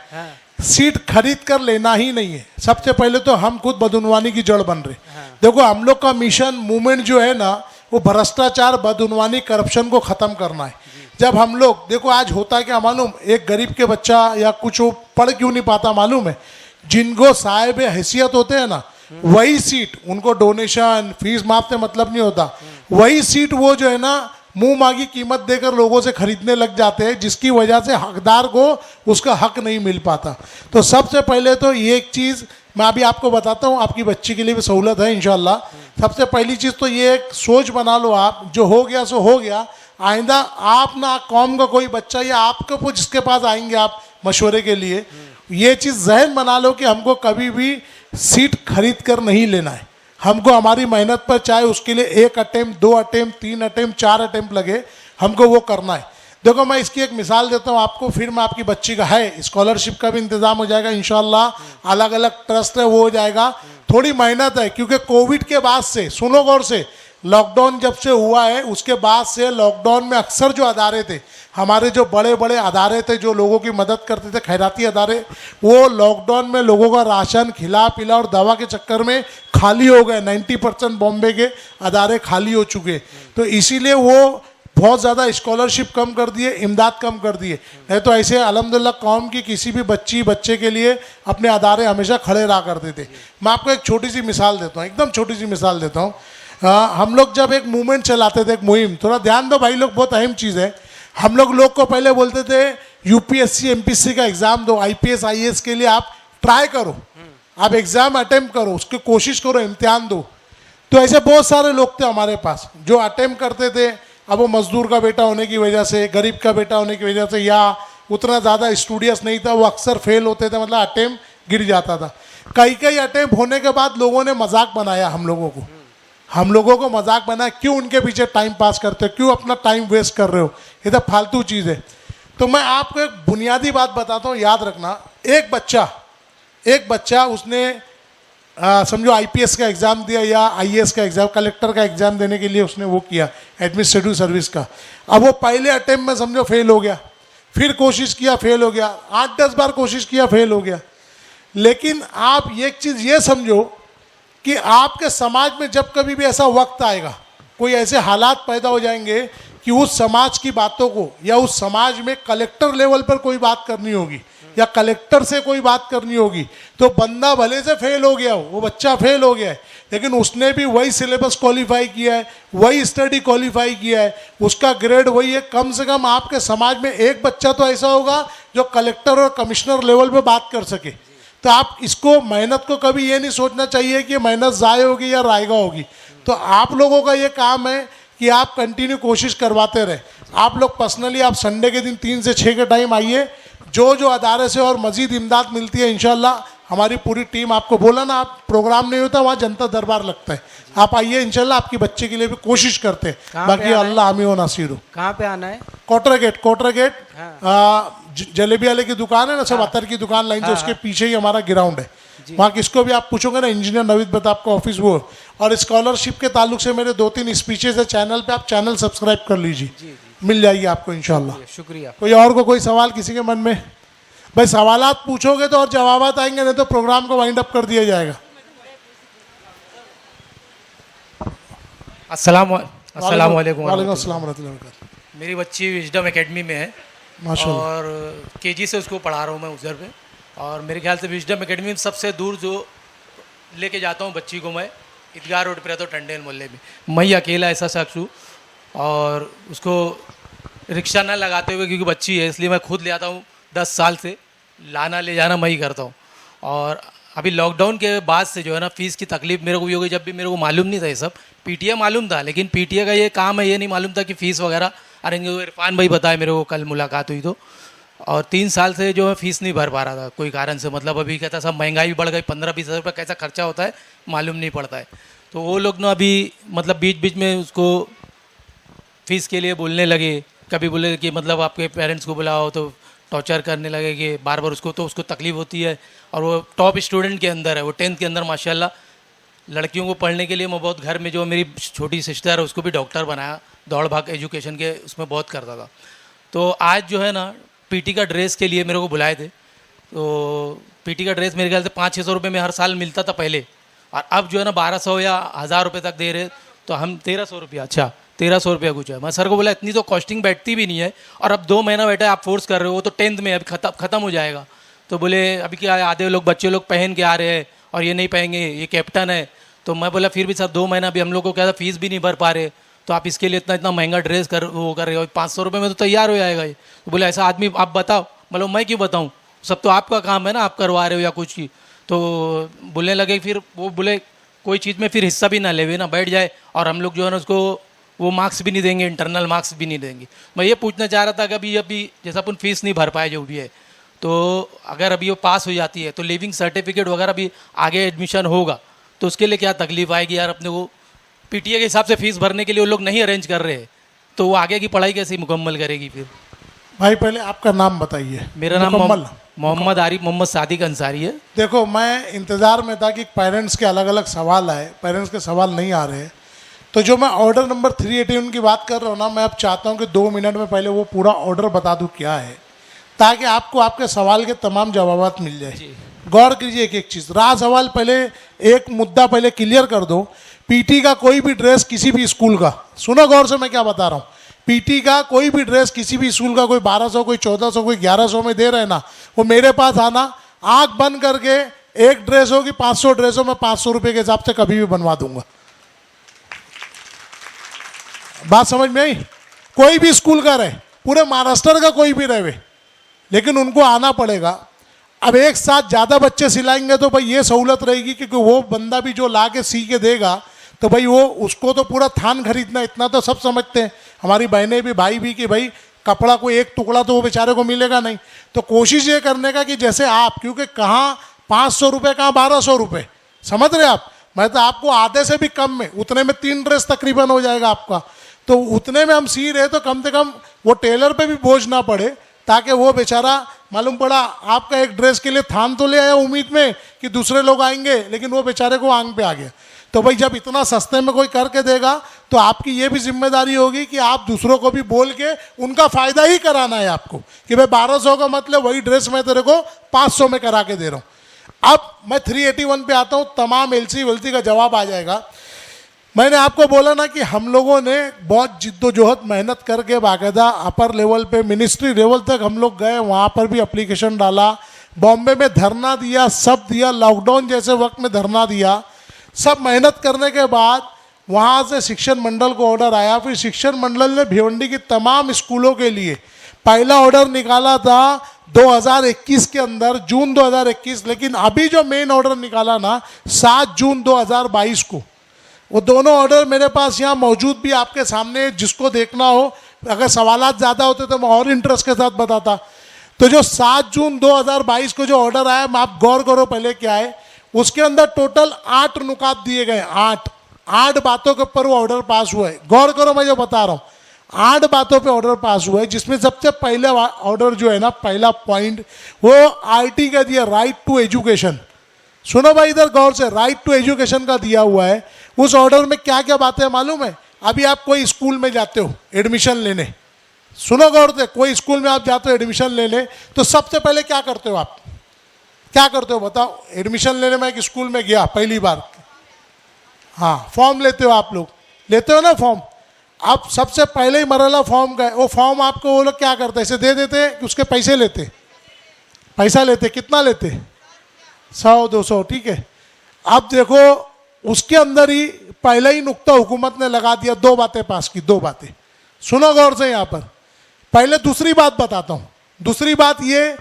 सीट खरीद कर लेना ही नहीं है। सबसे पहले तो हम खुद बदउनवानी की जड़ बन रहे। देखो हम लोग का मिशन मूवमेंट जो है ना, वो भ्रष्टाचार, बदउनवानी, करप्शन को खत्म करना है। जब हम लोग देखो आज होता है क्या मालूम, एक गरीब के बच्चा या कुछ वो पढ़ क्यों नहीं पाता मालूम है, जिनको साहिब हैसियत होते हैं ना, वही सीट उनको डोनेशन फीस माफ से मतलब नहीं होता, वही सीट वो जो है ना मुंह मांगी कीमत देकर लोगों से खरीदने लग जाते हैं, जिसकी वजह से हकदार को उसका हक नहीं मिल पाता। तो सबसे पहले तो ये एक चीज़ मैं अभी आपको बताता हूँ, आपकी बच्ची के लिए भी सहूलत है इंशाल्लाह। सबसे पहली चीज़ तो ये एक सोच बना लो आप, जो हो गया सो हो गया, आइंदा आप ना कौम का कोई बच्चा या आपको जिसके पास आएंगे आप मशवरे के लिए, ये चीज़ जहन बना लो कि हमको कभी भी सीट खरीद कर नहीं लेना है। हमको हमारी मेहनत पर चाहे उसके लिए 1 अटेम्प्ट 2 अटेम्प्ट 3 अटेम्प्ट 4 अटेम्प्ट लगे, हमको वो करना है। देखो मैं इसकी एक मिसाल देता हूँ आपको, फिर मैं आपकी बच्ची का है स्कॉलरशिप का भी इंतजाम हो जाएगा इंशाल्लाह, अलग अलग ट्रस्ट है वो हो जाएगा। थोड़ी मेहनत है क्योंकि कोविड के बाद से, सुनो गौर से, लॉकडाउन जब से हुआ है उसके बाद से लॉकडाउन में अक्सर जो अदारे थे, हमारे जो बड़े बड़े अदारे थे जो लोगों की मदद करते थे, खैराती अदारे, वो लॉकडाउन में लोगों का राशन खिला पिला और दवा के चक्कर में खाली हो गए। 90% बॉम्बे के अदारे खाली हो चुके, तो इसीलिए वो बहुत ज़्यादा स्कॉलरशिप कम कर दिए, इमदाद कम कर दिए। नहीं तो ऐसे अल्हम्दुलिल्लाह कौम की किसी भी बच्चे के लिए अपने अदारे हमेशा खड़े रहा करते थे। मैं आपको एक छोटी सी मिसाल देता हूँ, एकदम छोटी सी मिसाल देता हूँ। हम लोग जब एक मूवमेंट चलाते थे, एक मुहिम, थोड़ा ध्यान दो भाई लोग, बहुत अहम चीज़ है। हम लोग को पहले बोलते थे यूपीएससी एमपीएससी का एग्ज़ाम दो, आईपीएस आईएएस के लिए आप ट्राई करो, आप एग्ज़ाम अटेम्प्ट करो, उसकी कोशिश करो, इम्तिहान दो। तो ऐसे बहुत सारे लोग थे हमारे पास जो अटेम्प्ट करते थे। अब वो मजदूर का बेटा होने की वजह से, गरीब का बेटा होने की वजह से, या उतना ज़्यादा स्टूडियस नहीं था, वो अक्सर फेल होते थे, मतलब अटेम्प्ट गिर जाता था। कई अटेम्प्ट होने के बाद लोगों ने मजाक बनाया हम लोगों को मजाक बनाया, क्यों उनके पीछे टाइम पास करते हो, क्यों अपना टाइम वेस्ट कर रहे हो, ये तो फालतू चीज़ है। तो मैं आपको एक बुनियादी बात बताता हूँ, याद रखना। एक बच्चा उसने समझो आईपीएस का एग्ज़ाम दिया या आईएएस का एग्ज़ाम, कलेक्टर का एग्ज़ाम देने के लिए उसने वो किया, एडमिनिस्ट्रेटिव सर्विस का। अब वो पहले अटेम्प्ट में समझो फेल हो गया, फिर कोशिश किया फेल हो गया, 8-10 बार कोशिश किया फेल हो गया। लेकिन आप एक चीज़ ये समझो कि आपके समाज में जब कभी भी ऐसा वक्त आएगा, कोई ऐसे हालात पैदा हो जाएंगे कि उस समाज की बातों को या उस समाज में कलेक्टर लेवल पर कोई बात करनी होगी या कलेक्टर से कोई बात करनी होगी, तो बंदा भले से फेल हो गया हो, वो बच्चा फेल हो गया है, लेकिन उसने भी वही सिलेबस क्वालिफाई किया है, वही स्टडी क्वालिफाई किया है, उसका ग्रेड वही है। कम से कम आपके समाज में एक बच्चा तो ऐसा होगा जो कलेक्टर और कमिश्नर लेवल पे बात कर सके। तो आप इसको, मेहनत को कभी ये नहीं सोचना चाहिए कि मेहनत ज़ाय होगी या रायगा होगी। तो आप लोगों का ये काम है कि आप कंटिन्यू कोशिश करवाते रहे। आप लोग पर्सनली आप संडे के दिन 3 से 6 के टाइम आइए, जो अदारे से और मज़ीद इमदाद मिलती है इंशाल्लाह हमारी पूरी टीम, आपको बोला ना, आप प्रोग्राम नहीं होता वहाँ जनता दरबार लगता है, आप आइए इंशाल्लाह, आपकी बच्चे के लिए भी कोशिश करते हैं। बाकी अल्लाह आमी व नासिर हो। कहाँ पे आना है? कोटरा गेट जलेबी वाले की दुकान है ना, सब अतर की दुकान लाइन से उसके पीछे ही हमारा ग्राउंड है। वहाँ किसको भी आप पूछोगे ना, इंजीनियर नवीद बता आपका ऑफिस वो। और स्कॉलरशिप के ताल्लुक से मेरे 2-3 स्पीचेज है चैनल पे, आप चैनल सब्सक्राइब कर लीजिए, मिल जाएगी आपको इंशाल्लाह। शुक्रिया। कोई और को कोई सवाल किसी के मन में? भाई सवालात पूछोगे तो और जवाबात आएंगे, नहीं तो प्रोग्राम को वाइंड अप कर दिया जाएगा। अस्सलाम वालेकुम। वालेकुम अस्सलाम रहमतुल्लाहि व बरकातहू। मेरी बच्ची विजडम एकेडमी में है माशाल्लाह, और केजी से उसको पढ़ा रहा हूँ मैं उधर पे। और मेरे ख्याल से विजडम एकेडमी में सबसे दूर जो लेके जाता हूँ बच्ची को मैं, ईदगाह रोड पे रहता हूँ टंडेल मोहल्ले में। मैं ही अकेला ऐसा शख्स हूँ और उसको रिक्शा ना लगाते हुए, क्योंकि बच्ची है इसलिए मैं खुद ले आता हूँ। 10 साल से लाना ले जाना मैं ही करता हूँ। और अभी लॉकडाउन के बाद से जो है ना, फ़ीस की तकलीफ़ मेरे को भी हो गई। जब भी मेरे को मालूम नहीं था ये सब, पीटीए मालूम था, लेकिन पीटीए का ये काम है ये नहीं मालूम था कि फ़ीस वगैरह अरेंज। इरफान भाई बताए मेरे को, कल मुलाकात हुई तो। और 3 साल से जो है फ़ीस नहीं भर पा रहा था कोई कारण से, मतलब अभी कहता सब महंगाई भी बढ़ गई, 15-20 हज़ार रुपये कैसा खर्चा होता है मालूम नहीं पड़ता है। तो वो लोग ना अभी मतलब बीच बीच में उसको फ़ीस के लिए बोलने लगे, कभी बोले कि मतलब आपके पेरेंट्स को बुलाओ तो टॉर्चर करने लगे कि बार बार उसको तकलीफ होती है। और वो टॉप स्टूडेंट के अंदर है, वो 10th के अंदर माशाल्लाह। लड़कियों को पढ़ने के लिए मैं बहुत, घर में जो मेरी छोटी सिस्टर है उसको भी डॉक्टर बनाया, दौड़ भाग एजुकेशन के उसमें बहुत करता था। तो आज जो है ना पीटी का ड्रेस के लिए मेरे को बुलाए थे। तो पीटी का ड्रेस मेरे ख्याल से 500-600 रुपये में हर साल मिलता था पहले, और अब जो है ना 1200 या 1000 रुपये तक दे रहे। तो हम 1300 रुपया, अच्छा 1300 रुपया कुछ है। मैं सर को बोला इतनी तो कॉस्टिंग बैठती भी नहीं है, और अब 2 महीना बैठा है, आप फोर्स कर रहे हो, तो 10th में अभी ख़त्म हो जाएगा। तो बोले अभी क्या है, आधे लोग बच्चे लोग पहन के आ रहे हैं और ये नहीं पहनेंगे, ये कैप्टन है। तो मैं बोला फिर भी सर 2 महीना भी हम लोग को क्या था, फीस भी नहीं भर पा रहे, तो आप इसके लिए इतना महंगा ड्रेस कर रहे हो, 500 रुपये में तो तैयार हो जाएगा ये। तो बोले ऐसा आदमी आप बताओ। मतलब मैं क्यों बताऊँ, सब तो आपका काम है ना, आप करवा रहे हो या कुछ की। तो बोलने लगे, फिर वो बोले कोई चीज़ में फिर हिस्सा भी ना लेवे ना, बैठ जाए, और हम लोग जो है ना उसको वो मार्क्स भी नहीं देंगे, इंटरनल मार्क्स भी नहीं देंगे। मैं ये पूछना चाह रहा था कि अभी जैसा अपन फीस नहीं भर पाए जो भी है, तो अगर अभी वो पास हो जाती है तो लिविंग सर्टिफिकेट वगैरह भी आगे एडमिशन होगा, तो उसके लिए क्या तकलीफ आएगी यार। अपने को पीटीए के हिसाब से फीस भरने के लिए वो लोग नहीं अरेंज कर रहे, तो वो आगे की पढ़ाई कैसे मुकम्मल करेगी फिर। भाई पहले आपका नाम बताइए। मेरा नाम मोहम्मद आरिफ मोहम्मद सादिक अंसारी है। देखो मैं इंतज़ार में था कि पेरेंट्स के अलग अलग सवाल आए, पेरेंट्स के सवाल नहीं आ रहे। तो जो मैं ऑर्डर नंबर 381 की बात कर रहा हूँ ना, मैं अब चाहता हूँ कि 2 मिनट में पहले वो पूरा ऑर्डर बता दूँ क्या है, ताकि आपको आपके सवाल के तमाम जवाब मिल जाए। गौर कीजिए एक चीज़, रहा सवाल, पहले एक मुद्दा पहले क्लियर कर दो। पीटी का कोई भी ड्रेस किसी भी स्कूल का, सुनो गौर से मैं क्या बता रहा हूँ, पीटी का कोई भी ड्रेस किसी भी स्कूल का, कोई 1200, कोई 1400, कोई 1100 में दे रहे हैं ना, वो मेरे पास आना, आंख बंद करके एक ड्रेस होगी 500 ड्रेस हो, मैं 500 रुपये के हिसाब से कभी भी बनवा दूंगा। बात समझ में आई? कोई भी स्कूल का रहे, पूरे महाराष्ट्र का कोई भी रहे, लेकिन उनको आना पड़ेगा। अब एक साथ ज़्यादा बच्चे सिलाएंगे तो भाई ये सहूलत रहेगी, क्योंकि वो बंदा भी जो ला के सी के देगा तो भाई वो उसको तो पूरा थान खरीदना, इतना तो सब समझते हैं, हमारी बहनें भी भाई भी, कि भाई कपड़ा कोई एक टुकड़ा तो वो बेचारे को मिलेगा नहीं। तो कोशिश ये करने का कि जैसे आप, क्योंकि कहाँ 500 रुपये कहाँ 1200 रुपये, समझ रहे आप, मैं तो आपको आधे से भी कम में, उतने में 3 ड्रेस तकरीबन हो जाएगा आपका। तो उतने में हम सी रहे तो कम से कम वो टेलर पे भी बोझ ना पड़े, ताकि वो बेचारा मालूम पड़ा आपका एक ड्रेस के लिए थान तो ले आया उम्मीद में कि दूसरे लोग आएंगे, लेकिन वो बेचारे को आंग पे आ गया। तो भाई जब इतना सस्ते में कोई करके देगा तो आपकी ये भी जिम्मेदारी होगी कि आप दूसरों को भी बोल के उनका फ़ायदा ही कराना है आपको, कि भाई 1200 का मतलब वही ड्रेस मैं तेरे को 500 में करा के दे रहा हूँ। अब मैं 381 पे आता हूँ, तमाम एलसी वेलसी का जवाब आ जाएगा। मैंने आपको बोला ना कि हम लोगों ने बहुत जिद्दोजहद मेहनत करके बाकायदा अपर लेवल पे मिनिस्ट्री लेवल तक हम लोग गए, वहाँ पर भी एप्लीकेशन डाला, बॉम्बे में धरना दिया, सब दिया, लॉकडाउन जैसे वक्त में धरना दिया, सब मेहनत करने के बाद वहाँ से शिक्षण मंडल को ऑर्डर आया। फिर शिक्षण मंडल ने भिवंडी की तमाम स्कूलों के लिए पहला ऑर्डर निकाला था 2021 के अंदर, जून 2021, लेकिन अभी जो मेन ऑर्डर निकाला ना 7 जून 2022 को, वो दोनों ऑर्डर मेरे पास यहाँ मौजूद भी आपके सामने, जिसको देखना हो, अगर सवालात ज़्यादा होते तो मैं और इंटरेस्ट के साथ बताता। तो जो 7 जून 2022 को जो ऑर्डर आया, आप गौर करो पहले क्या है, उसके अंदर टोटल 8 नुकात दिए गए, 8 बातों के ऊपर वो ऑर्डर पास हुआ है। गौर करो मैं जो बता रहा हूँ, 8 बातों पे ऑर्डर पास हुआ है, जिसमें सबसे पहले ऑर्डर जो है ना, पहला पॉइंट वो आरटी का दिया, राइट टू एजुकेशन। सुनो भाई इधर गौर से, राइट टू एजुकेशन का दिया हुआ है। उस ऑर्डर में क्या क्या बातें मालूम है? अभी आप कोई स्कूल में जाते हो एडमिशन लेने, सुनो गौर से, कोई स्कूल में आप जाते हो एडमिशन लेने, तो सबसे पहले क्या करते हो आप? क्या करते हो बताओ? एडमिशन लेने में एक स्कूल में गया पहली बार, हाँ फॉर्म लेते हो, आप लोग लेते हो ना फॉर्म। अब सबसे पहले ही मरला फॉर्म का है, वो फॉर्म आपको वो लोग क्या करते हैं, ऐसे दे देते हैं कि उसके पैसे लेते, पैसा लेते, कितना लेते? 100-200, ठीक है। अब देखो उसके अंदर ही पहले ही नुक्ता हुकूमत ने लगा दिया, 2 बातें पास की, 2 बातें सुनो गौर से यहाँ पर। पहले दूसरी बात बताता हूँ। दूसरी बात ये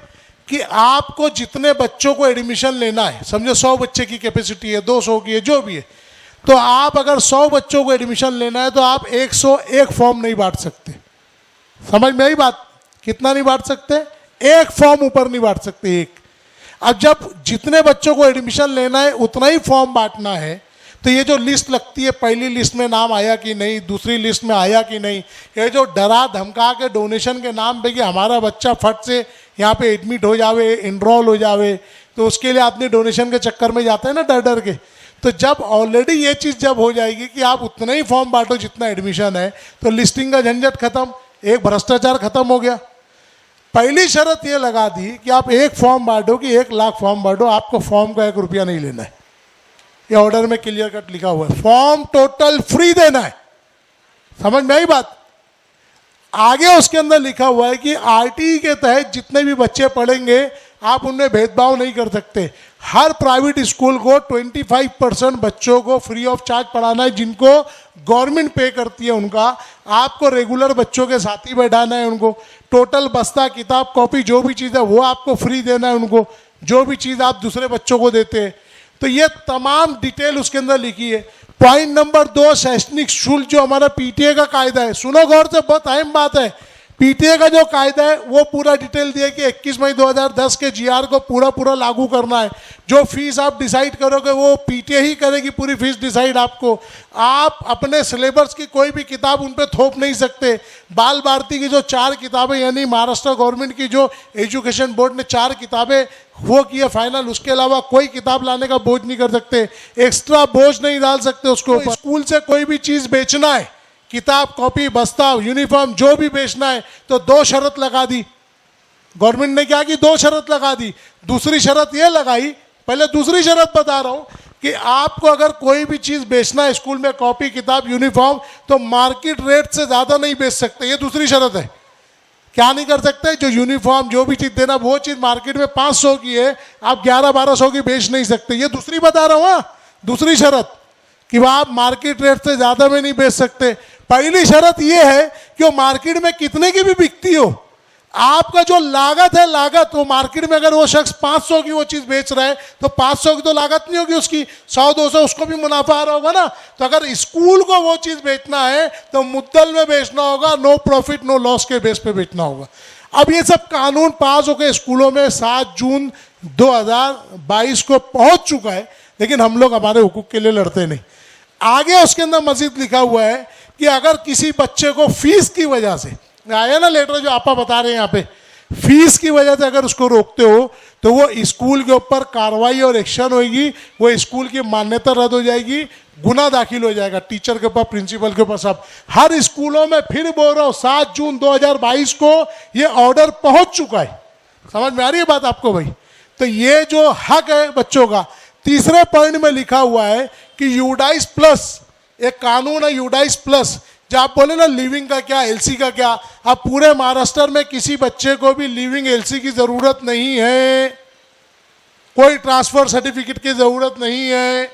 कि आपको जितने बच्चों को एडमिशन लेना है, समझो 100 बच्चे की कैपेसिटी है, 200 की है, जो भी है, तो आप अगर 100 बच्चों को एडमिशन लेना है तो आप 101 फॉर्म नहीं बांट सकते। समझ में आई बात? कितना नहीं बांट सकते? 1 फॉर्म ऊपर नहीं बांट सकते, 1। अब जब जितने बच्चों को एडमिशन लेना है उतना ही फॉर्म बांटना है, तो ये जो लिस्ट लगती है, पहली लिस्ट में नाम आया कि नहीं, दूसरी लिस्ट में आया कि नहीं, ये जो डरा धमका के डोनेशन के नाम पे कि हमारा बच्चा फट से यहाँ पे एडमिट हो जावे, इनरोल हो जावे, तो उसके लिए आदमी डोनेशन के चक्कर में जाता है ना डर डर के। तो जब ऑलरेडी ये चीज़ जब हो जाएगी कि आप उतना ही फॉर्म बांटो जितना एडमिशन है, तो लिस्टिंग का झंझट खत्म, एक भ्रष्टाचार खत्म हो गया। पहली शर्त ये लगा दी कि आप एक फॉर्म बांटो कि 1 लाख फॉर्म बांटो, आपको फॉर्म का 1 रुपया नहीं लेना है। ये ऑर्डर में क्लियर कट लिखा हुआ है, फॉर्म टोटल फ्री देना है। समझ में आई बात? आगे उसके अंदर लिखा हुआ है कि आरटीई के तहत जितने भी बच्चे पढ़ेंगे आप उनमें भेदभाव नहीं कर सकते। हर प्राइवेट स्कूल को 25% बच्चों को फ्री ऑफ चार्ज पढ़ाना है, जिनको गवर्नमेंट पे करती है उनका। आपको रेगुलर बच्चों के साथ ही बैठाना है उनको। टोटल बस्ता, किताब, कॉपी जो भी चीज़ है वो आपको फ्री देना है उनको, जो भी चीज़ आप दूसरे बच्चों को देते हैं। तो ये तमाम डिटेल उसके अंदर लिखी है। पॉइंट नंबर 2, शैक्षणिक शुल्क जो हमारा पीटीए का कायदा है, सुनो गौर से, बहुत अहम बात है। पीटीए का जो कायदा है वो पूरा डिटेल दिया कि 21 मई 2010 के जीआर को पूरा लागू करना है। जो फीस आप डिसाइड करोगे वो पीटीए ही करेगी, पूरी फीस डिसाइड आपको। आप अपने सिलेबस की कोई भी किताब उन पे थोप नहीं सकते। बाल भारती की जो 4 किताबें, यानी महाराष्ट्र गवर्नमेंट की जो एजुकेशन बोर्ड ने 4 किताबें वो की है फाइनल, उसके अलावा कोई किताब लाने का बोझ नहीं कर सकते, एक्स्ट्रा बोझ नहीं डाल सकते उसको। स्कूल से कोई भी चीज़ बेचना है, किताब, कॉपी, बस्ता, यूनिफॉर्म जो भी बेचना है, तो 2 शर्त लगा दी गवर्नमेंट ने। क्या की 2 शर्त लगा दी। दूसरी शर्त ये लगाई, पहले दूसरी शर्त बता रहा हूं कि आपको अगर कोई भी चीज़ बेचना है स्कूल में, कॉपी, किताब, यूनिफॉर्म, तो मार्केट रेट से ज़्यादा नहीं बेच सकते। ये दूसरी शर्त है। क्या नहीं कर सकते? जो यूनिफॉर्म जो भी चीज़ देना, वो चीज़ मार्केट में 500 की है, आप 1100-1200 की बेच नहीं सकते। ये दूसरी बता रहा हूँ, दूसरी शर्त कि वह आप मार्केट रेट से ज़्यादा में नहीं बेच सकते। पहली शर्त यह है कि वो मार्केट में कितने की भी बिकती हो, आपका जो लागत है, लागत वो मार्केट में अगर वो शख्स 500 की वो चीज़ बेच रहा है तो 500 की तो लागत नहीं होगी उसकी, 100-200 उसको भी मुनाफा आ रहा होगा ना। तो अगर स्कूल को वो चीज़ बेचना है तो मुद्दल में बेचना होगा, नो प्रॉफिट नो लॉस के बेस पे बेचना होगा। अब ये सब कानून पास होकर स्कूलों में 7 जून 2022 को पहुंच चुका है, लेकिन हम लोग हमारे हुकूक के लिए लड़ते नहीं। आगे उसके अंदर मजीद लिखा हुआ है कि अगर किसी बच्चे को फीस की वजह से, आया ना लेटर जो आपा बता रहे हैं यहाँ पे, फीस की वजह से अगर उसको रोकते हो तो वो स्कूल के ऊपर कार्रवाई और एक्शन होगी, वो स्कूल की मान्यता रद्द हो जाएगी, गुना दाखिल हो जाएगा टीचर के ऊपर, प्रिंसिपल के ऊपर, सब। हर स्कूलों में फिर बोल रहा हूँ 7 जून 2022 को ये ऑर्डर पहुंच चुका है। समझ में आ रही है बात आपको भाई? तो ये जो हक है बच्चों का, तीसरे पॉइंट में लिखा हुआ है कि यूडाइस प्लस, एक कानून है यूडाइस प्लस। जो आप बोले ना लिविंग का क्या, एलसी का क्या, अब पूरे महाराष्ट्र में किसी बच्चे को भी लिविंग एलसी की जरूरत नहीं है, कोई ट्रांसफर सर्टिफिकेट की जरूरत नहीं है।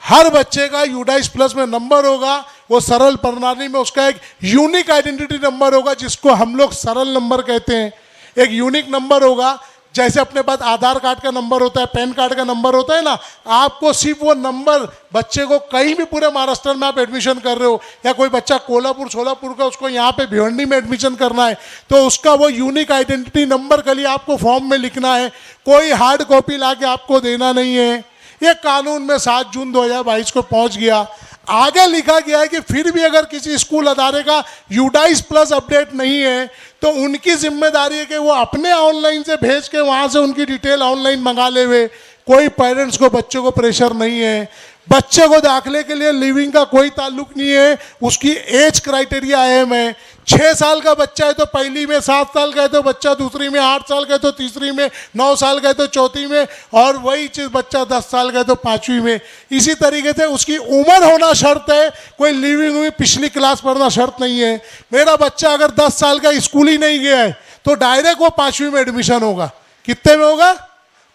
हर बच्चे का यूडाइस प्लस में नंबर होगा, वो सरल प्रणाली में उसका एक यूनिक आइडेंटिटी नंबर होगा, जिसको हम लोग सरल नंबर कहते हैं। एक यूनिक नंबर होगा, जैसे अपने पास आधार कार्ड का नंबर होता है, पैन कार्ड का नंबर होता है ना, आपको सिर्फ वो नंबर, बच्चे को कहीं भी पूरे महाराष्ट्र में आप एडमिशन कर रहे हो, या कोई बच्चा कोल्हापुर सोलापुर का, उसको यहाँ पे भिवंडी में एडमिशन करना है, तो उसका वो यूनिक आइडेंटिटी नंबर के लिए आपको फॉर्म में लिखना है, कोई हार्ड कॉपी ला के आपको देना नहीं है। ये कानून में 7 जून 2022 को पहुँच गया। आगे लिखा गया है कि फिर भी अगर किसी स्कूल अदारे का यूडाइस प्लस अपडेट नहीं है तो उनकी जिम्मेदारी है कि वो अपने ऑनलाइन से भेज के वहाँ से उनकी डिटेल ऑनलाइन मंगा ले हुए। कोई पेरेंट्स को, बच्चों को प्रेशर नहीं है। बच्चे को दाखिले के लिए लिविंग का कोई ताल्लुक नहीं है, उसकी एज क्राइटेरिया अहम है। 6 साल का बच्चा है तो पहली में, 7 साल का है तो बच्चा दूसरी में, 8 साल का है तो तीसरी में, 9 साल का है तो चौथी में, और वही चीज़ बच्चा 10 साल का है तो 5वीं में। इसी तरीके से उसकी उम्र होना शर्त है, कोई लिविंग हुई पिछली क्लास पढ़ना शर्त नहीं है। मेरा बच्चा अगर 10 साल का स्कूल ही नहीं गया है तो डायरेक्ट वो 5वीं में एडमिशन होगा। कितने में होगा?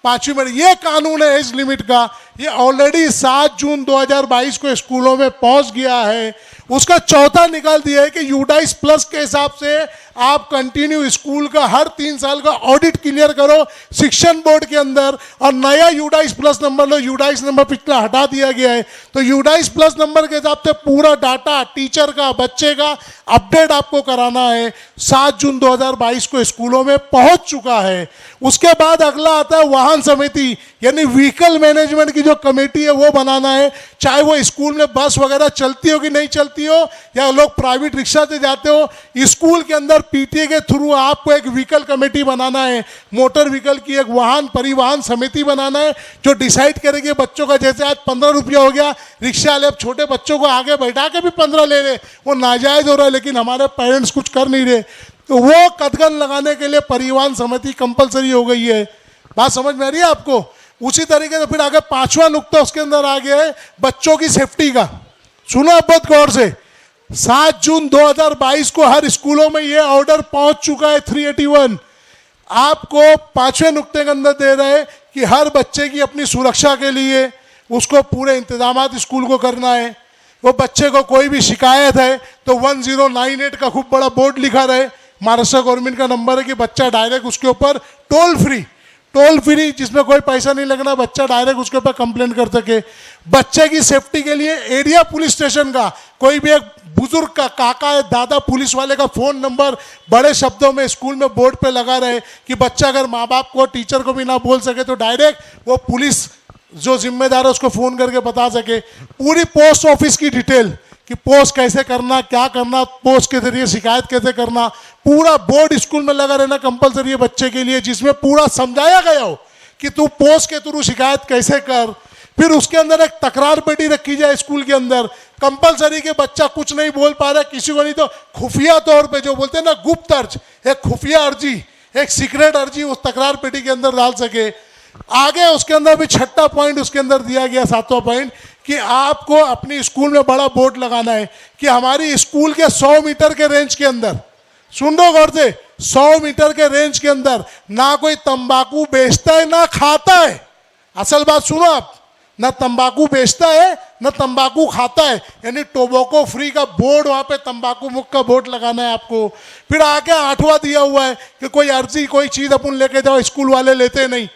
5वीं में। ये कानून है एज लिमिट का, ये ऑलरेडी 7 जून 2022 को स्कूलों में पहुंच गया है। उसका चौथा निकाल दिया है कि यूडाइस प्लस के हिसाब से आप कंटिन्यू स्कूल का हर 3 साल का ऑडिट क्लियर करो शिक्षण बोर्ड के अंदर, और नया यूडाइस प्लस नंबर लो। यूडाइस नंबर पिछला हटा दिया गया है, तो यूडाइस प्लस नंबर के हिसाब से पूरा डाटा टीचर का, बच्चे का अपडेट आपको कराना है। 7 जून 2022 को स्कूलों में पहुंच चुका है। उसके बाद अगला आता है वाहन समिति, यानी व्हीकल मैनेजमेंट की जो कमेटी है वो बनाना है, चाहे वो स्कूल में बस वगैरह चलती हो कि नहीं चलती हो या लोग प्राइवेट रिक्शा से जाते हो, स्कूल के अंदर पीटीए के थ्रू आपको एक व्हीकल कमेटी बनाना है, मोटर व्हीकल की एक वाहन परिवहन समिति बनाना है जो डिसाइड करेगी बच्चों का। जैसे आज 15 रुपया हो गया, रिक्शा वाले अब छोटे बच्चों को आगे बैठा के भी 15 ले रहे, वो नाजायज हो रहा है, लेकिन हमारे पेरेंट्स कुछ कर नहीं रहे। तो वो कदगन लगाने के लिए परिवहन समिति कंपलसरी हो गई है। बात समझ में आ रही है आपको? उसी तरीके से फिर आगे 5वां नुक्ता उसके अंदर आ गया है बच्चों की सेफ्टी का। सुनो अब बहुत गौर से, 7 जून 2022 को हर स्कूलों में ये ऑर्डर पहुंच चुका है 381। आपको 5वें नुक्ते के अंदर दे रहे हैं कि हर बच्चे की अपनी सुरक्षा के लिए उसको पूरे इंतजाम स्कूल को करना है। वो बच्चे को कोई भी शिकायत है तो 1098 का खूब बड़ा बोर्ड लिखा रहे, महाराष्ट्र गवर्नमेंट का नंबर है कि बच्चा डायरेक्ट उसके ऊपर टोल फ्री जिसमें कोई पैसा नहीं लगना, बच्चा डायरेक्ट उसके ऊपर कंप्लेंट कर सके। बच्चे की सेफ्टी के लिए एरिया पुलिस स्टेशन का कोई भी एक बुजुर्ग का काका है, दादा पुलिस वाले का फोन नंबर बड़े शब्दों में स्कूल में बोर्ड पे लगा रहे कि बच्चा अगर माँ बाप को टीचर को भी ना बोल सके तो डायरेक्ट वो पुलिस जो जिम्मेदार है उसको फोन करके बता सके। पूरी पोस्ट ऑफिस की डिटेल कि पोस्ट कैसे करना, क्या करना, पोस्ट के जरिए शिकायत कैसे करना, पूरा बोर्ड स्कूल में लगा रहना कंपलसरी है बच्चे के लिए, जिसमें पूरा समझाया गया हो कि तू पोस्ट के थ्रू शिकायत कैसे कर। फिर उसके अंदर एक तकरार पेटी रखी जाए स्कूल के अंदर, कंपलसरी के बच्चा कुछ नहीं बोल पा रहा किसी को नहीं तो खुफिया तौर पे जो बोलते हैं ना गुप्त अर्ज, एक खुफिया अर्जी, एक सीक्रेट अर्जी उस तकरार पेटी के अंदर डाल सके। आगे उसके अंदर भी 6वां पॉइंट उसके अंदर दिया गया, 7वां पॉइंट कि आपको अपनी स्कूल में बड़ा बोर्ड लगाना है कि हमारी स्कूल के 100 मीटर के रेंज के अंदर, सुन लो गौर से, 100 मीटर के रेंज के अंदर ना कोई तंबाकू बेचता है ना खाता है। असल बात सुनो आप, ना तंबाकू बेचता है ना तंबाकू खाता है, यानी टोबैको फ्री का बोर्ड, वहां पे तंबाकू मुक्त का बोर्ड लगाना है आपको। फिर आगे 8वां दिया हुआ है कि कोई अर्जी कोई चीज अपन लेके जाओ, स्कूल वाले लेते नहीं।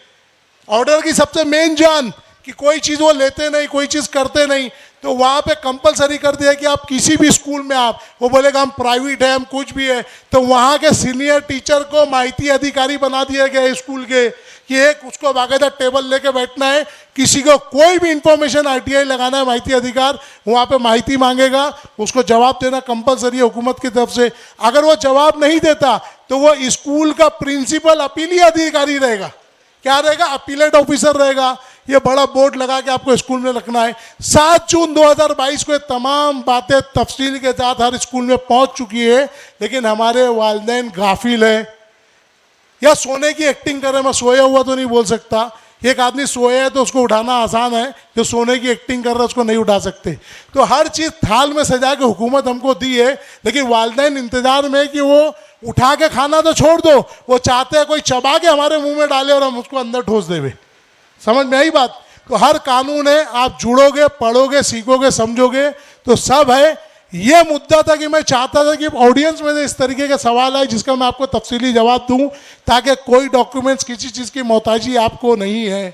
ऑर्डर की सबसे मेन जान कि कोई चीज़ वो लेते नहीं, कोई चीज़ करते नहीं, तो वहाँ पे कंपलसरी कर दिया कि आप किसी भी स्कूल में आप, वो बोलेगा हम प्राइवेट है हम कुछ भी है, तो वहाँ के सीनियर टीचर को माहिती अधिकारी बना दिया गया है स्कूल के कि एक उसको बाकायदा टेबल लेके बैठना है, किसी को कोई भी इंफॉर्मेशन आरटीआई लगाना है माहिती अधिकार, वहाँ पे माहिती मांगेगा, उसको जवाब देना कंपलसरी है हुकूमत की तरफ से। अगर वो जवाब नहीं देता तो वो स्कूल का प्रिंसिपल अपीली अधिकारी रहेगा, क्या रहेगा, अपीलेट ऑफिसर रहेगा। ये बड़ा बोर्ड लगा के आपको स्कूल में रखना है। 7 जून 2022 को ये तमाम बातें तफसील के साथ हर स्कूल में पहुंच चुकी है, लेकिन हमारे वालिदैन गाफिल है या सोने की एक्टिंग कर रहे हैं। मैं सोया हुआ तो नहीं बोल सकता, एक आदमी सोया है तो उसको उठाना आसान है, जो सोने की एक्टिंग कर रहा है उसको नहीं उठा सकते। तो हर चीज़ थाल में सजा के हुकूमत हमको दी है, लेकिन वालिदैन इंतजार में कि वो उठा के खाना तो छोड़ दो, वो चाहते हैं कोई चबा के हमारे मुंह में डाले और हम उसको अंदर ठोस देवे। समझ में आई बात? तो हर कानून है, आप जुड़ोगे, पढ़ोगे, सीखोगे, समझोगे तो सब है। ये मुद्दा था कि मैं चाहता था कि ऑडियंस में से इस तरीके के सवाल आए जिसका मैं आपको तफसीली जवाब दूं, ताकि कोई डॉक्यूमेंट्स किसी चीज़ की मोहताजी आपको नहीं है।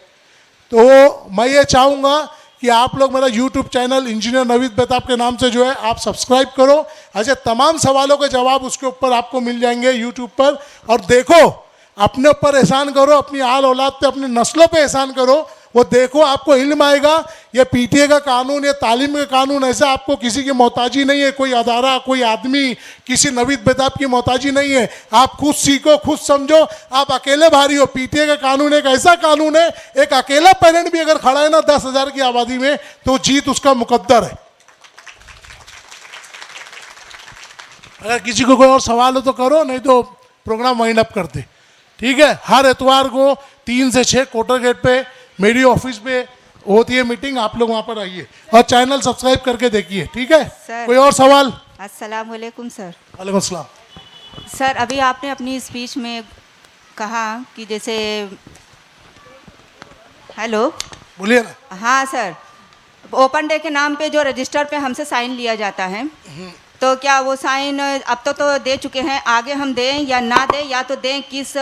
तो मैं ये चाहूँगा कि आप लोग मेरा यूट्यूब चैनल इंजीनियर नवीद बेताब के नाम से जो है आप सब्सक्राइब करो, ऐसे तमाम सवालों के जवाब उसके ऊपर आपको मिल जाएंगे यूट्यूब पर। और देखो, अपने ऊपर एहसान करो, अपनी आल औलाद पे, अपनी नस्लों पे एहसान करो, वो देखो आपको इल्म आएगा। ये पीटीए का कानून, ये तालीम का कानून ऐसा आपको किसी की मोहताजी नहीं है, कोई अदारा, कोई आदमी, किसी नवीद बेताब की मोहताजी नहीं है। आप खुद सीखो, खुद समझो, आप अकेले भारी हो। पीटीए का कानून एक ऐसा कानून है, एक अकेला पेरेंट भी अगर खड़ा है ना 10,000 की आबादी में तो जीत उसका मुकद्दर है। अगर किसी को कोई और सवाल हो तो करो, नहीं तो प्रोग्राम वाइंड अप कर दे, ठीक है। हर एतवार को 3 से 6 कोटर गेट पे मेरी ऑफिस पे होती है मीटिंग, आप लोग वहाँ पर आइए और चैनल सब्सक्राइब करके देखिए, ठीक है। सर, कोई और सवाल? अस्सलाम वालेकुम सर। वालेकुम अस्सलाम। सर, अभी आपने अपनी स्पीच में कहा कि जैसे, हेलो, बोलिए ना। हाँ सर, ओपन डे के नाम पे जो रजिस्टर पे हमसे साइन लिया जाता है, तो क्या वो साइन अब तो दे चुके हैं, आगे हम दें या ना दें, या तो दें किस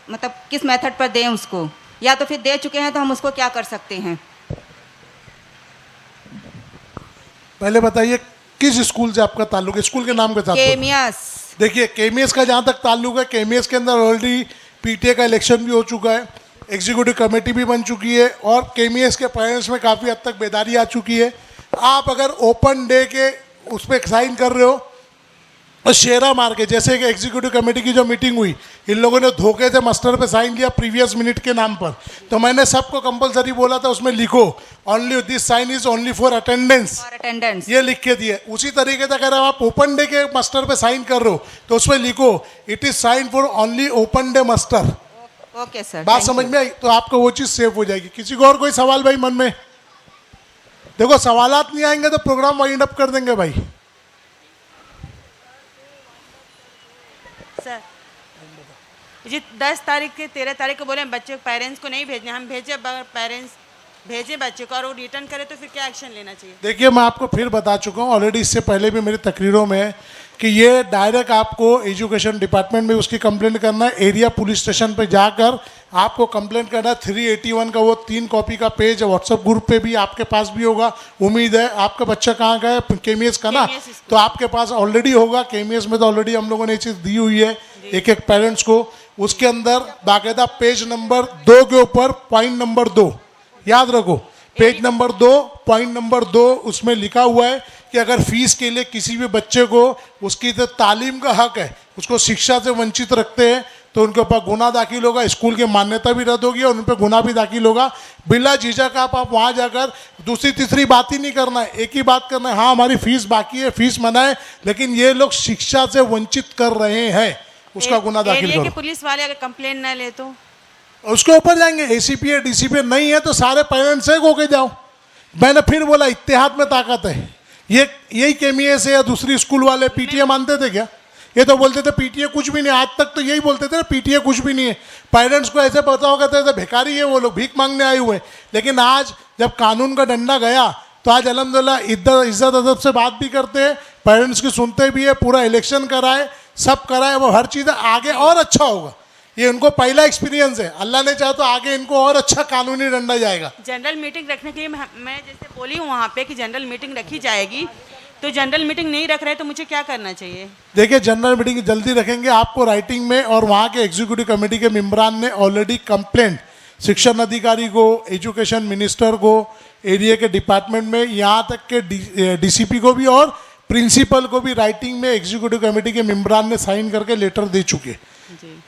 मतलब किस मेथड पर दें उसको, या तो फिर दे चुके हैं तो हम उसको क्या कर सकते हैं? पहले बताइए किस स्कूल से आपका ताल्लुक है, स्कूल के नाम के साथ? केमियस। देखिए, केमियस का जहाँ तक ताल्लुक है, केमियस के अंदर ऑलरेडी पीटीए का इलेक्शन भी हो चुका है, एग्जीक्यूटिव कमेटी भी बन चुकी है और केमीएस के पेरेंट्स में काफ़ी हद तक बेदारी आ चुकी है। आप अगर ओपन डे के उस पर साइन कर रहे हो और शेरा मार के, जैसे कि एग्जीक्यूटिव कमेटी की जो मीटिंग हुई, इन लोगों ने धोखे से मस्टर पे साइन किया प्रीवियस मिनट के नाम पर, तो मैंने सबको कंपलसरी बोला था उसमें लिखो only this sign is only for attendance, attendance ये लिख के दिए। उसी तरीके से अगर आप ओपन डे के मस्टर पे साइन कर रहे हो तो उसमें लिखो it is sign for only open day muster. Okay sir, बात समझ में आई? तो आपको वो चीज़ सेव हो जाएगी। किसी को और कोई सवाल भाई मन में? देखो सवालात नहीं आएंगे तो प्रोग्राम वाइंड अप कर देंगे भाई। सर जी 10 तारीख के 13 तारीख को बोले बच्चे पेरेंट्स को नहीं भेजने, हम भेजे, पेरेंट्स भेजे बच्चे को और वो रिटर्न करे तो फिर क्या एक्शन लेना चाहिए? देखिए मैं आपको फिर बता चुका हूँ ऑलरेडी, इससे पहले भी मेरी तकरीरों में कि ये डायरेक्ट आपको एजुकेशन डिपार्टमेंट में उसकी कंप्लेंट करना है। एरिया पुलिस स्टेशन पे जाकर आपको कंप्लेंट करना है। 381 का वो 3 कॉपी का पेज व्हाट्सएप ग्रुप पे भी आपके पास भी होगा। उम्मीद है आपका बच्चा कहाँ का है, केमीएस का ना, तो आपके पास ऑलरेडी होगा। केमीएस में तो ऑलरेडी हम लोगों ने ये चीज़ दी हुई है एक एक पेरेंट्स को। उसके अंदर बाकायदा पेज नंबर 2 के ऊपर पॉइंट नंबर 2 याद रखो, पेज नंबर 2 पॉइंट नंबर 2 उसमें लिखा हुआ है कि अगर फीस के लिए किसी भी बच्चे को उसकी तो तालीम का हक है, उसको शिक्षा से वंचित रखते हैं तो उनके ऊपर गुना दाखिल होगा, स्कूल की मान्यता भी रद्द होगी और उन पर गुना भी दाखिल होगा। बिला झिझक आप वहाँ जाकर दूसरी तीसरी बात ही नहीं करना है, एक ही बात करना है, हाँ हमारी फीस बाकी है, फीस मनाए, लेकिन ये लोग शिक्षा से वंचित कर रहे हैं, उसका गुना दाखिल एरिया के करो। पुलिस वाले अगर कंप्लेन ना ले तो उसके ऊपर जाएंगे, एसीपी है डीसीपी नहीं है तो सारे पेरेंट्स से होके जाओ। मैंने फिर बोला इत्तेहाद में ताकत है। ये यही केमीएस है या दूसरी स्कूल वाले पीटीए मानते थे क्या? ये तो बोलते थे पीटीए कुछ भी नहीं, आज तक तो यही बोलते थे ना पीटीए कुछ भी नहीं है। पेरेंट्स को ऐसे बताओ कहते थे भिखारी है वो लोग, भीख मांगने आए हुए। लेकिन आज जब कानून का डंडा गया तो आज अल्हम्दुलिल्लाह इज्जत अदब से बात भी करते हैं, पेरेंट्स की सुनते भी है, पूरा इलेक्शन कराए, सब कराए, वो हर चीज़ आगे और अच्छा होगा। ये उनको पहला एक्सपीरियंस है, अल्लाह ने चाहे तो आगे इनको और अच्छा कानूनी डंडा जाएगा। जनरल मीटिंग रखने के लिए मैं जैसे बोली हूँ वहाँ पे कि जनरल मीटिंग रखी जाएगी, तो जनरल मीटिंग नहीं रख रहे तो मुझे क्या करना चाहिए? देखिए जनरल मीटिंग जल्दी रखेंगे आपको राइटिंग में, और वहाँ के एग्जीक्यूटिव कमेटी के मेम्बरान ने ऑलरेडी कंप्लेंट शिक्षण अधिकारी को, एजुकेशन मिनिस्टर को, एरिया के डिपार्टमेंट में, यहाँ तक के डीसीपी को भी और प्रिंसिपल को भी राइटिंग में एग्जीक्यूटिव कमेटी के मेम्बरान ने साइन करके लेटर दे चुके।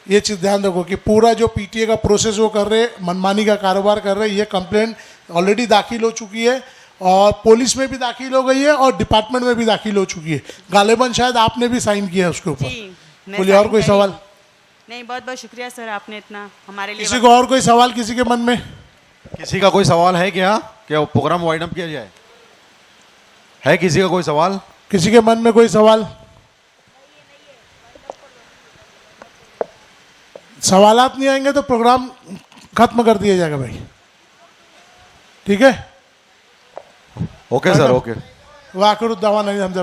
ये चीज़ ध्यान रखो कि पूरा जो पीटीए का प्रोसेस वो कर रहे, मनमानी का कारोबार कर रहे, ये कंप्लेंट ऑलरेडी दाखिल हो चुकी है और पुलिस में भी दाखिल हो गई है और डिपार्टमेंट में भी दाखिल हो चुकी है। गालिबन शायद आपने भी साइन किया है उसके ऊपर। बोलिए और कोई सवाल? नहीं, बहुत बहुत शुक्रिया सर, आपने इतना हमारे लिए। किसी को और कोई सवाल किसी के मन में? किसी का कोई सवाल है क्या? क्या प्रोग्राम वाइंड अप किया जाए? है किसी का कोई सवाल? किसी के मन में कोई सवाल? सवालात नहीं आएंगे तो प्रोग्राम खत्म कर दिया जाएगा भाई, ठीक है? Okay sir, okay. वाकरुद्दावा नहीं हम